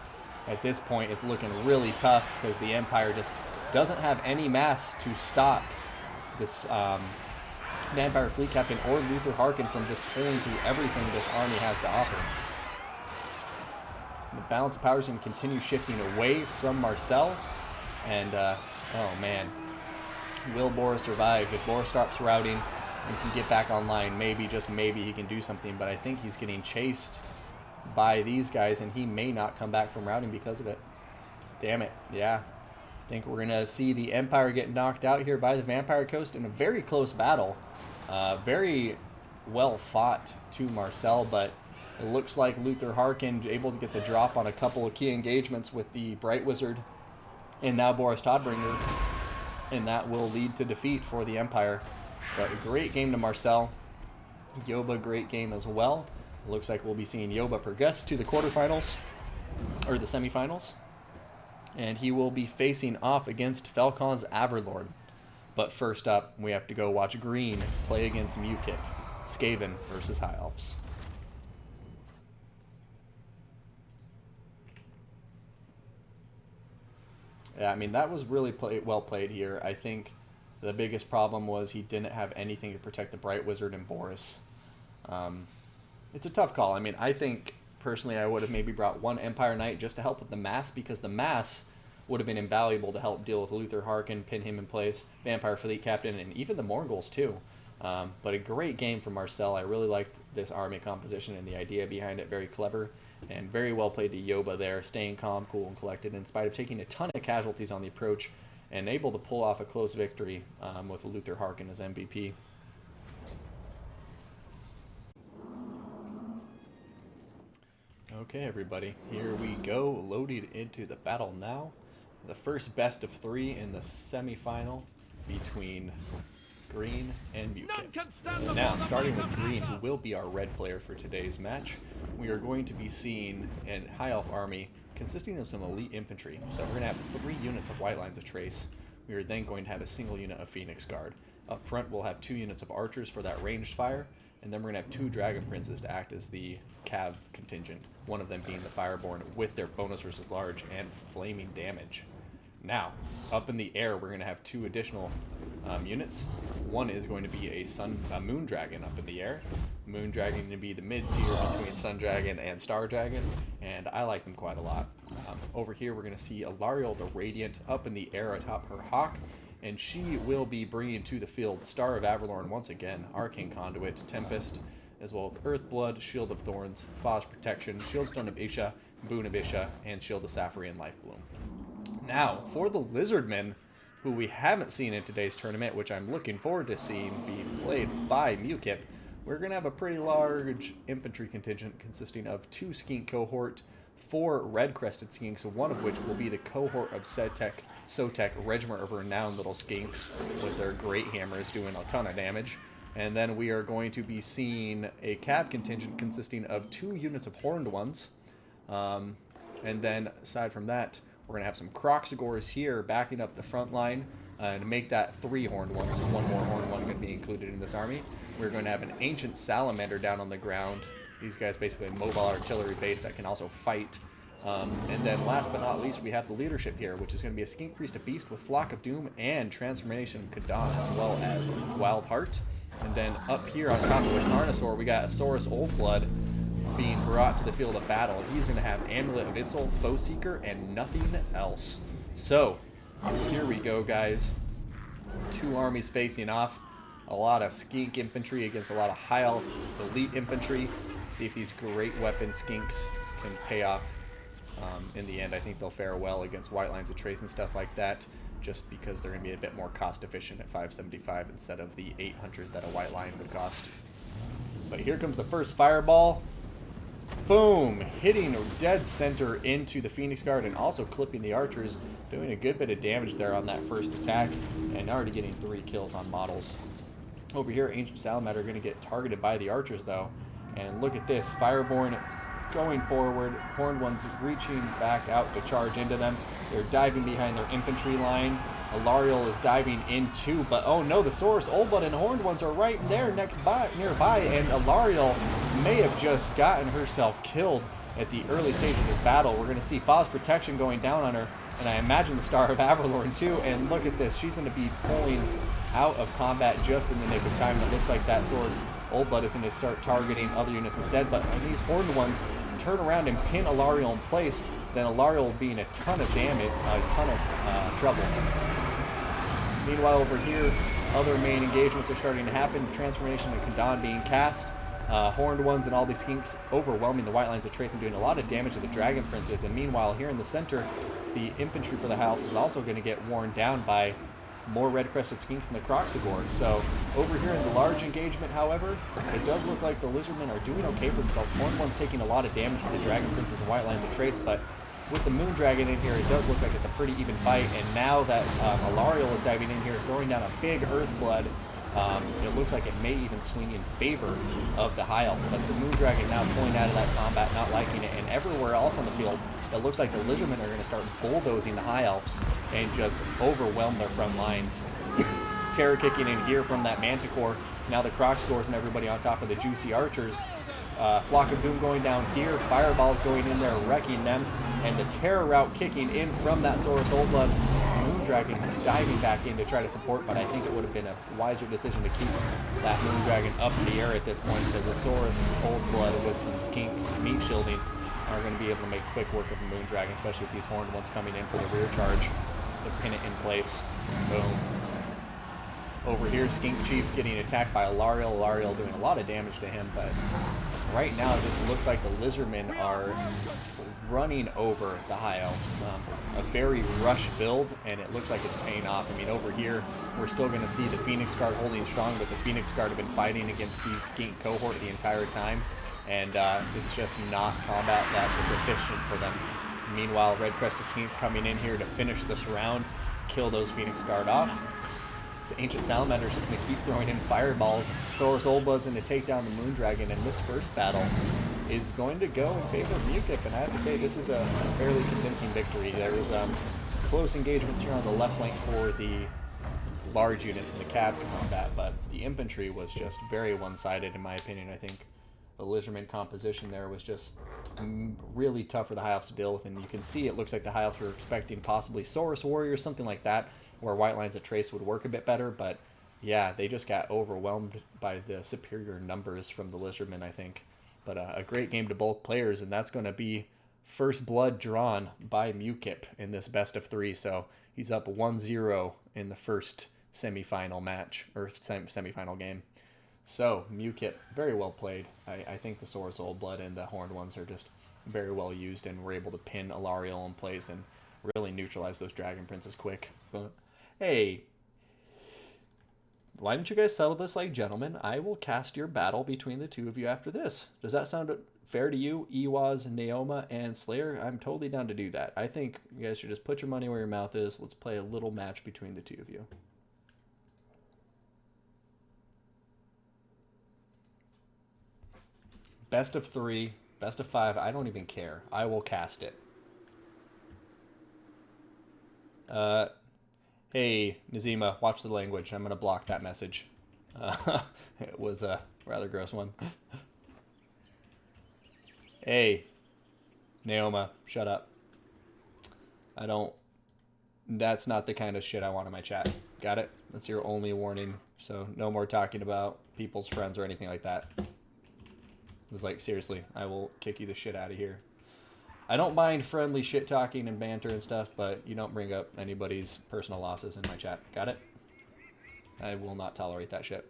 at this point, it's looking really tough because the Empire just doesn't have any mass to stop this Vampire Fleet Captain or Luther Harkin from just pulling through everything this army has to offer. The balance of power is going to continue shifting away from Marcel. And, oh man, will Boris survive? If Boris stops routing and can get back online, maybe, just maybe, he can do something. But I think he's getting chased by these guys, and he may not come back from routing because of it. Damn it, yeah. I think we're going to see the Empire get knocked out here by the Vampire Coast in a very close battle. Very well fought to Marcel, but It looks like Luther Harkin able to get the drop on a couple of key engagements with the Bright Wizard and now Boris Todbringer, and that will lead to defeat for the Empire. But a great game to Marcel. Yoba, great game as well. It looks like we'll be seeing Yoba progress to the quarterfinals, or the semifinals, and he will be facing off against Falcon's Averlord. But first up, we have to go watch Green play against Mukip. Skaven versus High Elves. Yeah, I mean, that was really well played here. I think the biggest problem was he didn't have anything to protect the Bright Wizard and Boris. It's a tough call. I mean, I think, personally, I would have maybe brought one Empire Knight just to help with the mass, because the mass would have been invaluable to help deal with Luther Harkin, pin him in place, Vampire Fleet Captain, and even the Morghuls, too. But a great game from Marcel. I really liked this army composition and the idea behind it. Very clever. And very well played to Yoba there, staying calm, cool, and collected in spite of taking a ton of casualties on the approach, and able to pull off a close victory with Luther Harkin as MVP. Okay, everybody, here we go, loaded into the battle now. The first best of 3 in the semifinal between Green and Mukip. Now, starting with Green, who will be our red player for today's match, we are going to be seeing a High Elf army consisting of some elite infantry. So we're going to have 3 units of White Lines of Trace. We are then going to have a single unit of Phoenix Guard. Up front, we'll have 2 units of Archers for that ranged fire, and then we're going to have 2 Dragon Princes to act as the Cav contingent, one of them being the Fireborn with their bonus versus large and flaming damage. Now, up in the air, we're going to have 2 additional units. One is going to be a Moon Dragon up in the air. Moon Dragon going to be the mid-tier between Sun Dragon and Star Dragon, and I like them quite a lot. Over here, we're going to see Alariel the Radiant up in the air atop her Hawk, and she will be bringing to the field Star of Averlorn once again, Arcane Conduit, Tempest, as well as Earthblood, Shield of Thorns, Frost Protection, Shieldstone of Isha, Boon of Isha, and Shield of Saffron Lifebloom. Now, for the Lizardmen, who we haven't seen in today's tournament, which I'm looking forward to seeing be played by Mukip, we're going to have a pretty large infantry contingent consisting of 2 skink cohort, 4 red-crested skinks, one of which will be the cohort of Sotek, Regiment of Renowned Little Skinks, with their great hammers doing a ton of damage. And then we are going to be seeing a Cav contingent consisting of 2 units of Horned Ones. And then, aside from that, we're going to have some Kroxigors here backing up the front line to make that 3 Horned Ones. One more Horned One going to be included in this army. We're going to have an Ancient Salamander down on the ground. These guys basically a mobile artillery base that can also fight. And then last but not least, we have the leadership here, which is going to be a Skink Priest of Beast with Flock of Doom and Transformation of Kadan, as well as Wild Heart. And then up here on top of the Carnosaur, we got Asaurus Oldblood being brought to the field of battle. He's going to have Amulet of Itzel, Foe Seeker, and nothing else. So, here we go, guys. 2 armies facing off. A lot of Skink infantry against a lot of High Elf elite infantry. See if these great weapon Skinks can pay off in the end. I think they'll fare well against White Lines of Trace and stuff like that, just because they're going to be a bit more cost efficient at 575 instead of the 800 that a White Line would cost. But here comes the first fireball. Boom! Hitting dead center into the Phoenix Guard and also clipping the Archers, doing a good bit of damage there on that first attack, and already getting 3 kills on models. Over here, Ancient Salamander are going to get targeted by the Archers, though. And look at this. Fireborn going forward. Horned Ones reaching back out to charge into them. They're diving behind their infantry line. Alariel is diving in too, but oh no, the Saurus Oldblood and Horned Ones are right there nearby, and Alariel may have just gotten herself killed at the early stage of this battle. We're going to see Frost Protection going down on her, and I imagine the Star of Averlorn too, and look at this. She's going to be pulling out of combat just in the nick of time. It looks like that Saurus Oldblood is going to start targeting other units instead, but when these Horned Ones turn around and pin Alariel in place, then Alariel will be in a ton of damage, a ton of trouble. Meanwhile, over here, other main engagements are starting to happen. Transformation of Kadan being cast. Horned Ones and all these Skinks overwhelming the White Lines of Trace and doing a lot of damage to the Dragon Princes. And meanwhile, here in the center, the infantry for the High Elves is also going to get worn down by more red-crested skinks in the Croxagore. So over here in the large engagement, however, it does look like the Lizardmen are doing okay for themselves. Horned One's taking a lot of damage with the Dragon Princess and White Lines of Trace, but with the Moon Dragon in here, it does look like it's a pretty even fight. And now that Alariel is diving in here, throwing down a big Earth Blood, it looks like it may even swing in favor of the High Elves. But the Moon Dragon now pulling out of that combat, not liking it. And everywhere else on the field, it looks like the Lizardmen are going to start bulldozing the High Elves and just overwhelm their front lines. Terror kicking in here from that Manticore. Now the Croxagores and everybody on top of the Juicy Archers. Flock of Doom going down here. Fireballs going in there, wrecking them. And the Terror Route kicking in from that Saurus Old Blood. Moon Dragon diving back in to try to support, but I think it would have been a wiser decision to keep that Moon Dragon up in the air at this point, because the Saurus Old Blood with some Skinks meat shielding are going to be able to make quick work of the Moon Dragon, especially with these Horned Ones coming in for the rear charge to pin it in place. Boom. Over here, Skink Chief getting attacked by Alariel. Alariel doing a lot of damage to him, but right now it just looks like the Lizardmen are running over the High Elves. A very rush build, and it looks like it's paying off. I mean, over here, we're still going to see the Phoenix Guard holding strong, but the Phoenix Guard have been fighting against these Skink cohort the entire time, and it's just not combat that is efficient for them. Meanwhile, Red Crested Skinks coming in here to finish this round, kill those Phoenix Guard off. Ancient Salamander's just going to keep throwing in fireballs. Saurus Old Blood's going to take down the Moon Dragon, and this first battle is going to go in favor of Mukip, and I have to say this is a fairly convincing victory. There was close engagements here on the left flank for the large units in the cab combat, but the infantry was just very one-sided in my opinion. I think the Lizardman composition there was just really tough for the High Elves to deal with, and you can see it looks like the High Elves were expecting possibly Saurus Warriors, something like that, where White Lines of Trace would work a bit better, but yeah, they just got overwhelmed by the superior numbers from the Lizardmen, I think. But a great game to both players, and that's going to be first blood drawn by Mukip in this best of three, so he's up 1-0 in the first semifinal match, or semifinal game. So, Mukip, very well played. I think the Saurus Old Blood and the Horned Ones are just very well used, and were able to pin Alariel in place and really neutralize those Dragon Princes quick. But, hey, why don't you guys settle this like gentlemen? I will cast your battle between the two of you after this. Does that sound fair to you, Ewaz, Naoma, and Slayer? I'm totally down to do that. I think you guys should just put your money where your mouth is. Let's play a little match between the two of you. Best of 3, best of 5, I don't even care. I will cast it. Hey, Nazima, watch the language. I'm going to block that message. It was a rather gross one. Hey, Naoma, shut up. That's not the kind of shit I want in my chat. Got it? That's your only warning. So no more talking about people's friends or anything like that. It's like, seriously, I will kick you the shit out of here. I don't mind friendly shit talking and banter and stuff, but you don't bring up anybody's personal losses in my chat. Got it? I will not tolerate that shit.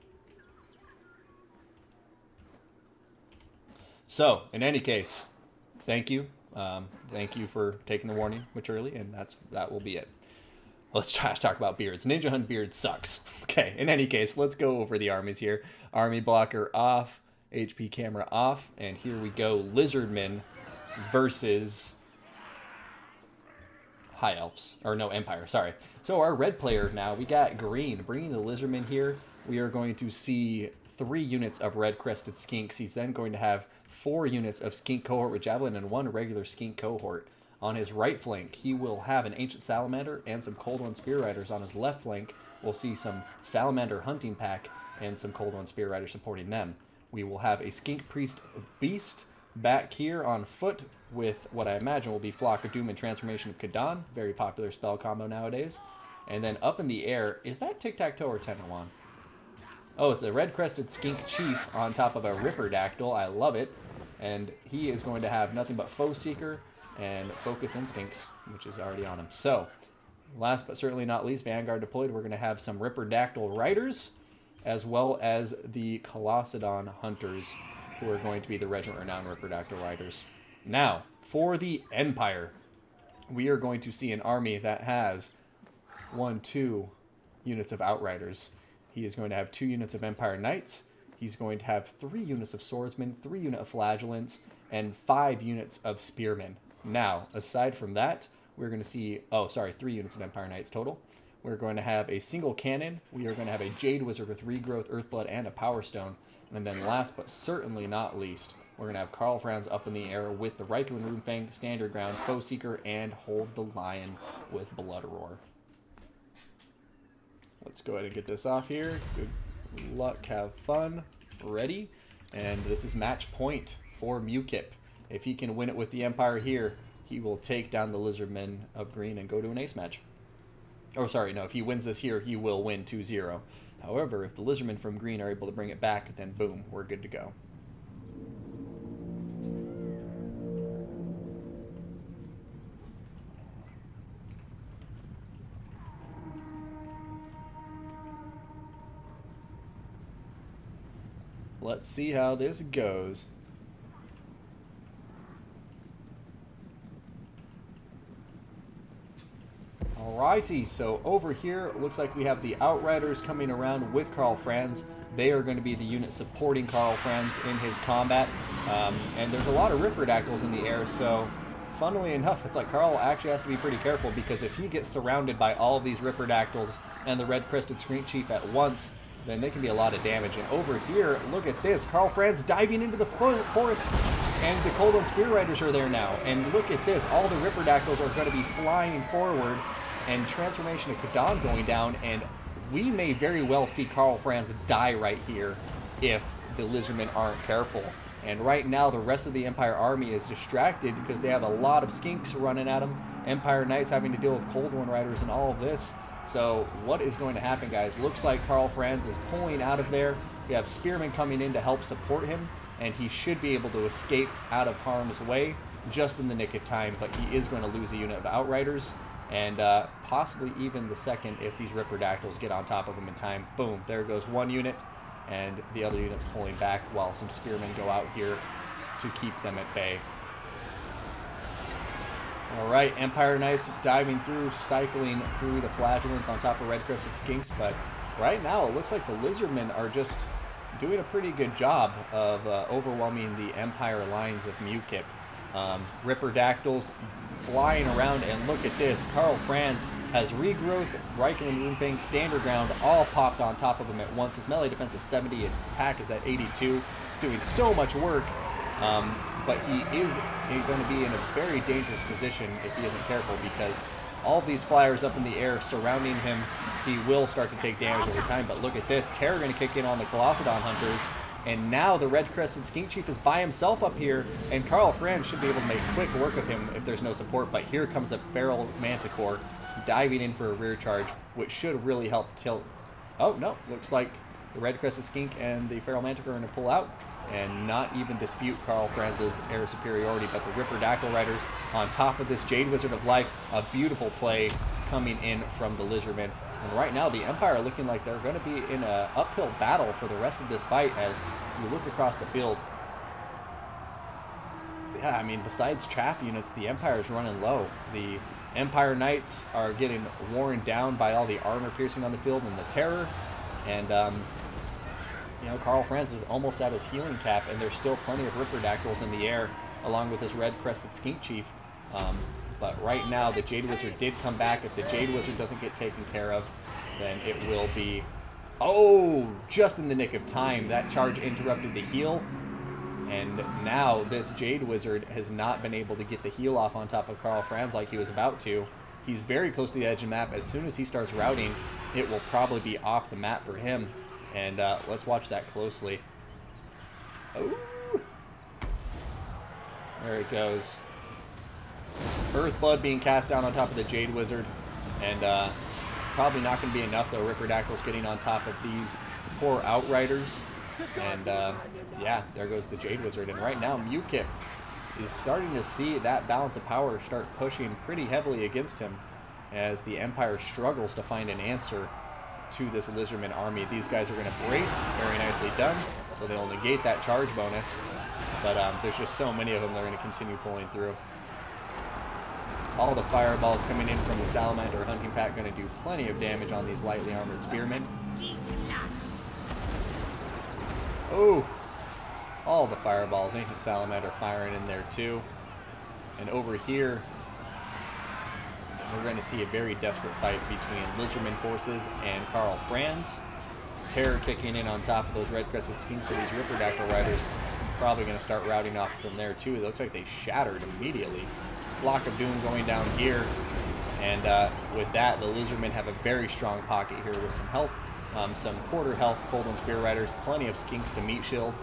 So, in any case, thank you. Thank you for taking the warning maturely, and that will be it. Let's try to talk about beards. Ninja Hunt beard sucks. Okay, in any case, let's go over the armies here. Army blocker off, HP camera off, and here we go. Lizardmen versus High Elves. Or no, Empire, sorry. So our red player now, we got green. Bringing the Lizardmen here, we are going to see 3 units of red-crested skinks. He's then going to have 4 units of skink cohort with javelin and 1 regular skink cohort. On his right flank, he will have an Ancient Salamander and some Cold One Spear Riders. On his left flank, we'll see some Salamander Hunting Pack and some Cold One Spear Riders supporting them. We will have a Skink Priest Beast back here on foot with what I imagine will be Flock of Doom and Transformation of Kadan. Very popular spell combo nowadays. And then up in the air, is that Tic-Tac-Toe or Tenowon? Oh, it's a red-crested Skink Chief on top of a Ripperdactyl. I love it. And he is going to have nothing but Foe Seeker and Focus Instincts, which is already on him. So, last but certainly not least, Vanguard deployed. We're going to have some Ripperdactyl Riders, as well as the Colossedon Hunters, who are going to be the Regiment Renowned Ripperdactyl Riders. Now, for the Empire, we are going to see an army that has 1, 2, units of Outriders. He is going to have 2 units of Empire Knights. He's going to have 3 units of Swordsmen, 3 units of Flagellants, and 5 units of Spearmen. Now, aside from that, we're going to see, 3 units of Empire Knights total. We're going to have a single cannon. We are going to have a Jade Wizard with Regrowth, Earthblood, and a Power Stone. And then last but certainly not least, we're going to have Karl Franz up in the air with the Reikland Runefang, Standard Ground, Foe Seeker, and Hold the Lion with Blood Roar. Let's go ahead and get this off here. Good luck, have fun. Ready? And this is match point for Mukip. If he can win it with the Empire here, he will take down the Lizardmen of Green and go to an ace match. Oh, sorry, no, if he wins this here, he will win 2-0. However, if the Lizardmen from Green are able to bring it back, then boom, we're good to go. Let's see how this goes. Alrighty, so over here, it looks like we have the Outriders coming around with Karl Franz. They are going to be the unit supporting Karl Franz in his combat. And there's a lot of Ripperdactyls in the air, so funnily enough, it's like Karl actually has to be pretty careful, because if he gets surrounded by all of these Ripperdactyls and the Red-Crested Screen Chief at once, then they can be a lot of damage. And over here, look at this. Karl Franz diving into the forest, and the Cold One Spear Riders are there now. And look at this. All the Ripperdactyls are going to be flying forward, and Transformation of Kadan going down, and we may very well see Karl Franz die right here if the Lizardmen aren't careful. And right now, the rest of the Empire army is distracted because they have a lot of skinks running at them. Empire Knights having to deal with Cold One Riders and all of this. So what is going to happen, guys? Looks like Karl Franz is pulling out of there. We have Spearmen coming in to help support him, and he should be able to escape out of harm's way just in the nick of time, but he is going to lose a unit of Outriders, and possibly even the second if these Ripperdactyls get on top of him in time. Boom, there goes one unit, and the other unit's pulling back while some Spearmen go out here to keep them at bay. Alright, Empire Knights diving through, cycling through the Flagellants on top of Red-Crested Skinks, but right now it looks like the Lizardmen are just doing a pretty good job of overwhelming the Empire lines of Mukip. Ripperdactyls flying around, and look at this. Karl Franz has Regrowth, Reikland Runefang, Standard Ground, all popped on top of him at once. His melee defense is 70, attack is at 82. He's doing so much work. But he is going to be in a very dangerous position if he isn't careful, because all of these flyers up in the air surrounding him, he will start to take damage over time. But look at this. Terror going to kick in on the Colossadon Hunters, and now the Red-Crested Skink Chief is by himself up here, and Karl Franz should be able to make quick work of him if there's no support. But here comes a Feral Manticore diving in for a rear charge, which should really help tilt. Oh, no. Looks like the Red-Crested Skink and the Feral Manticore are going to pull out and not even dispute Karl Franz's air superiority. But the Ripperdactyl Riders on top of this Jade Wizard of Life, a beautiful play coming in from the Lizardmen. And right now the Empire are looking like they're going to be in an uphill battle for the rest of this fight as you look across the field. Yeah, I mean, besides chaff units, the Empire is running low. The Empire Knights are getting worn down by all the armor piercing on the field and the Terror. And you know, Karl Franz is almost at his healing cap, and there's still plenty of Ripperdactyls in the air, along with his Red-Crested Skink Chief. But right now, the Jade Wizard did come back. If the Jade Wizard doesn't get taken care of, then it will be... Oh, just in the nick of time. That charge interrupted the heal. And now this Jade Wizard has not been able to get the heal off on top of Karl Franz like he was about to. He's very close to the edge of the map. As soon as he starts routing, it will probably be off the map for him. And let's watch that closely. Oh. There it goes. Earthblood being cast down on top of the Jade Wizard. And probably not going to be enough, though. Ripperdactyls getting on top of these poor Outriders. And yeah, there goes the Jade Wizard. And right now, Mukip is starting to see that balance of power start pushing pretty heavily against him as the Empire struggles to find an answer to this Lizardman army. These guys are going to brace. Very nicely done. So they'll negate that charge bonus. But there's just so many of them that are going to continue pulling through. All the fireballs coming in from the Salamander hunting pack going to do plenty of damage on these lightly armored spearmen. Oh, all the fireballs. Ancient Salamander firing in there too. And over here, we're going to see a very desperate fight between Lizardman forces and Karl Franz. Terror kicking in on top of those red-crested skinks, so these Ripperdactyl riders probably going to start routing off from there too. It looks like they shattered immediately. Block of Doom going down here, and with that, the Lizardmen have a very strong pocket here with some health, some quarter health Cold One Spear Riders, plenty of skinks to meat shield,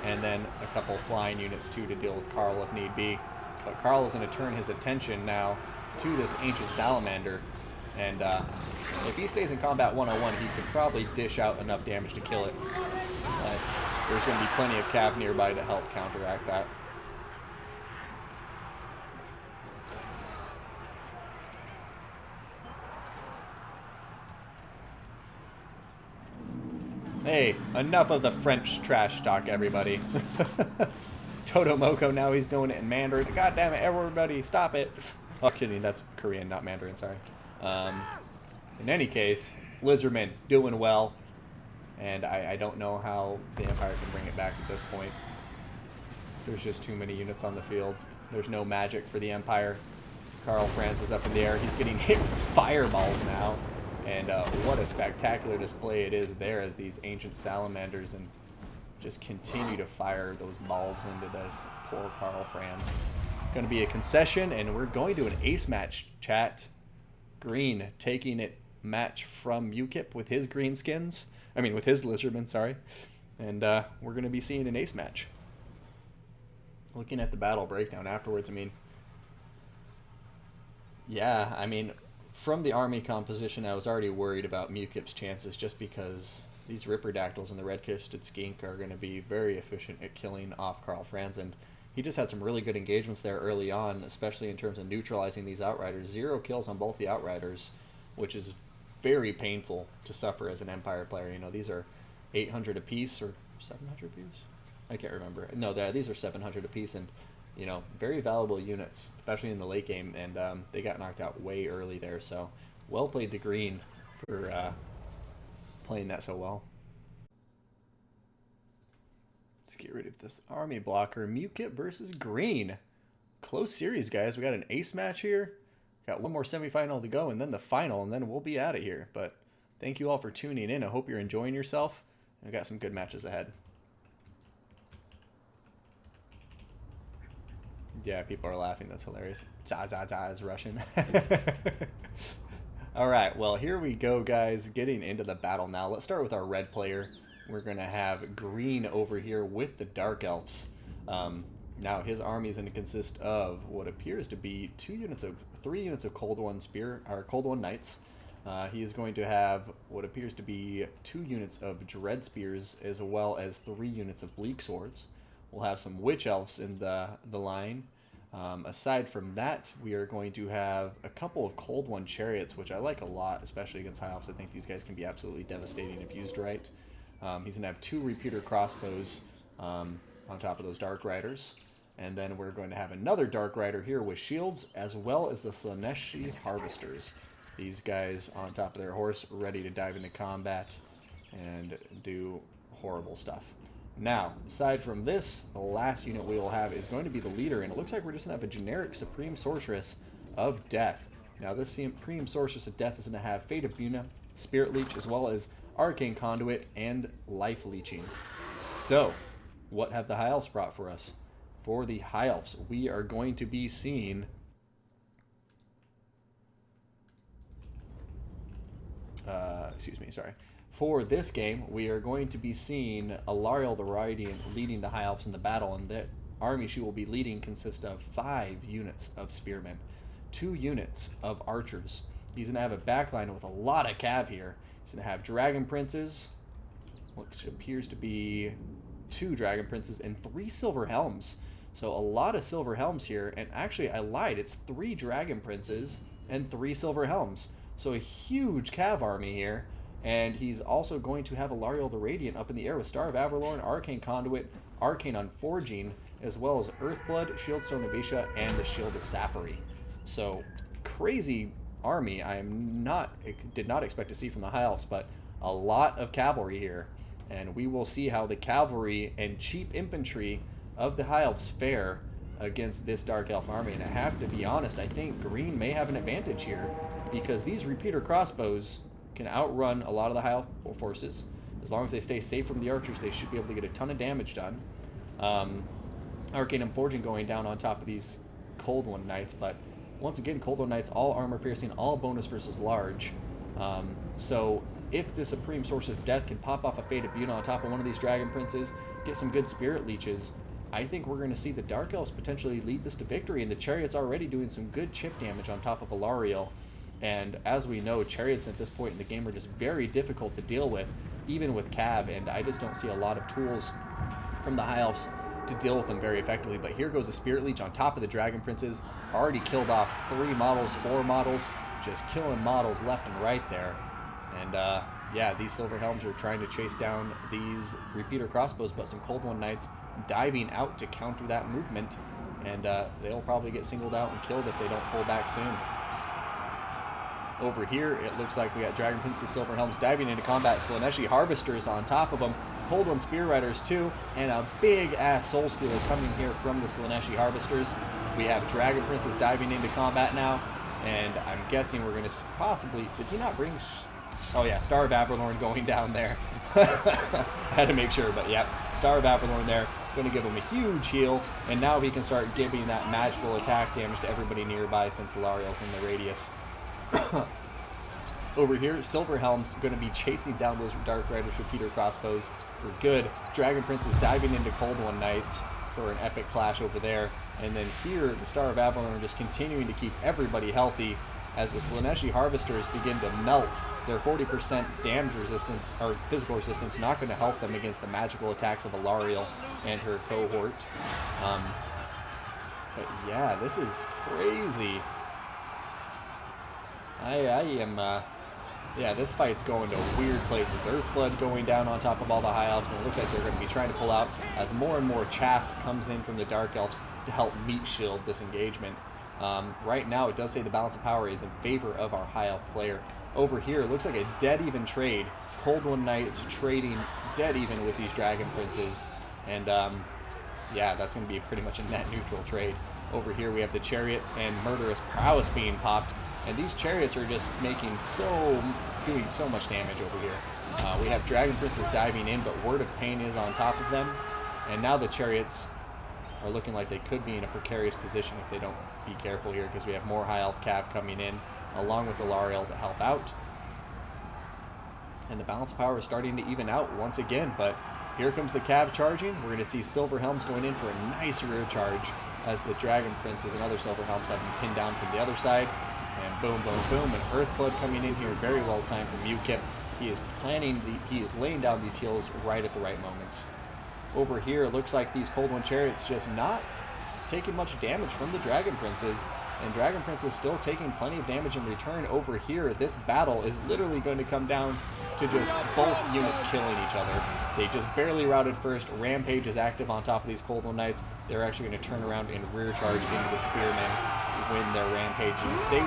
and then a couple flying units too to deal with Karl if need be. But Karl is going to turn his attention now to this Ancient Salamander, and if he stays in combat 101, he could probably dish out enough damage to kill it. But there's going to be plenty of cav nearby to help counteract that. Hey, enough of the French trash talk, everybody. Totomoko, now he's doing it in Mandarin. God damn it, everybody, stop it. Oh, kidding, that's Korean, not Mandarin, sorry. In any case, Lizardmen doing well, and I don't know how the Empire can bring it back at this point. There's just too many units on the field. There's no magic for the Empire. Karl Franz is up in the air. He's getting hit with fireballs now. And what a spectacular display it is there as these ancient salamanders and just continue to fire those balls into this poor Karl Franz. Going to be a concession, and we're going to an ace match, chat. Green taking it match from UKIP with his green skins. I mean, with his Lizardmen, sorry. And we're going to be seeing an ace match. Looking at the battle breakdown afterwards, I mean, yeah, I mean, from the army composition, I was already worried about Mukip's chances just because these Ripperdactyls and the red-kisted skink are going to be very efficient at killing off Karl Franz, and he just had some really good engagements there early on, especially in terms of neutralizing these Outriders. 0 kills on both the Outriders, which is very painful to suffer as an Empire player. You know, these are 800 apiece, or 700 apiece? I can't remember. No, these are 700 apiece, and you know, very valuable units, especially in the late game, and they got knocked out way early there, so well played to Green for playing that so well. Let's get rid of this army blocker. Mukip versus Green. Close series, guys. We got an ace match here. Got one more semifinal to go, and then the final, and then we'll be out of here. But thank you all for tuning in. I hope you're enjoying yourself. I've got some good matches ahead. Yeah, people are laughing. That's hilarious. Ja is Russian. All right, well, here we go, guys. Getting into the battle now. Let's start with our red player. We're going to have Green over here with the Dark Elves. Now, his army is going to consist of what appears to be 3 units of Cold One Spear, or Cold One Knights. He is going to have what appears to be 2 units of Dread Spears, as well as 3 units of Bleak Swords. We'll have some Witch Elves in the line. Aside from that, we are going to have a couple of Cold One Chariots, which I like a lot, especially against High Elves. I think these guys can be absolutely devastating if used right. He's going to have 2 Repeater Crossbows on top of those Dark Riders. And then we're going to have another Dark Rider here with shields, as well as the Slaneshi Harvesters. These guys on top of their horse, ready to dive into combat and do horrible stuff. Now, aside from this, the last unit we will have is going to be the leader, and it looks like we're just going to have a generic Supreme Sorceress of Death. Now, this Supreme Sorceress of Death is going to have Fate of Buna, Spirit Leech, as well as Arcane Conduit and Life Leeching. So, what have the High Elves brought for us? For the High Elves, we are going to be seeing For this game, we are going to be seeing Alariel the Radiant leading the High Elves in the battle, and the army she will be leading consists of 5 units of Spearmen, 2 units of Archers. He's going to have a backline with a lot of cav here. He's going to have Dragon Princes, which appears to be 2 Dragon Princes, and 3 Silver Helms. So a lot of Silver Helms here, and actually I lied, it's 3 Dragon Princes and 3 Silver Helms. So a huge cav army here. And he's also going to have Alariel the Radiant up in the air with Star of Averlorn, Arcane Conduit, Arcane Unforging, as well as Earthblood, Shieldstone of Isha, and the Shield of Safari. So crazy army did not expect to see from the High Elves, but a lot of cavalry here. And we will see how the cavalry and cheap infantry of the High Elves fare against this Dark Elf army. And I have to be honest, I think green may have an advantage here, because these repeater crossbows can outrun a lot of the High Elf forces. As long as they stay safe from the archers, they should be able to get a ton of damage done. Arcanum Forging going down on top of these Cold One Knights, but once again, Cold One Knights, all armor piercing, all bonus versus large. So if the Supreme Source of Death can pop off a Fated Buna on top of one of these Dragon Princes, get some good Spirit Leeches, I think we're going to see the Dark Elves potentially lead this to victory, and the Chariot's already doing some good chip damage on top of Alariel. And as we know, Chariots at this point in the game are just very difficult to deal with, even with Cav, and I just don't see a lot of tools from the High Elves to deal with them very effectively. But here goes the Spirit Leech on top of the Dragon Princes. Already killed off 3 models, 4 models, just killing models left and right there. And yeah, these Silver Helms are trying to chase down these repeater crossbows, but some Cold One Knights diving out to counter that movement, and they'll probably get singled out and killed if they don't pull back soon. Over here, it looks like we got Dragon Princes, Silver Helms diving into combat. Slaneshi Harvesters on top of them. Cold One Spear Riders too, and a big-ass Soul Stealer coming here from the Slaneshi Harvesters. We have Dragon Princes diving into combat now, and I'm guessing we're going to possibly... Did he not bring... Oh yeah, Star of Aberlorn going down there. I had to make sure, but yep. Star of Aberlorn there. Going to give him a huge heal, and now he can start giving that magical attack damage to everybody nearby since Alariel's in the radius. Over here, Silver Helm's going to be chasing down those Dark Riders repeater crossbows for good. Dragon Prince is diving into Cold One Knights for an epic clash over there. And then here, the Star of Avalon are just continuing to keep everybody healthy as the Slaneshi Harvesters begin to melt. Their 40% damage resistance, or physical resistance, not going to help them against the magical attacks of Alariel and her cohort. But yeah, this is crazy. Yeah, this fight's going to weird places. Earthblood going down on top of all the High Elves, and it looks like they're going to be trying to pull out as more and more chaff comes in from the Dark Elves to help meat shield this engagement. Right now, it does say the balance of power is in favor of our High Elf player. Over here, it looks like a dead even trade. Cold One Knights trading dead even with these Dragon Princes, and yeah, that's going to be pretty much a net neutral trade. Over here, we have the Chariots and Murderous Prowess being popped. And these Chariots are just doing so much damage over here. We have Dragon Princes diving in, but Word of Pain is on top of them. And now the Chariots are looking like they could be in a precarious position if they don't be careful here, because we have more High Elf Cav coming in, along with the Lariel to help out. And the balance of power is starting to even out once again, but here comes the Cav charging. We're going to see Silver Helms going in for a nice rear charge as the Dragon Princes and other Silver Helms have been pinned down from the other side. And boom, boom, boom, and Earthblood coming in here, very well timed from Ukip. He is laying down these heals right at the right moments. Over here, it looks like these Cold One Chariots just not taking much damage from the Dragon Princes, and Dragon Prince is still taking plenty of damage in return. Over here, this battle is literally going to come down to just both units killing each other. They just barely routed first. Rampage is active on top of these Cold One Knights. They're actually going to turn around and rear charge into the Spearmen to win their rampaging state.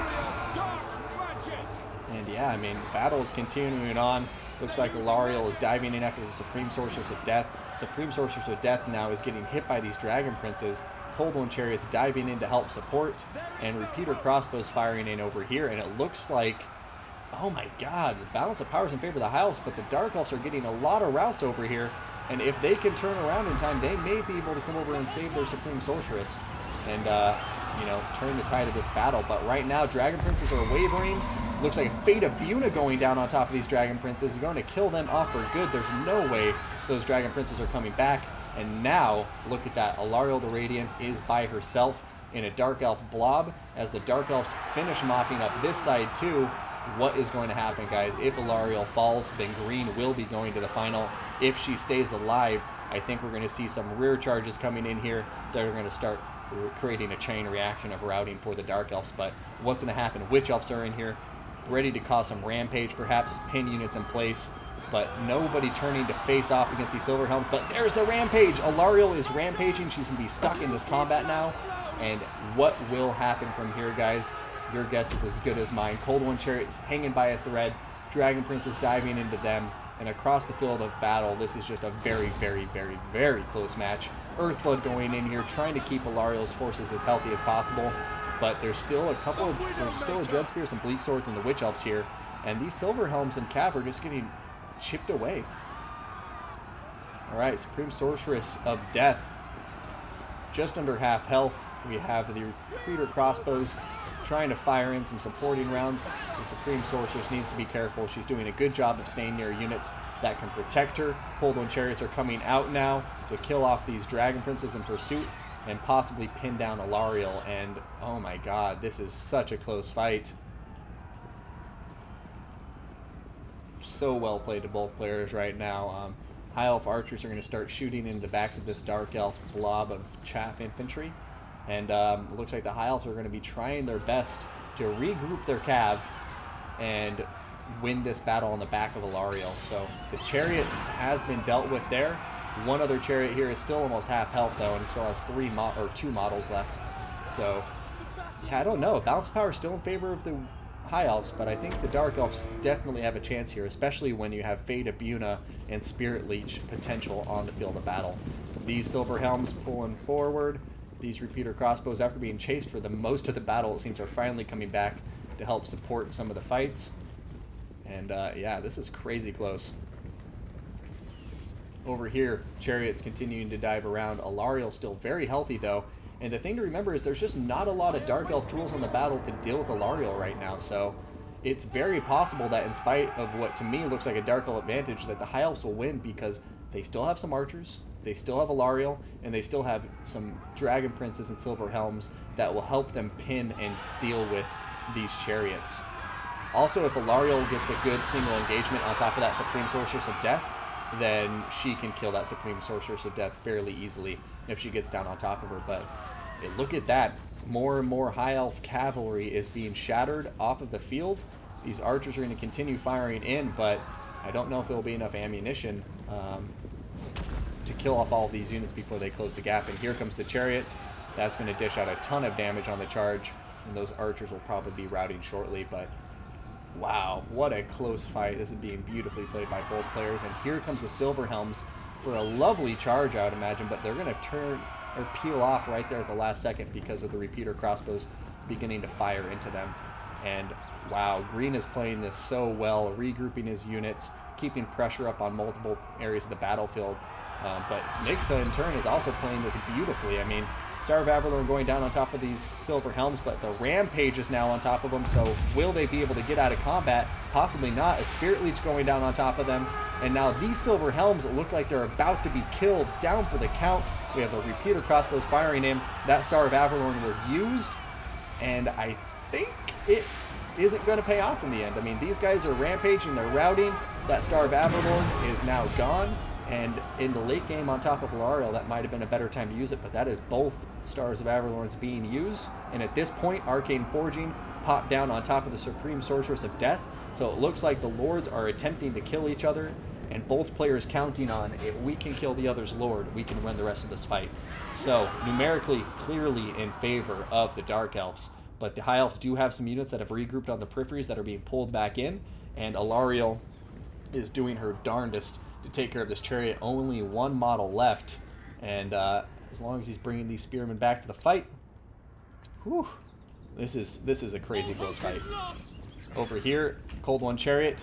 And yeah, I mean, battle is continuing on. Looks like Alariel is diving in after the Supreme Sorceress of Death. Supreme Sorceress of Death now is getting hit by these Dragon Princes. Cold One Chariots diving in to help support, and repeater crossbows firing in over here, and it looks like, oh my god, the balance of power is in favor of the High Elves, but the Dark Elves are getting a lot of routes over here, and if they can turn around in time, they may be able to come over and save their Supreme Sorceress and, you know, turn the tide of this battle. But right now, Dragon Princes are wavering. Looks like a Fate of Buna going down on top of these Dragon Princes is going to kill them off for good. There's no way those Dragon Princes are coming back. And now, look at that, Alariel the Radiant is by herself in a Dark Elf blob as the Dark Elves finish mopping up this side too. What is going to happen, guys? If Alariel falls, then green will be going to the final. If she stays alive, I think we're going to see some rear charges coming in here that are going to start creating a chain reaction of routing for the Dark Elves. But what's going to happen? Witch Elves are in here, ready to cause some rampage, perhaps pin units in place. But nobody turning to face off against these Silver Helms. But there's the rampage. Alariel is rampaging. She's going to be stuck in this combat now. And what will happen from here, guys? Your guess is as good as mine. Cold One Chariot's hanging by a thread. Dragon Prince is diving into them. And across the field of battle, this is just a very, very, very, very close match. Earthblood going in here, trying to keep Alario's forces as healthy as possible. But there's still a Dread Spear, some Bleak Swords, and the Witch Elves here. And these Silver Helms and Cav are just getting chipped away. Alright, Supreme Sorceress of Death. Just under half health. We have the Repeater Crossbows trying to fire in some supporting rounds. The Supreme Sorceress needs to be careful. She's doing a good job of staying near units that can protect her. Cold One Chariots are coming out now to kill off these Dragon Princes in pursuit and possibly pin down Alariel. And oh my god, this is such a close fight. So well played to both players right now. High Elf archers are going to start shooting into the backs of this Dark Elf blob of chaff infantry. And it looks like the High Elves are going to be trying their best to regroup their cav and win this battle on the back of Alariel. So the chariot has been dealt with there. One other chariot here is still almost half health though, and still has two models left. So yeah, I don't know. Balance of power is still in favor of the High Elves, but I think the Dark Elves definitely have a chance here, especially when you have Fate Abuna and Spirit Leech potential on the field of battle. These Silver Helms pulling forward. These Repeater Crossbows, after being chased for the most of the battle, it seems are finally coming back to help support some of the fights. And yeah, this is crazy close. Over here, Chariot's continuing to dive around. Alariel's still very healthy though. And the thing to remember is there's just not a lot of Dark Elf tools on the battle to deal with Alariel right now. So it's very possible that in spite of what to me looks like a Dark Elf advantage, that the High Elves will win because they still have some archers. They still have Alariel, and they still have some Dragon Princes and Silver Helms that will help them pin and deal with these chariots. Also, if Alariel gets a good single engagement on top of that Supreme Sorceress of Death, then she can kill that Supreme Sorceress of Death fairly easily if she gets down on top of her. But look at that. More and more High Elf cavalry is being shattered off of the field. These archers are going to continue firing in, but I don't know if there will be enough ammunition to kill off all of these units before they close the gap. And here comes the chariots. That's going to dish out a ton of damage on the charge, and those archers will probably be routing shortly. But wow, what a close fight. This is being beautifully played by both players. And here comes the Silver Helms for a lovely charge, I would imagine, but they're going to turn or peel off right there at the last second because of the Repeater Crossbows beginning to fire into them. And wow, Green is playing this so well, regrouping his units, keeping pressure up on multiple areas of the battlefield. But Nixa, in turn, is also playing this beautifully. I mean, Star of Avalorn going down on top of these Silver Helms, but the Rampage is now on top of them, so will they be able to get out of combat? Possibly not. A Spirit Leech going down on top of them, and now these Silver Helms look like they're about to be killed, down for the count. We have the Repeater Crossbows firing in. That Star of Avalorn was used, and I think it isn't going to pay off in the end. I mean, these guys are rampaging, they're routing. That Star of Avalorn is now gone. And in the late game on top of Alariel, that might have been a better time to use it, but that is both Stars of Avalorns being used. And at this point, Arcane Forging popped down on top of the Supreme Sorceress of Death. So it looks like the Lords are attempting to kill each other, and both players counting on, if we can kill the other's Lord, we can win the rest of this fight. So, numerically, clearly in favor of the Dark Elves. But the High Elves do have some units that have regrouped on the peripheries that are being pulled back in, and Alariel is doing her darndest to take care of this chariot. Only one model left, and as long as he's bringing these spearmen back to the fight, whew, this is a crazy close fight. Over here, Cold One Chariot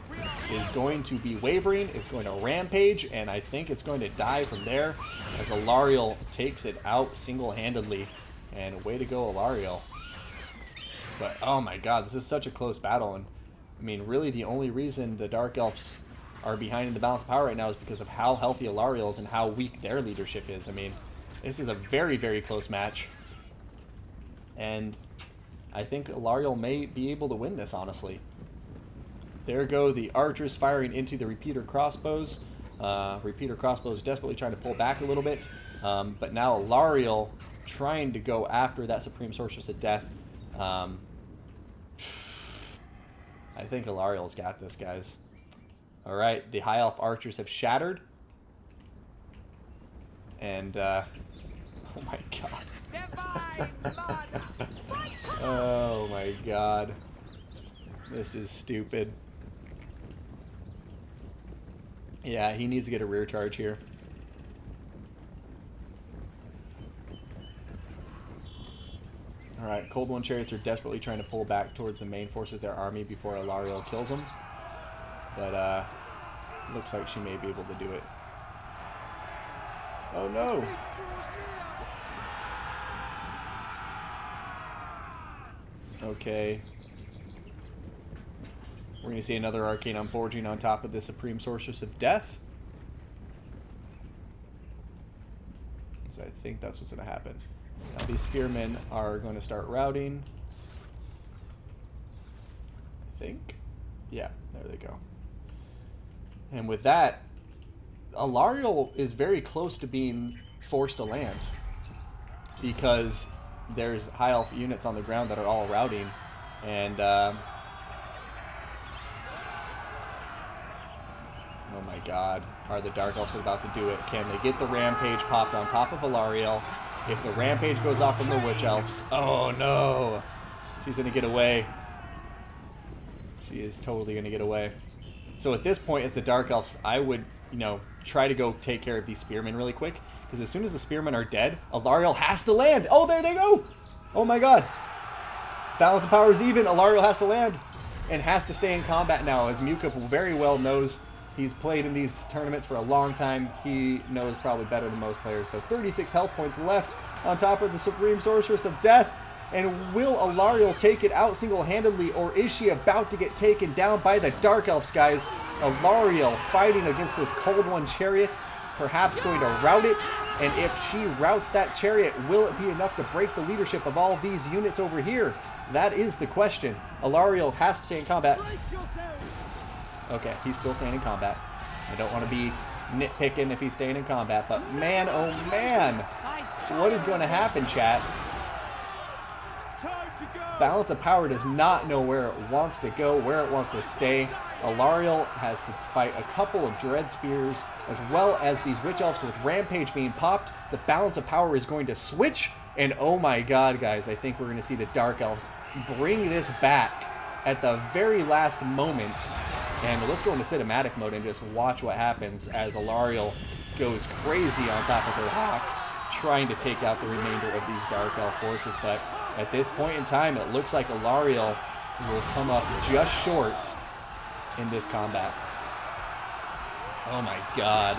is going to be wavering. It's going to rampage, and I think it's going to die from there as Alariel takes it out single-handedly. And way to go, Alariel. But oh my god, this is such a close battle, and I mean, really the only reason the Dark Elves are behind in the balance of power right now is because of how healthy Alariel is and how weak their leadership is. I mean, this is a very, very close match. And I think Alariel may be able to win this, honestly. There go the archers firing into the Repeater Crossbows. Repeater Crossbows desperately trying to pull back a little bit. But now Alariel trying to go after that Supreme Sorceress of Death. I think Alariel's got this, guys. Alright, the High Elf archers have shattered. And, oh my god. Oh my god. This is stupid. Yeah, he needs to get a rear charge here. Alright, Cold One Chariots are desperately trying to pull back towards the main forces of their army before Ilario kills them. But, looks like she may be able to do it. Oh no! Okay. We're going to see another Arcane Unforging on top of the Supreme Sorceress of Death. So I think that's what's going to happen. Now these Spearmen are going to start routing. I think. Yeah, there they go. And with that, Ilario is very close to being forced to land. Because there's High Elf units on the ground that are all routing. And, oh my god. Are the Dark Elves about to do it? Can they get the Rampage popped on top of Ilario? If the Rampage goes off from the Witch Elves... Oh no! She's gonna get away. She is totally gonna get away. So at this point, as the Dark Elves, I would, you know, try to go take care of these Spearmen really quick. Because as soon as the Spearmen are dead, Ilario has to land! Oh, there they go! Oh my god. Balance of power is even. Ilario has to land. And has to stay in combat now, as Muka very well knows. He's played in these tournaments for a long time. He knows probably better than most players. So 36 health points left on top of the Supreme Sorceress of Death. And will Ilario take it out single-handedly, or is she about to get taken down by the Dark Elves, guys? Ilario fighting against this Cold One Chariot, perhaps going to rout it. And if she routs that chariot, will it be enough to break the leadership of all of these units over here? That is the question. Ilario has to stay in combat. Okay, he's still staying in combat. I don't want to be nitpicking if he's staying in combat, but man, oh man! What is going to happen, chat? Balance of Power does not know where it wants to go, where it wants to stay. Ilario has to fight a couple of Dread Spears, as well as these Witch Elves with Rampage being popped. The Balance of Power is going to switch, and oh my god, guys, I think we're going to see the Dark Elves bring this back at the very last moment. And let's go into cinematic mode and just watch what happens as Ilario goes crazy on top of her Hawk, trying to take out the remainder of these Dark Elf forces. But at this point in time, it looks like Ilario will come up just short in this combat. Oh my god.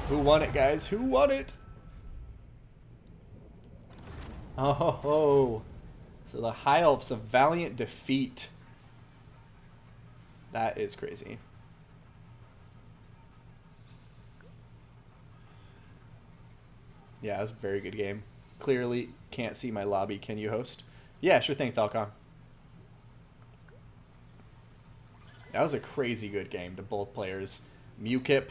Who won it, guys? Who won it? Oh, so the High Elves, a valiant defeat. That is crazy. Yeah, it was a very good game. Clearly can't see my lobby. Can you host? Yeah, sure thing, Falcon. That was a crazy good game to both players. Mukip,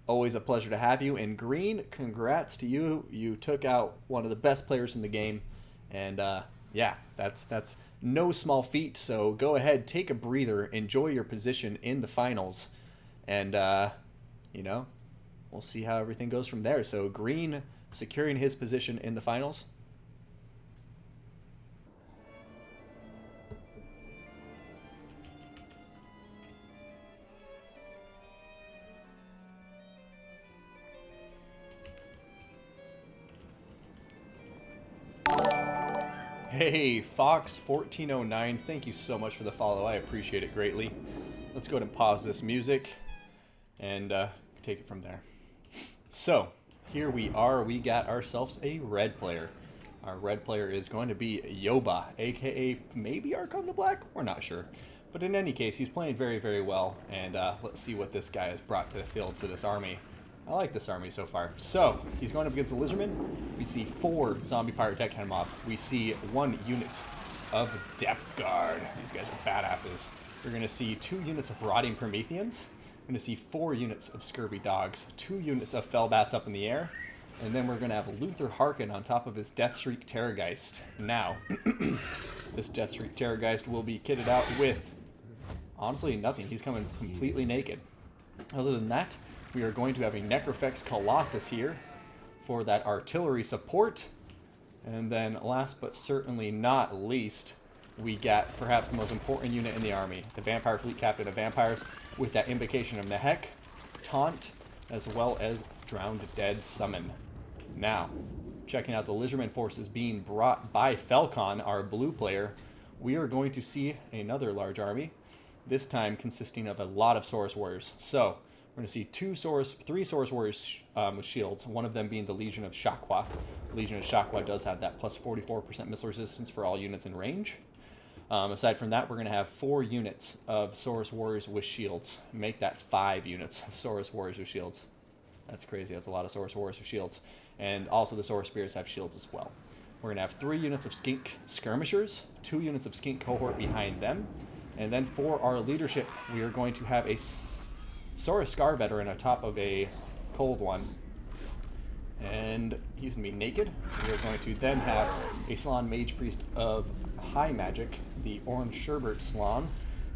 always a pleasure to have you. And Green, congrats to you. You took out one of the best players in the game. And yeah, that's no small feat. So go ahead, take a breather, enjoy your position in the finals. And, you know, we'll see how everything goes from there. So Green securing his position in the finals. Hey, Fox1409, thank you so much for the follow. I appreciate it greatly. Let's go ahead and pause this music and take it from there. So, here we are. We got ourselves a red player. Our red player is going to be Yoba, aka maybe Archon the Black? We're not sure. But in any case, he's playing very, very well. And let's see what this guy has brought to the field for this army. I like this army so far. So, he's going up against the Lizardmen. We see 4 Zombie Pirate Deck Hand Mob. We see 1 unit of Depth Guard. These guys are badasses. We're going to see 2 units of Rotting Prometheans. We're going to see 4 units of Scurvy Dogs. 2 units of Fellbats up in the air. And then we're going to have Luther Harkin on top of his Deathstreak Terrorgeist. Now, this Deathstreak Terrorgeist will be kitted out with, honestly, nothing. He's coming completely naked. Other than that, We are going to have a Necrofex Colossus here for that artillery support. And then last but certainly not least, we got perhaps the most important unit in the army, the Vampire Fleet Captain of Vampires, with that Invocation of Nehek, Taunt, as well as Drowned Dead Summon. Now, checking out the Lizardman forces being brought by Falcon, our blue player, we are going to see another large army, this time consisting of a lot of Saurus Warriors. So, we're going to see three Saurus Warriors with shields, one of them being the Legion of Shakwa. Legion of Shakwa does have that plus 44% missile resistance for all units in range. Aside from that, we're going to have 4 units of Saurus Warriors with shields. Make that 5 units of Saurus Warriors with shields. That's crazy. That's a lot of Saurus Warriors with shields. And also the Saurus Spears have shields as well. We're going to have 3 units of Skink Skirmishers, 2 units of Skink Cohort behind them. And then for our leadership, we are going to have a Saurus Scar Veteran on top of a Cold One. And he's going to be naked. We are going to then have a Slann Mage Priest of High Magic, the Orange Sherbert Slann.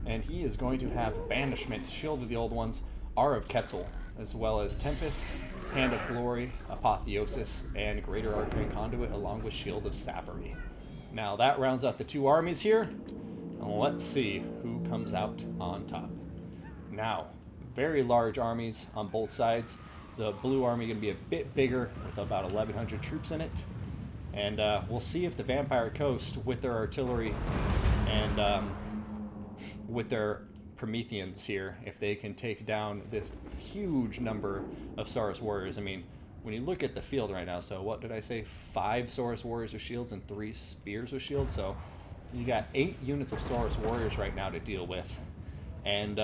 And he is going to have Banishment, Shield of the Old Ones, R of Quetzal, as well as Tempest, Hand of Glory, Apotheosis, and Greater Arcane Conduit, along with Shield of Savary. Now that rounds out the 2 armies here. And let's see who comes out on top. Now, very large armies on both sides. The blue army going to be a bit bigger with about 1,100 troops in it. And we'll see if the Vampire Coast, with their artillery and with their Prometheans here, if they can take down this huge number of Saurus Warriors. I mean, when you look at the field right now, so what did I say? 5 Saurus Warriors with shields and 3 Spears with shields. So you got 8 units of Saurus Warriors right now to deal with. And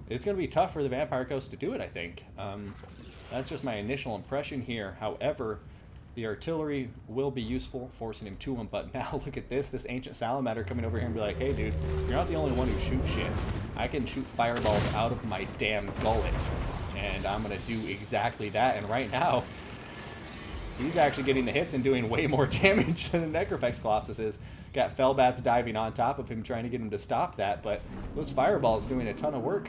it's going to be tough for the Vampire Coast to do it, I think. That's just my initial impression here. However, the artillery will be useful, forcing him to him. But now look at this Ancient Salamander coming over here and be like, hey dude, you're not the only one who shoots shit. I can shoot fireballs out of my damn gullet. And I'm going to do exactly that. And right now, he's actually getting the hits and doing way more damage than the Necrofex Colossus is. Got Fellbats diving on top of him, trying to get him to stop that. But those fireballs doing a ton of work.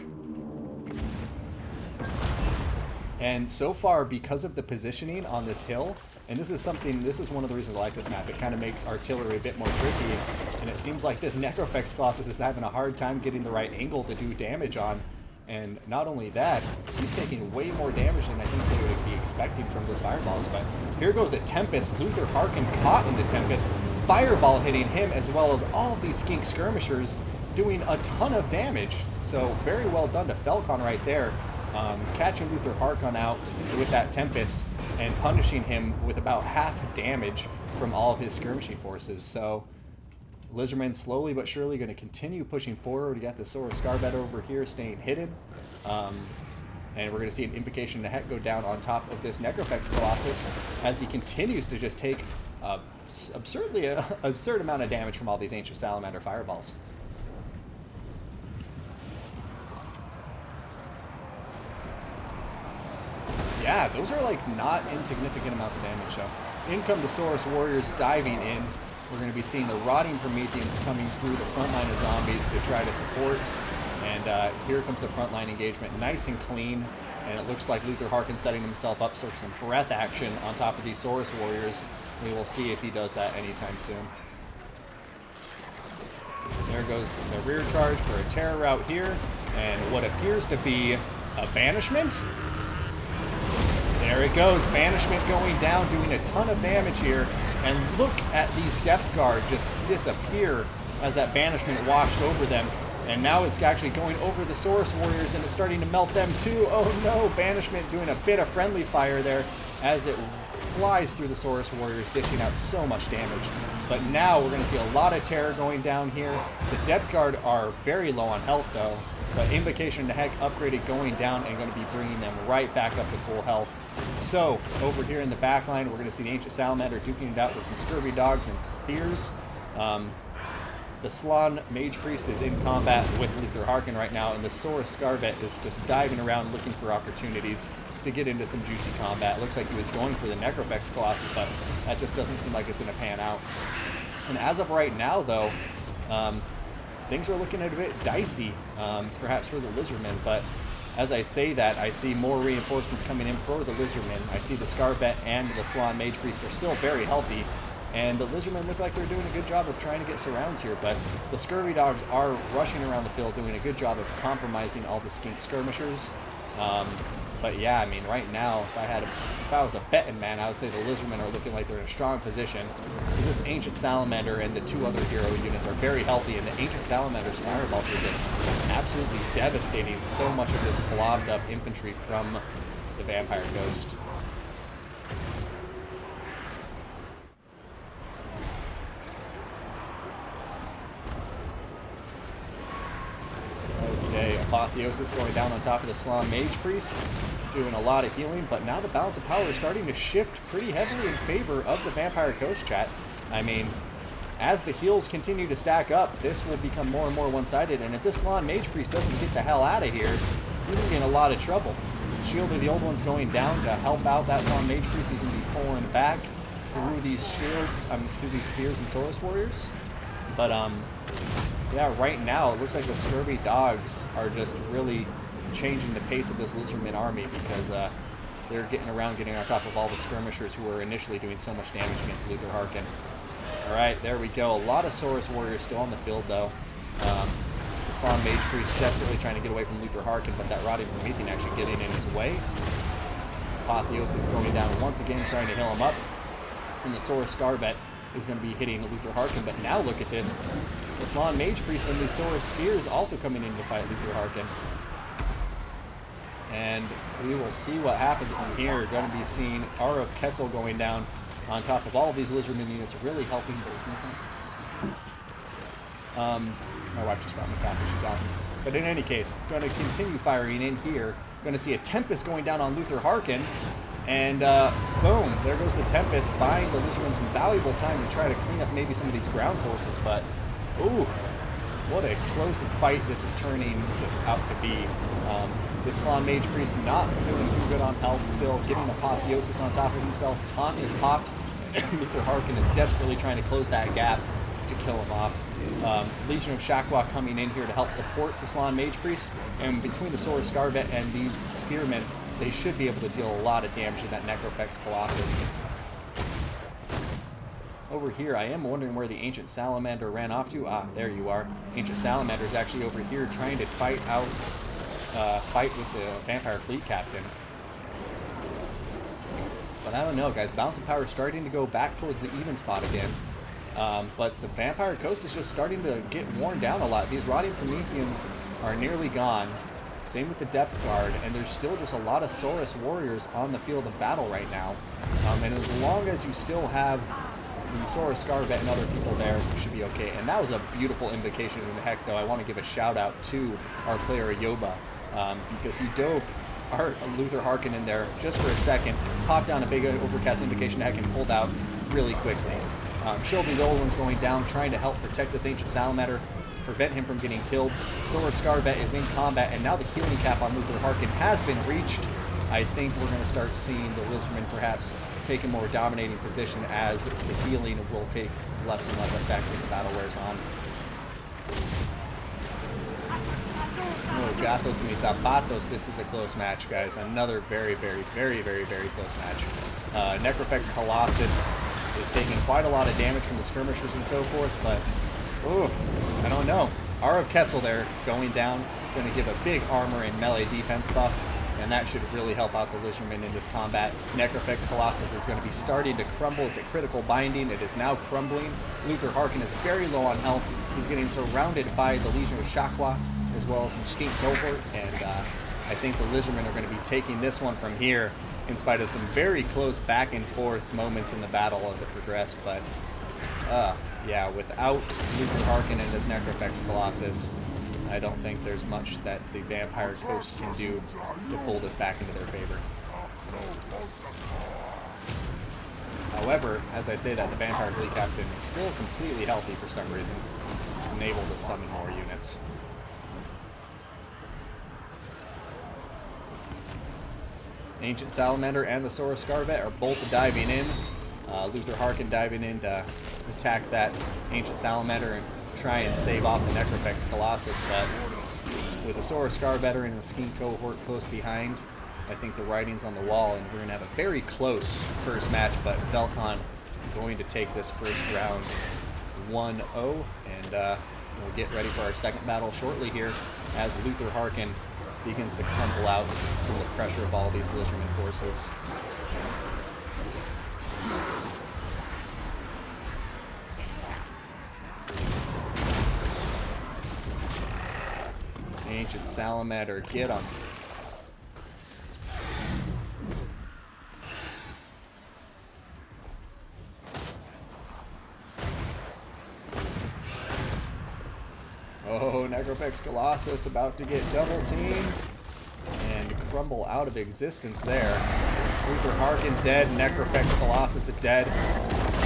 And so far, because of the positioning on this hill, and this is one of the reasons I like this map, it kind of makes artillery a bit more tricky, and it seems like this Necrofex Colossus is having a hard time getting the right angle to do damage on. And not only that, he's taking way more damage than I think they would be expecting from those fireballs. But here goes a Tempest. Luther Harkin caught in the Tempest. Fireball hitting him, as well as all of these Skink Skirmishers doing a ton of damage. So very well done to Falcon right there. Catching Luther Harkon out with that Tempest and punishing him with about half damage from all of his skirmishing forces. So Lizardman slowly but surely going to continue pushing forward. We got the Saurus Scarvet over here staying hidden. And we're going to see an Invocation of Nehek go down on top of this Necrofex Colossus as he continues to just take absurdly absurd amount of damage from all these Ancient Salamander fireballs. Yeah, those are like not insignificant amounts of damage. So in come the Saurus Warriors diving in. We're going to be seeing the Rotting Prometheans coming through the front line of zombies to try to support. And here comes the front line engagement, nice and clean. And it looks like Luther Harkin setting himself up for some breath action on top of these Saurus Warriors. We will see if he does that anytime soon. There goes the rear charge for a terror route here. And what appears to be a banishment. There it goes, Banishment going down, doing a ton of damage here. And look at these Depth Guard just disappear as that Banishment washed over them. And now it's actually going over the Saurus Warriors and it's starting to melt them too. Oh no, Banishment doing a bit of friendly fire there as it flies through the Saurus Warriors, dishing out so much damage. But now we're going to see a lot of terror going down here. The Depth Guard are very low on health though. But Invocation of Nehek upgraded going down and going to be bringing them right back up to full health. So, over here in the back line, we're going to see the Ancient Salamander duking it out with some Scurvy Dogs and Spears. The Slann Mage Priest is in combat with Luther Harkin right now, and the Saurus Scarvet is just diving around looking for opportunities to get into some juicy combat. It looks like he was going for the Necrofex Colossus, but that just doesn't seem like it's going to pan out. And as of right now, though, things are looking a bit dicey, perhaps for the Lizardmen, but as I say that, I see more reinforcements coming in for the Lizardmen. I see the Scarvet and the Salon Mage Priest are still very healthy, and the Lizardmen look like they're doing a good job of trying to get surrounds here, but the Scurvy Dogs are rushing around the field, doing a good job of compromising all the Skink Skirmishers. But yeah, I mean, right now, if I was a betting man, I would say the Lizardmen are looking like they're in a strong position. Because this Ancient Salamander and the two other hero units are very healthy, and the Ancient Salamander's firebolts are just absolutely devastating so much of this blobbed up infantry from the Vampire Ghost. Okay, Apotheosis going down on top of the Salon Mage Priest, doing a lot of healing, but now the balance of power is starting to shift pretty heavily in favor of the Vampire Ghost, chat. I mean, as the heals continue to stack up, this will become more and more one-sided, and if this Salon Mage Priest doesn't get the hell out of here, he's going to be in a lot of trouble. Shield of the Old One's going down to help out that Salon Mage Priest. He's going to be pulling back through these shields, through these spears and Saurus Warriors. But, yeah, right now, it looks like the Scurvy Dogs are just really changing the pace of this Lizardman army because they're getting on top of all the skirmishers who were initially doing so much damage against Luther Harkin. Alright, there we go. A lot of Saurus Warriors still on the field, though. The Salon Mage Priest desperately trying to get away from Luther Harkin, but that Rotting Promethean actually getting in his way. Apotheosis going down once again, trying to heal him up. And the Saurus Scarvet is going to be hitting Luther Harkin, but now look at this. The Salon Mage Priest and the Saurus Spears also coming in to fight Luther Harkin. And we will see what happens from here. Going to be seeing Aura of Quetzal going down on top of all of these Lizardman units, really helping their defense. My wife just found my copy. She's awesome. But in any case, going to continue firing in here. Going to see a Tempest going down on Luther Harkin. And boom, there goes the Tempest, buying the Lizardmen some valuable time to try to clean up maybe some of these ground forces. But, ooh, what a close fight this is turning out to be. This Salon Mage Priest not doing too good on health still, getting Apotheosis on top of himself. Taunt is popped. Luther Harkin is desperately trying to close that gap to kill him off. Legion of Shakwa coming in here to help support the Salon Mage Priest. And between the Saurus Scarvet and these Spearmen, they should be able to deal a lot of damage to that Necrophex Colossus. Over here, I am wondering where the Ancient Salamander ran off to. Ah, there you are. Ancient Salamander is actually over here trying to fight with the Vampire Fleet Captain. But I don't know, guys. Balance of power is starting to go back towards the even spot again. But the Vampire Coast is just starting to get worn down a lot. These Rotting Prometheans are nearly gone. Same with the Depth Guard, and there's still just a lot of Saurus Warriors on the field of battle right now. And as long as you still have the Saurus Scarvet and other people there, you should be okay. And that was a beautiful invocation in the heck, though. I want to give a shout out to our player Yoba, because he dove our Luther Harkin in there just for a second, popped down a big overcast invocation heck, and pulled out really quickly. Shield of the Old One's going down, trying to help protect this Ancient Salamander, prevent him from getting killed. Saurus Scarvet is in combat, and now the healing cap on Luther Harkin has been reached. I think we're going to start seeing the Lizardmen perhaps take a more dominating position as the healing will take less and less effect as the battle wears on. Oh, Gatos and Zapatos, this is a close match, guys. Another very, very, very, very, very close match. Necrophex Colossus is taking quite a lot of damage from the skirmishers and so forth, but ooh, I don't know. Aura of Quetzal there going down, going to give a big armor and melee defense buff, and that should really help out the Lizardmen in this combat. Necrophex Colossus is going to be starting to crumble. It's a critical binding. It is now crumbling. Luther Harkin is very low on health. He's getting surrounded by the Legion of Shakwa, as well as some Skink Cohort, and I think the Lizardmen are going to be taking this one from here, in spite of some very close back and forth moments in the battle as it progressed. But yeah, without Luther Harkin and his Necrophex Colossus, I don't think there's much that the Vampire Coast can do to pull this back into their favor. However, as I say that, the Vampire Fleet Captain is still completely healthy for some reason, and able to summon more units. Ancient Salamander and the Saurus Scarvet are both diving in. Luther Harkin diving in to attack that Ancient Salamander and try and save off the Necrophex Colossus, but with the Sora Scar veteran and the Ski cohort close behind, I think the writing's on the wall, and we're going to have a very close first match, but Falcon going to take this first round 1-0, and we'll get ready for our second battle shortly here as Luther Harkin begins to crumble out from the pressure of all these Lizardman forces. Ancient Salamander, get him. Oh, Necroplex Colossus about to get double teamed and crumble out of existence there. Luther Harkin dead, Necroplex Colossus dead,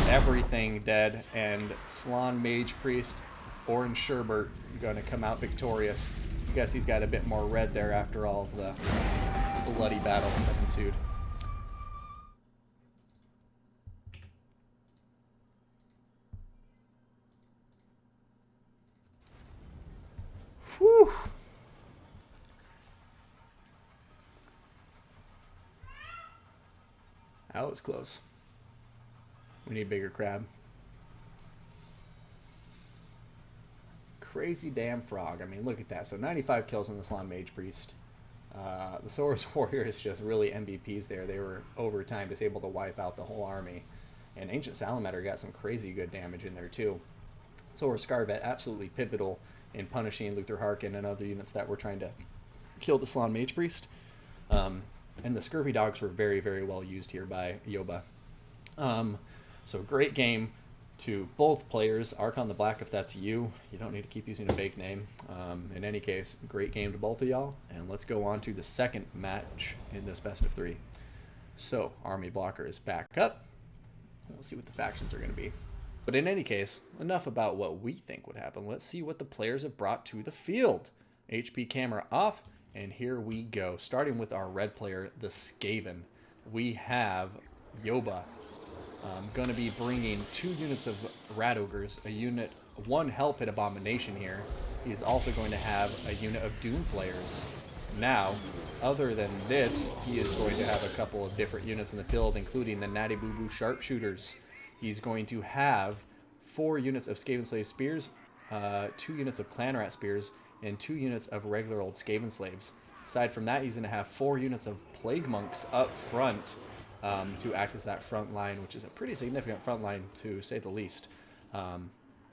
everything dead, and Slan Mage Priest, Orange Sherbert going to come out victorious. I guess he's got a bit more red there after all of the bloody battle that ensued. Whew. That was close. We need bigger crab. Crazy damn frog. I mean, look at that. So 95 kills on the Slan Mage Priest. The Saurus Warrior is just really MVPs there. They were, over time, just able to wipe out the whole army. And Ancient Salamander got some crazy good damage in there, too. Saurus Scarvet, absolutely pivotal in punishing Luther Harkin and other units that were trying to kill the Slan Mage Priest. And the Scurvy Dogs were very, very well used here by Yoba. So great game to both players. Archon the Black, if that's you. You don't need to keep using a fake name. In any case, great game to both of y'all. And let's go on to the second match in this best of 3. So, Army Blocker is back up. Let's see what the factions are going to be. But in any case, enough about what we think would happen. Let's see what the players have brought to the field. HP camera off, and here we go. Starting with our red player, the Skaven. We have Yoba going to be bringing 2 units of Rat Ogres, one Hell Pit Abomination here. He is also going to have a unit of Doom Players. Now, other than this, he is going to have a couple of different units in the field, including the Natty Boo Boo Sharpshooters. He's going to have 4 units of Skaven Slave Spears, 2 units of Clan Rat Spears, and 2 units of regular old Skaven Slaves. Aside from that, he's going to have 4 units of Plague Monks up front to act as that front line, which is a pretty significant front line, to say the least.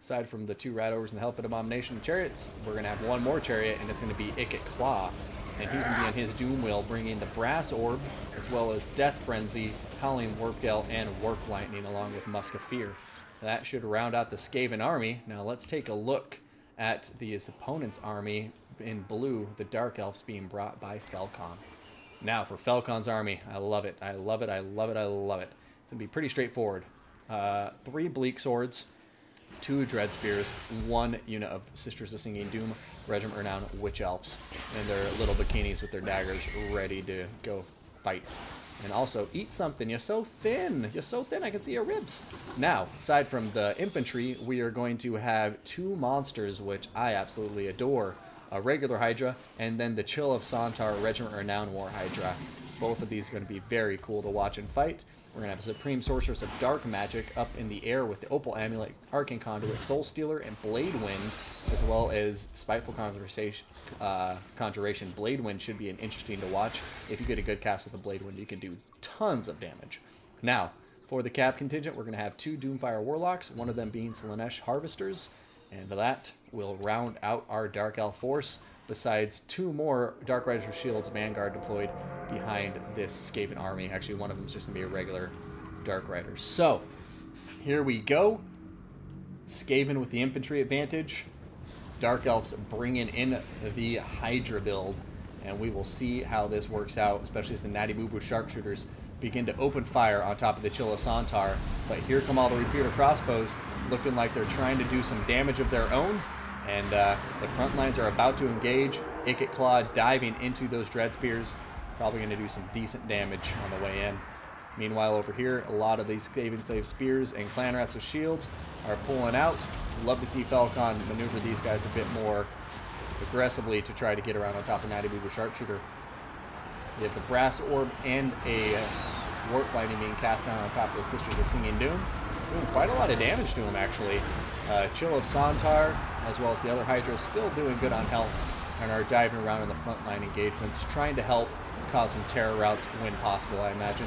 Aside from the 2 Rat Ogres and the Hell Pit Abomination Chariots, we're going to have one more chariot, and it's going to be Ikit Claw. And he's going to be on his Doom Wheel, bringing the Brass Orb, as well as Death Frenzy, Howling Warp Gale, and Warp Lightning, along with Musk of Fear. That should round out the Skaven army. Now let's take a look at his opponent's army in blue, the Dark Elves being brought by Falcon. Now for Falcon's army, I love it, I love it, I love it, I love it. It's going to be pretty straightforward. 3 Bleak Swords, 2 Dread Spears, 1 unit of Sisters of Singing Doom, Regiment Renowned Witch Elves, and their little bikinis with their daggers ready to go fight. And also, eat something, you're so thin, I can see your ribs. Now, aside from the infantry, we are going to have 2 monsters, which I absolutely adore. A regular Hydra, and then the Chill of Sontar Regiment Renowned War Hydra. Both of these are going to be very cool to watch and fight. We're going to have a Supreme Sorceress of Dark Magic up in the air with the Opal Amulet, Arcane Conduit, Soul Stealer, and Blade Wind, as well as Spiteful Conjuration. Blade Wind should be interesting to watch. If you get a good cast with the Blade Wind, you can do tons of damage. Now, for the Cap contingent, we're going to have 2 Doomfire Warlocks, one of them being Slanesh Harvesters, and that will round out our Dark Elf force, besides 2 more Dark Riders with Shields Vanguard deployed behind this Skaven army. Actually, one of them is just going to be a regular Dark Rider. So, here we go. Skaven with the infantry advantage. Dark Elves bringing in the Hydra build. And we will see how this works out, especially as the Natty Boo Boo Sharpshooters begin to open fire on top of the Chill of Sontar. But here come all the Repeater Crossbows, looking like they're trying to do some damage of their own. And the front lines are about to engage. Ikit Claw diving into those Dread Spears. Probably going to do some decent damage on the way in. Meanwhile, over here, a lot of these Skaven Slave Spears and Clan Rats with Shields are pulling out. Love to see Falcon maneuver these guys a bit more aggressively to try to get around on top of Natty Boo Sharpshooter. We have the Brass Orb and a Warp Lightning being cast down on top of the Sisters of Singing Doom. Doing quite a lot of damage to him, actually. Chill of Santar, as well as the other Hydra, still doing good on health and are diving around in the frontline engagements, trying to help cause some terror routes when possible, I imagine.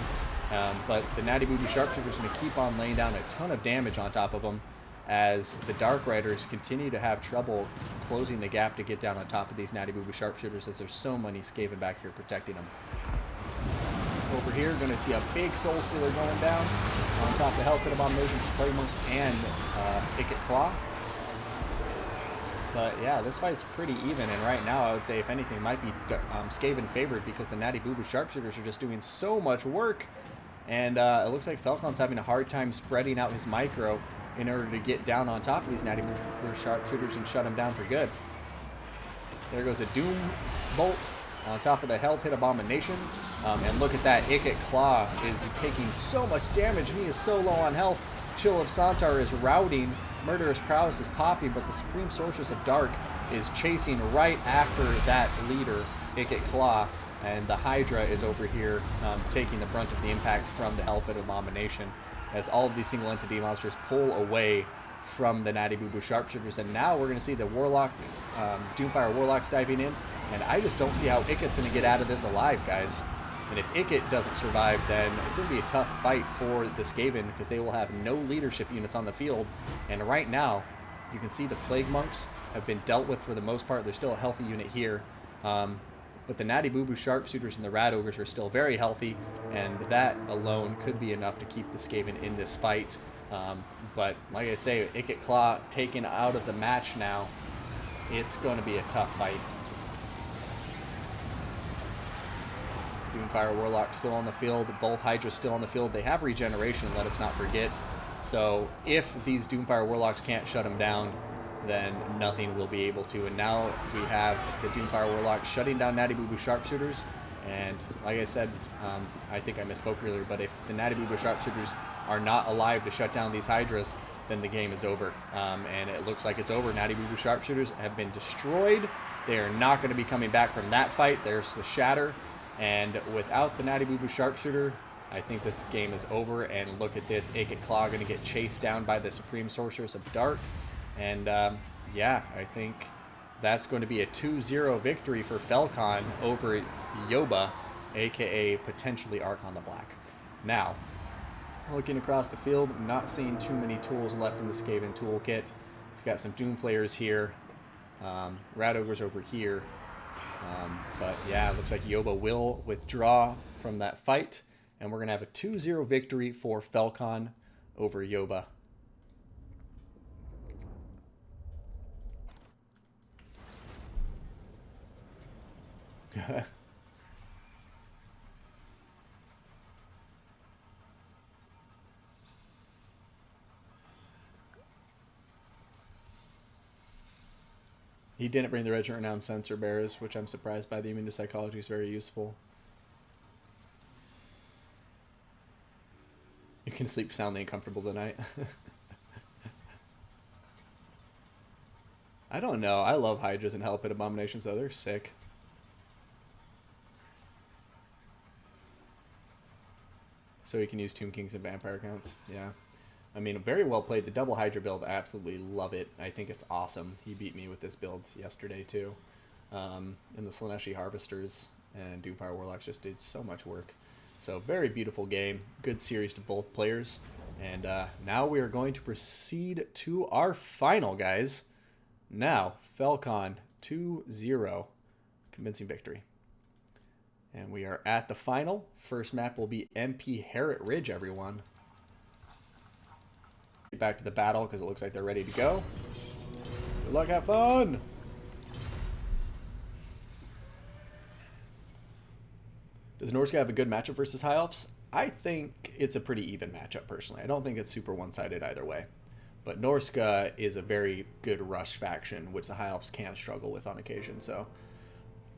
But the Natty Boo Sharpshooter is going to keep on laying down a ton of damage on top of them as the Dark Riders continue to have trouble closing the gap to get down on top of these Natty Boo Sharpshooters, as there's so many Skaven back here protecting them. Over here, going to see a big Soul Stealer going down on top of the Hell Pit Abomination, Plague Monks, and Icket Claw. But yeah, this fight's pretty even, and right now I would say, if anything, it might be Skaven favored because the Natty Boo Sharpshooters are just doing so much work. And it looks like Falcon's having a hard time spreading out his micro in order to get down on top of these Natty Boo Sharpshooters and shut them down for good. There goes a Doom Bolt on top of the Hell Pit Abomination. And look at that, Icket Claw is taking so much damage, and he is so low on health. Chill of Santar is routing, Murderous Prowess is popping, but the Supreme Sorceress of Dark is chasing right after that leader, Icket Claw, and the Hydra is over here taking the brunt of the impact from the Hell Pit Abomination, as all of these single entity monsters pull away from the Natty Boo Sharpshooters. And now we're going to see the Warlock, Doomfire Warlocks diving in, and I just don't see how Icket's going to get out of this alive, guys. And if Icket doesn't survive, then it's going to be a tough fight for the Skaven, because they will have no leadership units on the field. And right now, you can see the Plague Monks have been dealt with for the most part. There's still a healthy unit here. But the Natty Boo Sharpshooters and the Rat Ogres are still very healthy, and that alone could be enough to keep the Skaven in this fight. But like I say, Icket Claw taken out of the match now, it's going to be a tough fight. Doomfire Warlock still on the field, both Hydras still on the field. They have regeneration, let us not forget. So if these Doomfire Warlocks can't shut them down, then nothing will be able to. And now we have the Doomfire Warlock shutting down Natty Boo Sharpshooters. And like I said, I think I misspoke earlier, but if the Natty Boo Sharpshooters are not alive to shut down these Hydras, then the game is over. And it looks like it's over. Natty Boo Sharpshooters have been destroyed. They are not going to be coming back from that fight. There's the Shatter. And without the Natty Boo Sharpshooter, I think this game is over. And look at this, Icket Claw going to get chased down by the Supreme Sorceress of Dark. And yeah, I think that's going to be a 2-0 victory for Falcon over Yoba, aka potentially Archon the Black. Now, looking across the field, not seeing too many tools left in the Skaven toolkit. He's got some Doomflayers here, Rat Ogres over here. But yeah, it looks like Yoba will withdraw from that fight, and we're going to have a 2-0 victory for Falcon over Yoba. He didn't bring the Regiment Renowned Sensor Bearers, which I'm surprised by. The Immunopsychology is very useful. You can sleep soundly and comfortable tonight. I don't know. I love Hydras and Hell Pit Abominations, though. They're sick. So he can use Tomb Kings and Vampire Counts. Yeah. I mean, very well played. The double Hydra build, I absolutely love it. I think it's awesome. He beat me with this build yesterday, too. And the Slaneshi Harvesters and Doomfire Warlocks just did so much work. So, very beautiful game. Good series to both players. And now we are going to proceed to our final, guys. Now, Falcon 2-0. Convincing victory. And we are at the final. First map will be MP Harrot Ridge, everyone. Get back to the battle because it looks like they're ready to go. Good luck, have fun! Does Norska have a good matchup versus High Elves? I think it's a pretty even matchup, personally. I don't think it's super one-sided either way. But Norska is a very good rush faction, which the High Elves can struggle with on occasion. So,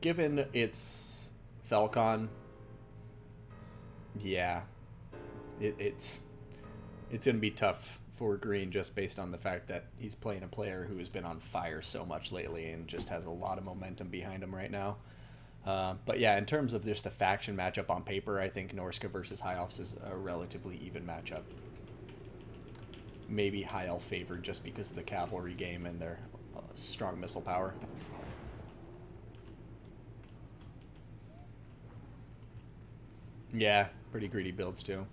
given its Falcon, yeah, it's going to be tough for green just based on the fact that he's playing a player who has been on fire so much lately and just has a lot of momentum behind him right now. But yeah, in terms of just the faction matchup on paper, I think Norska versus High Elves is a relatively even matchup. Maybe High Elf favored just because of the cavalry game and their strong missile power. Yeah, pretty greedy builds too.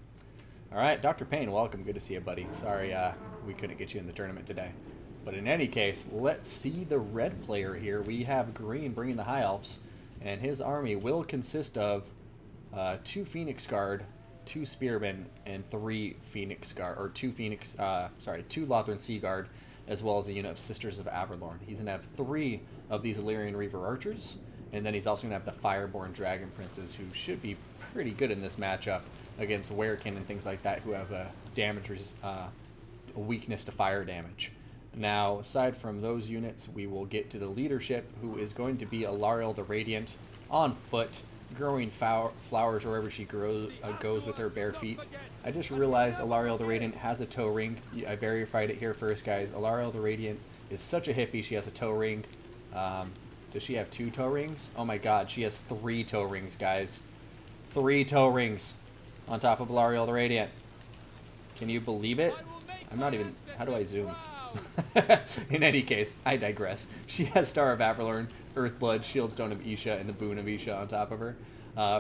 All right, Dr. Payne, welcome. Good to see you, buddy. Sorry we couldn't get you in the tournament today. But in any case, let's see the red player here. We have green bringing the High Elves, and his army will consist of 2 Phoenix Guard, 2 Spearmen, and 3 Phoenix Guard, or 2 Lothran Sea Guard, as well as a unit of Sisters of Averlorn. He's going to have 3 of these Illyrian Reaver Archers, and then he's also going to have the Fireborn Dragon Princes, who should be pretty good in this matchup against Werekin and things like that, who have a weakness to fire damage. Now, aside from those units, we will get to the leadership, who is going to be Alariel the Radiant on foot, growing flowers wherever she goes with her bare feet. I just realized Alariel the Radiant has a toe ring. I verified it here first, guys. Alariel the Radiant is such a hippie. She has a toe ring. Does she have 2 toe rings? Oh my god, she has 3 toe rings, guys. 3 toe rings on top of Alariel the Radiant. Can you believe it? I'm not even... How do I zoom? In any case, I digress. She has Star of Averlorn, Earthblood, Shieldstone of Isha, and the Boon of Isha on top of her.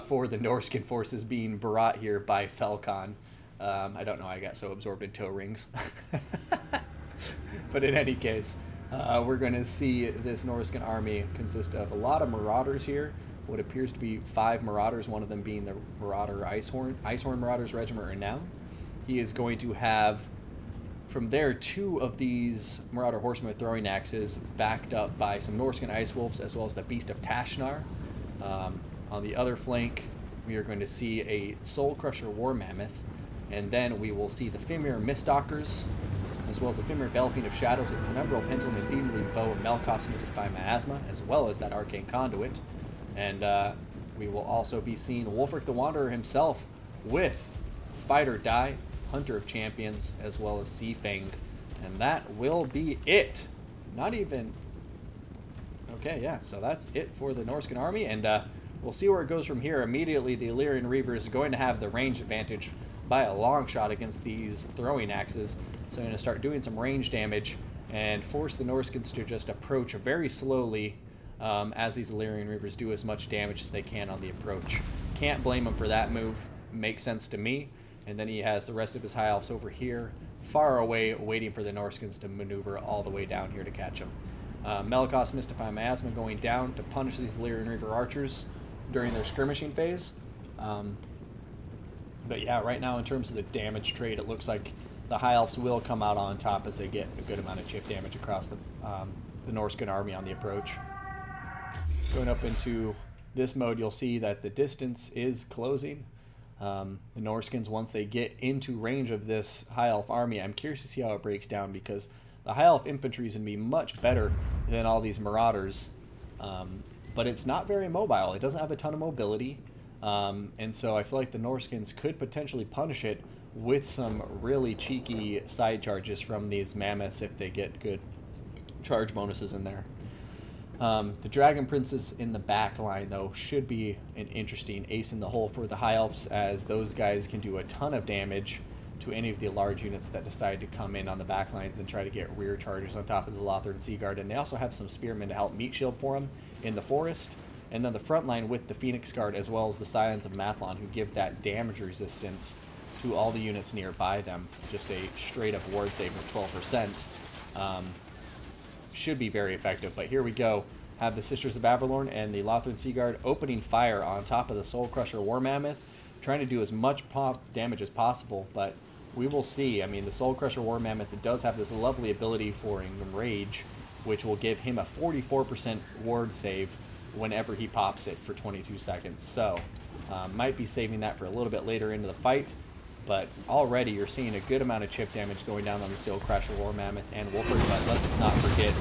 For the Norskin forces being brought here by Felcon. I don't know how I got so absorbed in toe rings. But in any case, we're going to see this Norskin army consist of a lot of Marauders here. What appears to be 5 Marauders, one of them being the Marauder Icehorn Marauders Regiment renowned. He is going to have, from there, 2 of these Marauder Horsemen with throwing axes, backed up by some Norskin Ice Wolves, as well as the Beast of Tashnar. On the other flank, we are going to see a Soul Crusher War Mammoth, and then we will see the Fimir Miststalkers, as well as the Fimir Belfiend of Shadows with Penumbral Pendulum and Beamleaf Bow and Melkos Mystify Miasma, as well as that Arcane Conduit. And we will also be seeing Wolfric the Wanderer himself with Fight or Die, Hunter of Champions, as well as Sea Fang. And that will be it. Not even... Okay, yeah, so that's it for the Norskin army, and we'll see where it goes from here. Immediately, the Illyrian Reavers are going to have the range advantage by a long shot against these throwing axes. So I'm going to start doing some range damage and force the Norskins to just approach very slowly as these Illyrian Reavers do as much damage as they can on the approach. Can't blame him for that move. Makes sense to me. And then he has the rest of his High Elves over here, far away, waiting for the Norskins to maneuver all the way down here to catch him. Melkos Mystify Miasma going down to punish these Illyrian Reaver archers during their skirmishing phase. But yeah, right now in terms of the damage trade, it looks like the High Elves will come out on top as they get a good amount of chip damage across the Norskin army on the approach. Going up into this mode, you'll see that the distance is closing. The Norskins, once they get into range of this High Elf army, I'm curious to see how it breaks down, because the High Elf infantry is going to be much better than all these Marauders. But it's not very mobile. It doesn't have a ton of mobility. And so I feel like the Norskins could potentially punish it with some really cheeky side charges from these mammoths if they get good charge bonuses in there. The Dragon Princes in the back line, though, should be an interesting ace in the hole for the High Elves, as those guys can do a ton of damage to any of the large units that decide to come in on the back lines and try to get rear charges on top of the Lothran Sea Guard. And they also have some Spearmen to help meat shield for them in the forest. And then the front line with the Phoenix Guard, as well as the Scions of Mathlon, who give that damage resistance to all the units nearby them. Just a straight-up ward save of 12%. Should be very effective, but here we go. Have the Sisters of Averlorn and the Lothran Sea Guard opening fire on top of the Soul Crusher War Mammoth, trying to do as much damage as possible, but we will see. I mean, the Soul Crusher War Mammoth does have this lovely ability for Enrage, which will give him a 44% ward save whenever he pops it for 22 seconds. So, might be saving that for a little bit later into the fight. But already you're seeing a good amount of chip damage going down on the Soul Crusher War Mammoth and Wolfric, but let's not forget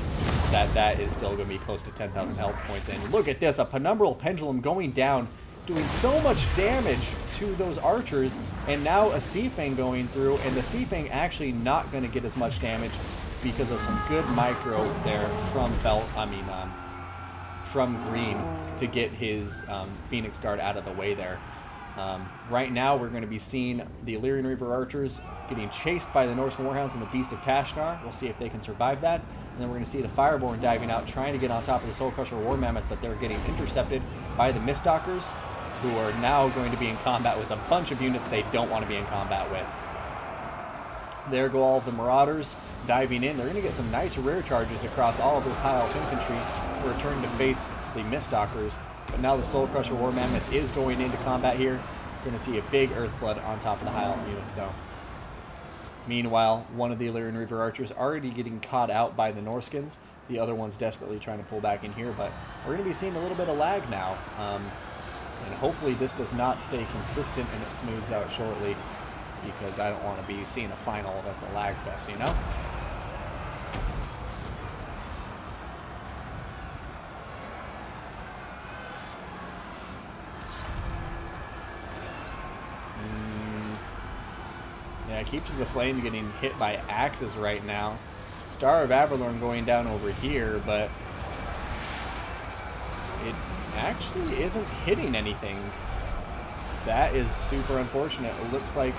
that that is still going to be close to 10,000 health points. And look at this, a Penumbral Pendulum going down doing so much damage to those archers, and now a Sea Fang going through, and the Sea Fang actually not going to get as much damage because of some good micro there from from Green to get his Phoenix Guard out of the way there. Right now, we're going to be seeing the Illyrian Reaver archers getting chased by the Norscan Warhounds and the Beast of Tashnar. We'll see if they can survive that. And then we're going to see the Fireborn diving out, trying to get on top of the Soul Crusher War Mammoth, but they're getting intercepted by the Miststalkers, who are now going to be in combat with a bunch of units they don't want to be in combat with. There go all of the Marauders diving in. They're going to get some nice rear charges across all of this High Elf infantry to return to face the Miststalkers. But now the Soul Crusher War Mammoth is going into combat here. We're going to see a big Earthblood on top of the High Elf units, though. Meanwhile, one of the Illyrian Reaver archers already getting caught out by the Norskins. The other one's desperately trying to pull back in here, but we're going to be seeing a little bit of lag now. And hopefully this does not stay consistent and it smooths out shortly, because I don't want to be seeing a final that's a lag fest, you know? Yeah, Keeps of the Flame getting hit by axes right now. Star of Avalorn going down over here, but it actually isn't hitting anything. That is super unfortunate. It looks like...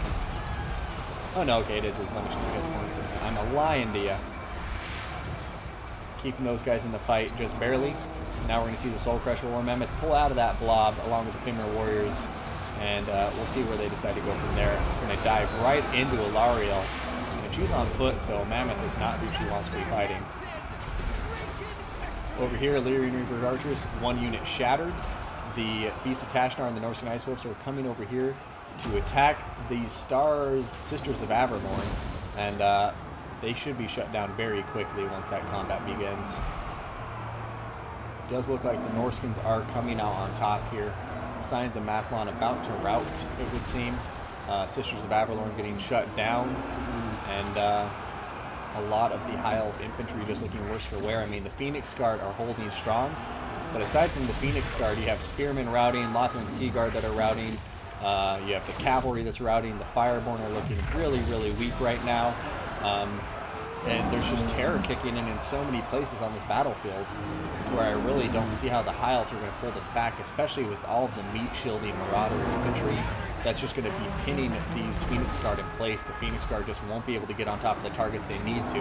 Oh no, okay, it is replenishing the hit points. I'm a lying to you. Keeping those guys in the fight just barely. Now we're going to see the Soul Crusher War Mammoth pull out of that blob along with the Femur Warriors. And we'll see where they decide to go from there. We're going to dive right into Alariel. And she's on foot, so Mammoth is not who she wants to be fighting. Over here, Illyrian Reaper archers, one unit shattered. The Beast of Tashnar and the Norscan Ice Wolves are coming over here to attack the Star Sisters of Avalorn. And they should be shut down very quickly once that combat begins. It does look like the Norskins are coming out on top here. Signs of Mathlon about to rout, it would seem. Sisters of Avalorn getting shut down, and a lot of the High Elf infantry just looking worse for wear. I mean, the Phoenix Guard are holding strong, but aside from the Phoenix Guard, you have Spearmen routing, Lothland Sea Guard that are routing, you have the Cavalry that's routing, the Fireborn are looking really, really weak right now. And there's just terror kicking in so many places on this battlefield where I really don't see how the High Elf are going to pull this back, especially with all of the meat-shielding Marauder infantry that's just going to be pinning these Phoenix Guard in place. The Phoenix Guard just won't be able to get on top of the targets they need to.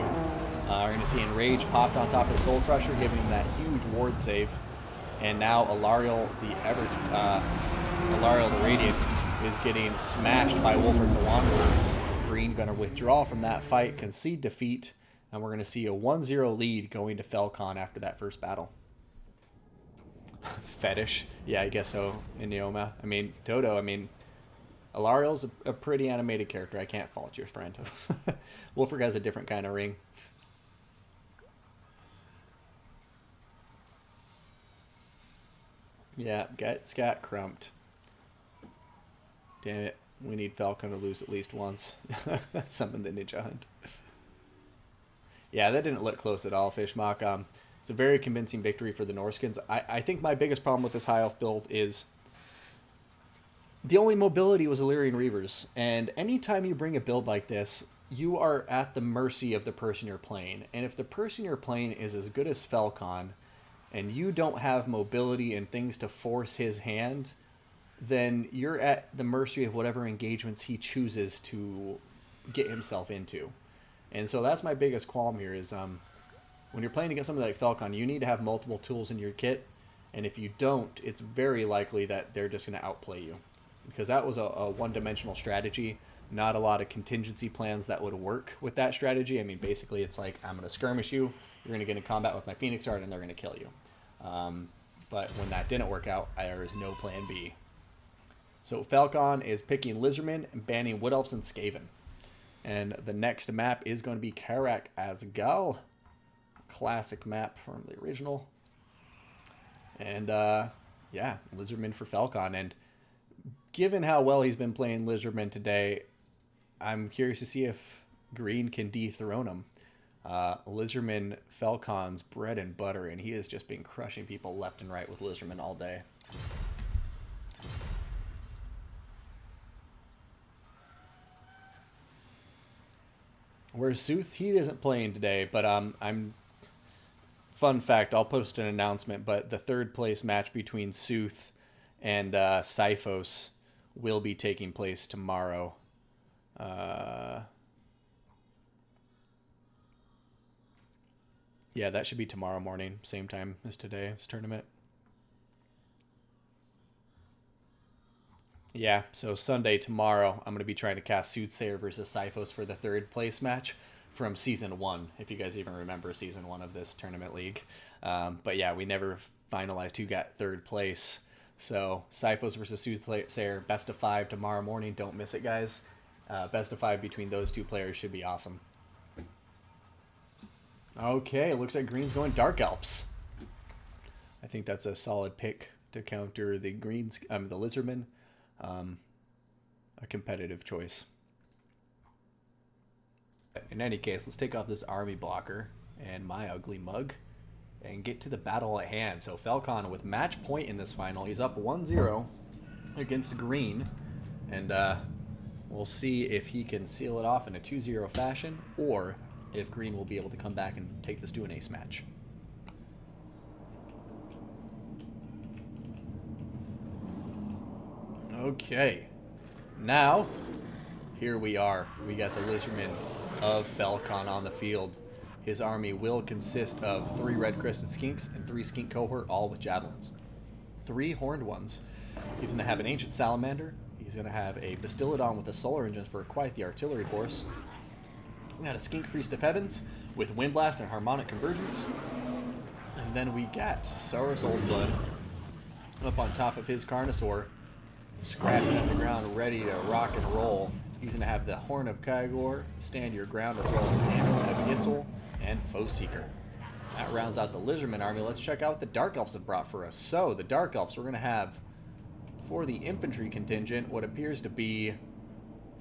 We're going to see Enrage popped on top of the Soul Crusher, giving him that huge ward save. And now Alariel the Radiant is getting smashed by Wolfric the Wanderer. Green going to withdraw from that fight, concede defeat, and we're going to see a 1-0 lead going to Felcon after that first battle. Fetish. Yeah, I guess so, in Neoma. I mean, Toto, Alariel's a pretty animated character. I can't fault your friend. Wolfric has a different kind of ring. Yeah, it's got crumped. Damn it. We need Falcon to lose at least once. Summon the Ninja Hunt. Yeah, that didn't look close at all, Fishmock. It's a very convincing victory for the Norskins. I think my biggest problem with this High Elf build is the only mobility was Illyrian Reavers. And anytime you bring a build like this, you are at the mercy of the person you're playing. And if the person you're playing is as good as Felcon, and you don't have mobility and things to force his hand, then you're at the mercy of whatever engagements he chooses to get himself into. And so that's my biggest qualm here is when you're playing against somebody like Felcon, you need to have multiple tools in your kit. And if you don't, it's very likely that they're just going to outplay you. Because that was a one-dimensional strategy. Not a lot of contingency plans that would work with that strategy. I mean, basically it's like, I'm going to skirmish you, you're going to get in combat with my Phoenix Guard, and they're going to kill you. But when that didn't work out, there is no plan B. So Falcon is picking Lizardmen and banning Wood Elves and Skaven. And the next map is going to be Karak Asgal. Classic map from the original. And yeah, Lizardmen for Falcon. And given how well he's been playing Lizardmen today, I'm curious to see if Green can dethrone him. Lizardman Falcon's bread and butter, and he has just been crushing people left and right with Lizardman all day. Where Sooth, he isn't playing today, but I'm fun fact, I'll post an announcement, but the third place match between Sooth and Sifos will be taking place tomorrow. Yeah, that should be tomorrow morning, same time as today's tournament. Yeah, so Sunday tomorrow, I'm going to be trying to cast Soothsayer versus Sifos for the third place match from Season 1, if you guys even remember Season 1 of this tournament league. But yeah, we never finalized who got third place. So Sifos versus Soothsayer, best of 5 tomorrow morning. Don't miss it, guys. Best of 5 between those two players should be awesome. Okay, it looks like green's going Dark Elves. I think that's a solid pick to counter the greens, the Lizardmen. A competitive choice. In any case, let's take off this army blocker and my ugly mug and get to the battle at hand. So Falcon with match point in this final. He's up 1-0 against green. And we'll see if he can seal it off in a 2-0 fashion or if green will be able to come back and take this to an ace match. Okay. Now, here we are. We got the Lizardman of Falcon on the field. His army will consist of 3 red-crested skinks and 3 skink cohort, all with javelins. 3 horned ones. He's going to have an ancient salamander. He's going to have a Bastillodon with a solar engine for quite the artillery force. We got a skink priest of heavens with wind blast and harmonic convergence. And then we got Saurus Old Blood up on top of his Carnosaur, scratching at the ground, ready to rock and roll. He's going to have the Horn of Kygor, Stand Your Ground, as well as Hammer of Gitzel and Foe Seeker. That rounds out the Lizardman army. Let's check out what the Dark Elves have brought for us. So, the Dark Elves, we're going to have, for the infantry contingent, what appears to be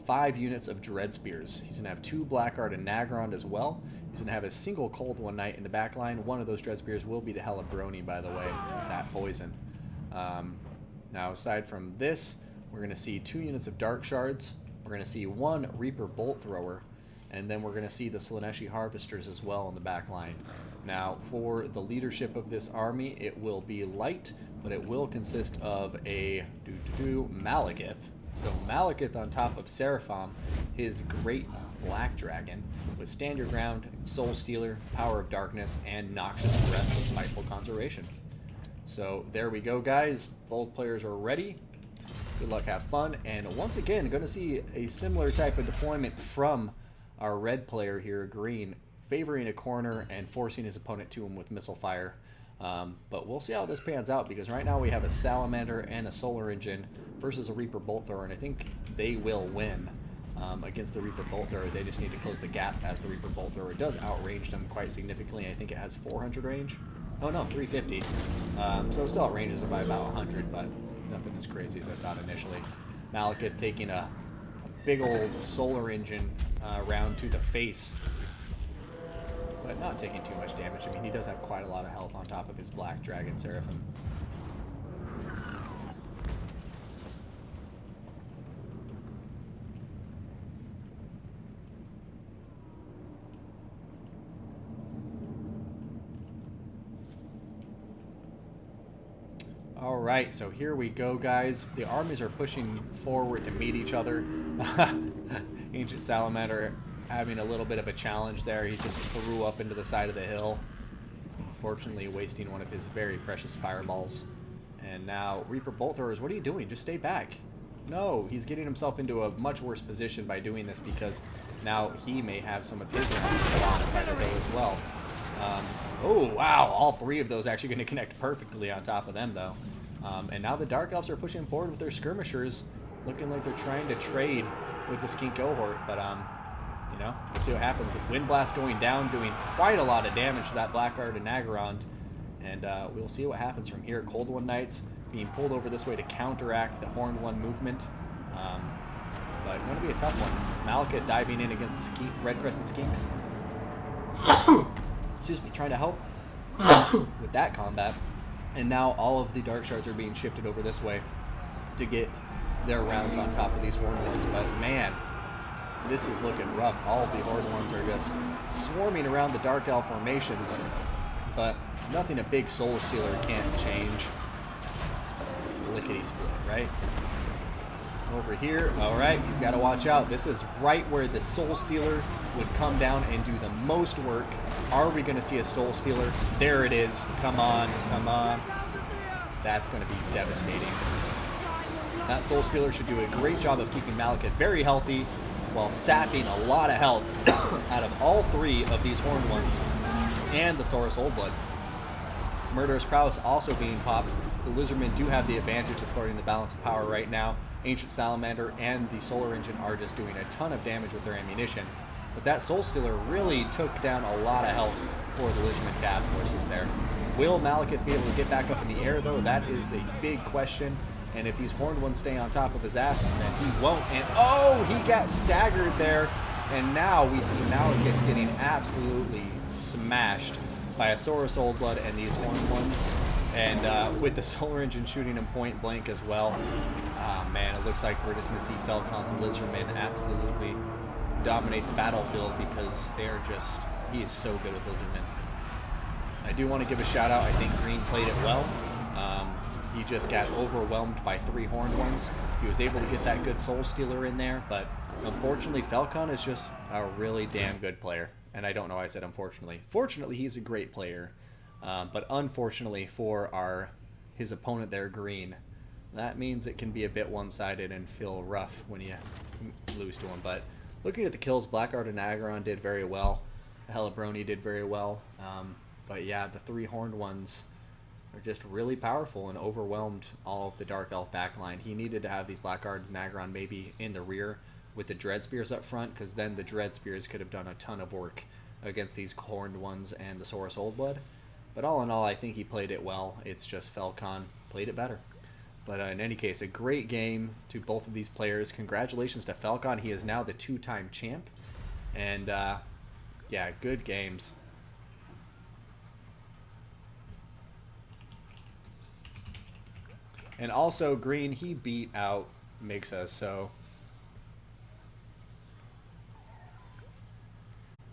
5 units of Dread Spears. He's going to have 2 Blackguard and Nagrond as well. He's going to have a single Cold One Knight in the back line. One of those Dread Spears will be the Helibroni, by the way, with that poison. Now, aside from this, we're going to see 2 units of Dark Shards. We're going to see 1 Reaper Bolt Thrower. And then we're going to see the Slaneshi Harvesters as well in the back line. Now, for the leadership of this army, it will be light, but it will consist of a Malekith. So Malekith on top of Seraphim, his great black dragon, with Stand Your Ground, Soul Stealer, Power of Darkness, and Noxious Breath with Spiteful Conjuration. So there we go, guys. Both players are ready. Good luck, have fun. And once again, going to see a similar type of deployment from our red player here, green, favoring a corner and forcing his opponent to him with missile fire. But we'll see how this pans out, because right now we have a Salamander and a Solar Engine versus a Reaper Bolt Thrower, and I think they will win against the Reaper Bolt Thrower. They just need to close the gap, as the Reaper Bolt Thrower does outrange them quite significantly. I think it has 400 range. Oh no, 350. So it still outranges them by about 100, but nothing as crazy as I thought initially. Malekith taking a big old Solar Engine round to the face, but not taking too much damage. I mean, he does have quite a lot of health on top of his Black Dragon Seraphim. Alright, so here we go, guys. The armies are pushing forward to meet each other. Ancient Salamander having a little bit of a challenge there. He just threw up into the side of the hill, unfortunately wasting one of his very precious fireballs. And now, Reaper Bolt Throwers, what are you doing? Just stay back. No, he's getting himself into a much worse position by doing this, because now he may have some of his rounds on the side of the hill as well. Oh, wow, all 3 of those actually going to connect perfectly on top of them, though. And now the Dark Elves are pushing forward with their skirmishers, looking like they're trying to trade with the Skink cohort, but, you know, we'll see what happens. Wind Blast going down, doing quite a lot of damage to that Blackguard and Nagrond, and we'll see what happens from here. Cold One Knights being pulled over this way to counteract the Horned One movement, but going to be a tough one. Malekith diving in against the Red Crested Skinks. Excuse me, trying to help with that combat. And now all of the Dark Shards are being shifted over this way to get their rounds on top of these Horned Ones. But man, This is looking rough. All of the Horde ones are just swarming around the Dark Elf formations, but nothing a big Soul Stealer can't change. Lickety split, right? Over here, all right, he's got to watch out. This is right where the Soul Stealer would come down and do the most work. Are we going to see a Soul Stealer? There it is. Come on, come on. That's going to be devastating. That Soul Stealer should do a great job of keeping Malekith very healthy while sapping a lot of health out of all three of these Horned ones and the Saurus Oldblood. Murderous Prowess also being popped. The Lizardmen do have the advantage of flirting the balance of power right now. Ancient Salamander and the Solar Engine are just doing a ton of damage with their ammunition. But that Soul Stealer really took down a lot of health for the Lizardmen Cav forces there. Will Malekith be able to get back up in the air, though? That is a big question. And if these Horned ones stay on top of his ass, then he won't. And oh, he got staggered there. And now we see Malekith getting absolutely smashed by a Saurus Oldblood and these Horned ones. And with the Solar Engine shooting him point blank as well. Oh man, it looks like we're just going to see Falcon's Lizardmen absolutely dominate the battlefield because they're just, he is so good with Lizardmen. I do want to give a shout out. I think Green played it well. He just got overwhelmed by three Horned ones. He was able to get that good Soul Stealer in there, but unfortunately Falcon is just a really damn good player. And I don't know why I said unfortunately. Fortunately, he's a great player. But unfortunately for his opponent there, Green, that means it can be a bit one-sided and feel rough when you lose to him. But looking at the kills, Blackguard and Aggron did very well. Helibroni did very well. But yeah, the three Horned ones are just really powerful and overwhelmed all of the Dark Elf backline. He needed to have these Blackguard and Aggron maybe in the rear with the Dread Spears up front, because then the Dread Spears could have done a ton of work against these Horned ones and the Saurus Oldblood. But all in all, I think he played it well. It's just Falcon played it better. But in any case, a great game to both of these players. Congratulations to Falcon. He is now the two-time champ. And yeah, good games. And also, Green, he beat out Mixa, so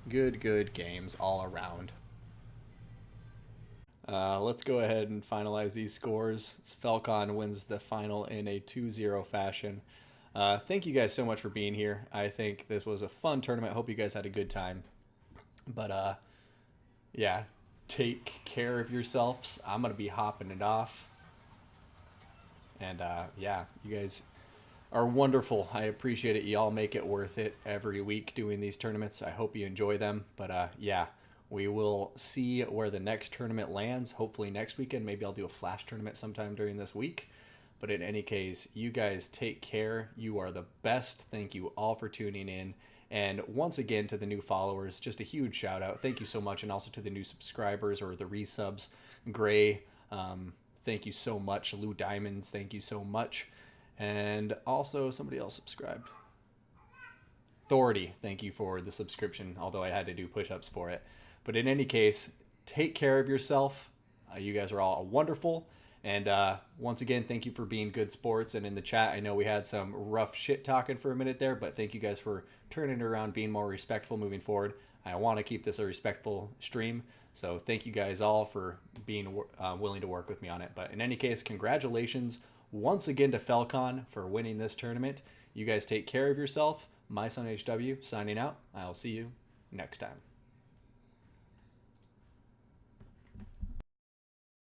good games all around. Let's go ahead and finalize these scores. Falcon wins the final in a 2-0 fashion. Thank you guys so much for being here. I think this was a fun tournament. Hope you guys had a good time. But yeah, take care of yourselves. I'm going to be hopping it off. And yeah, you guys are wonderful. I appreciate it. Y'all make it worth it every week doing these tournaments. I hope you enjoy them. But yeah, we will see where the next tournament lands. Hopefully next weekend. Maybe I'll do a flash tournament sometime during this week. But in any case, you guys take care. You are the best. Thank you all for tuning in. And once again, to the new followers, just a huge shout out. Thank you so much. And also to the new subscribers or the resubs. Gray, thank you so much. Lou Diamonds, thank you so much. And also somebody else subscribed. Authority, thank you for the subscription, although I had to do push-ups for it. But in any case, take care of yourself. You guys are all wonderful. And once again, thank you for being good sports. And in the chat, I know we had some rough shit talking for a minute there, but thank you guys for turning it around, being more respectful moving forward. I want to keep this a respectful stream. So thank you guys all for being willing to work with me on it. But in any case, congratulations once again to Falcon for winning this tournament. You guys take care of yourself. My son HW signing out. I'll see you next time.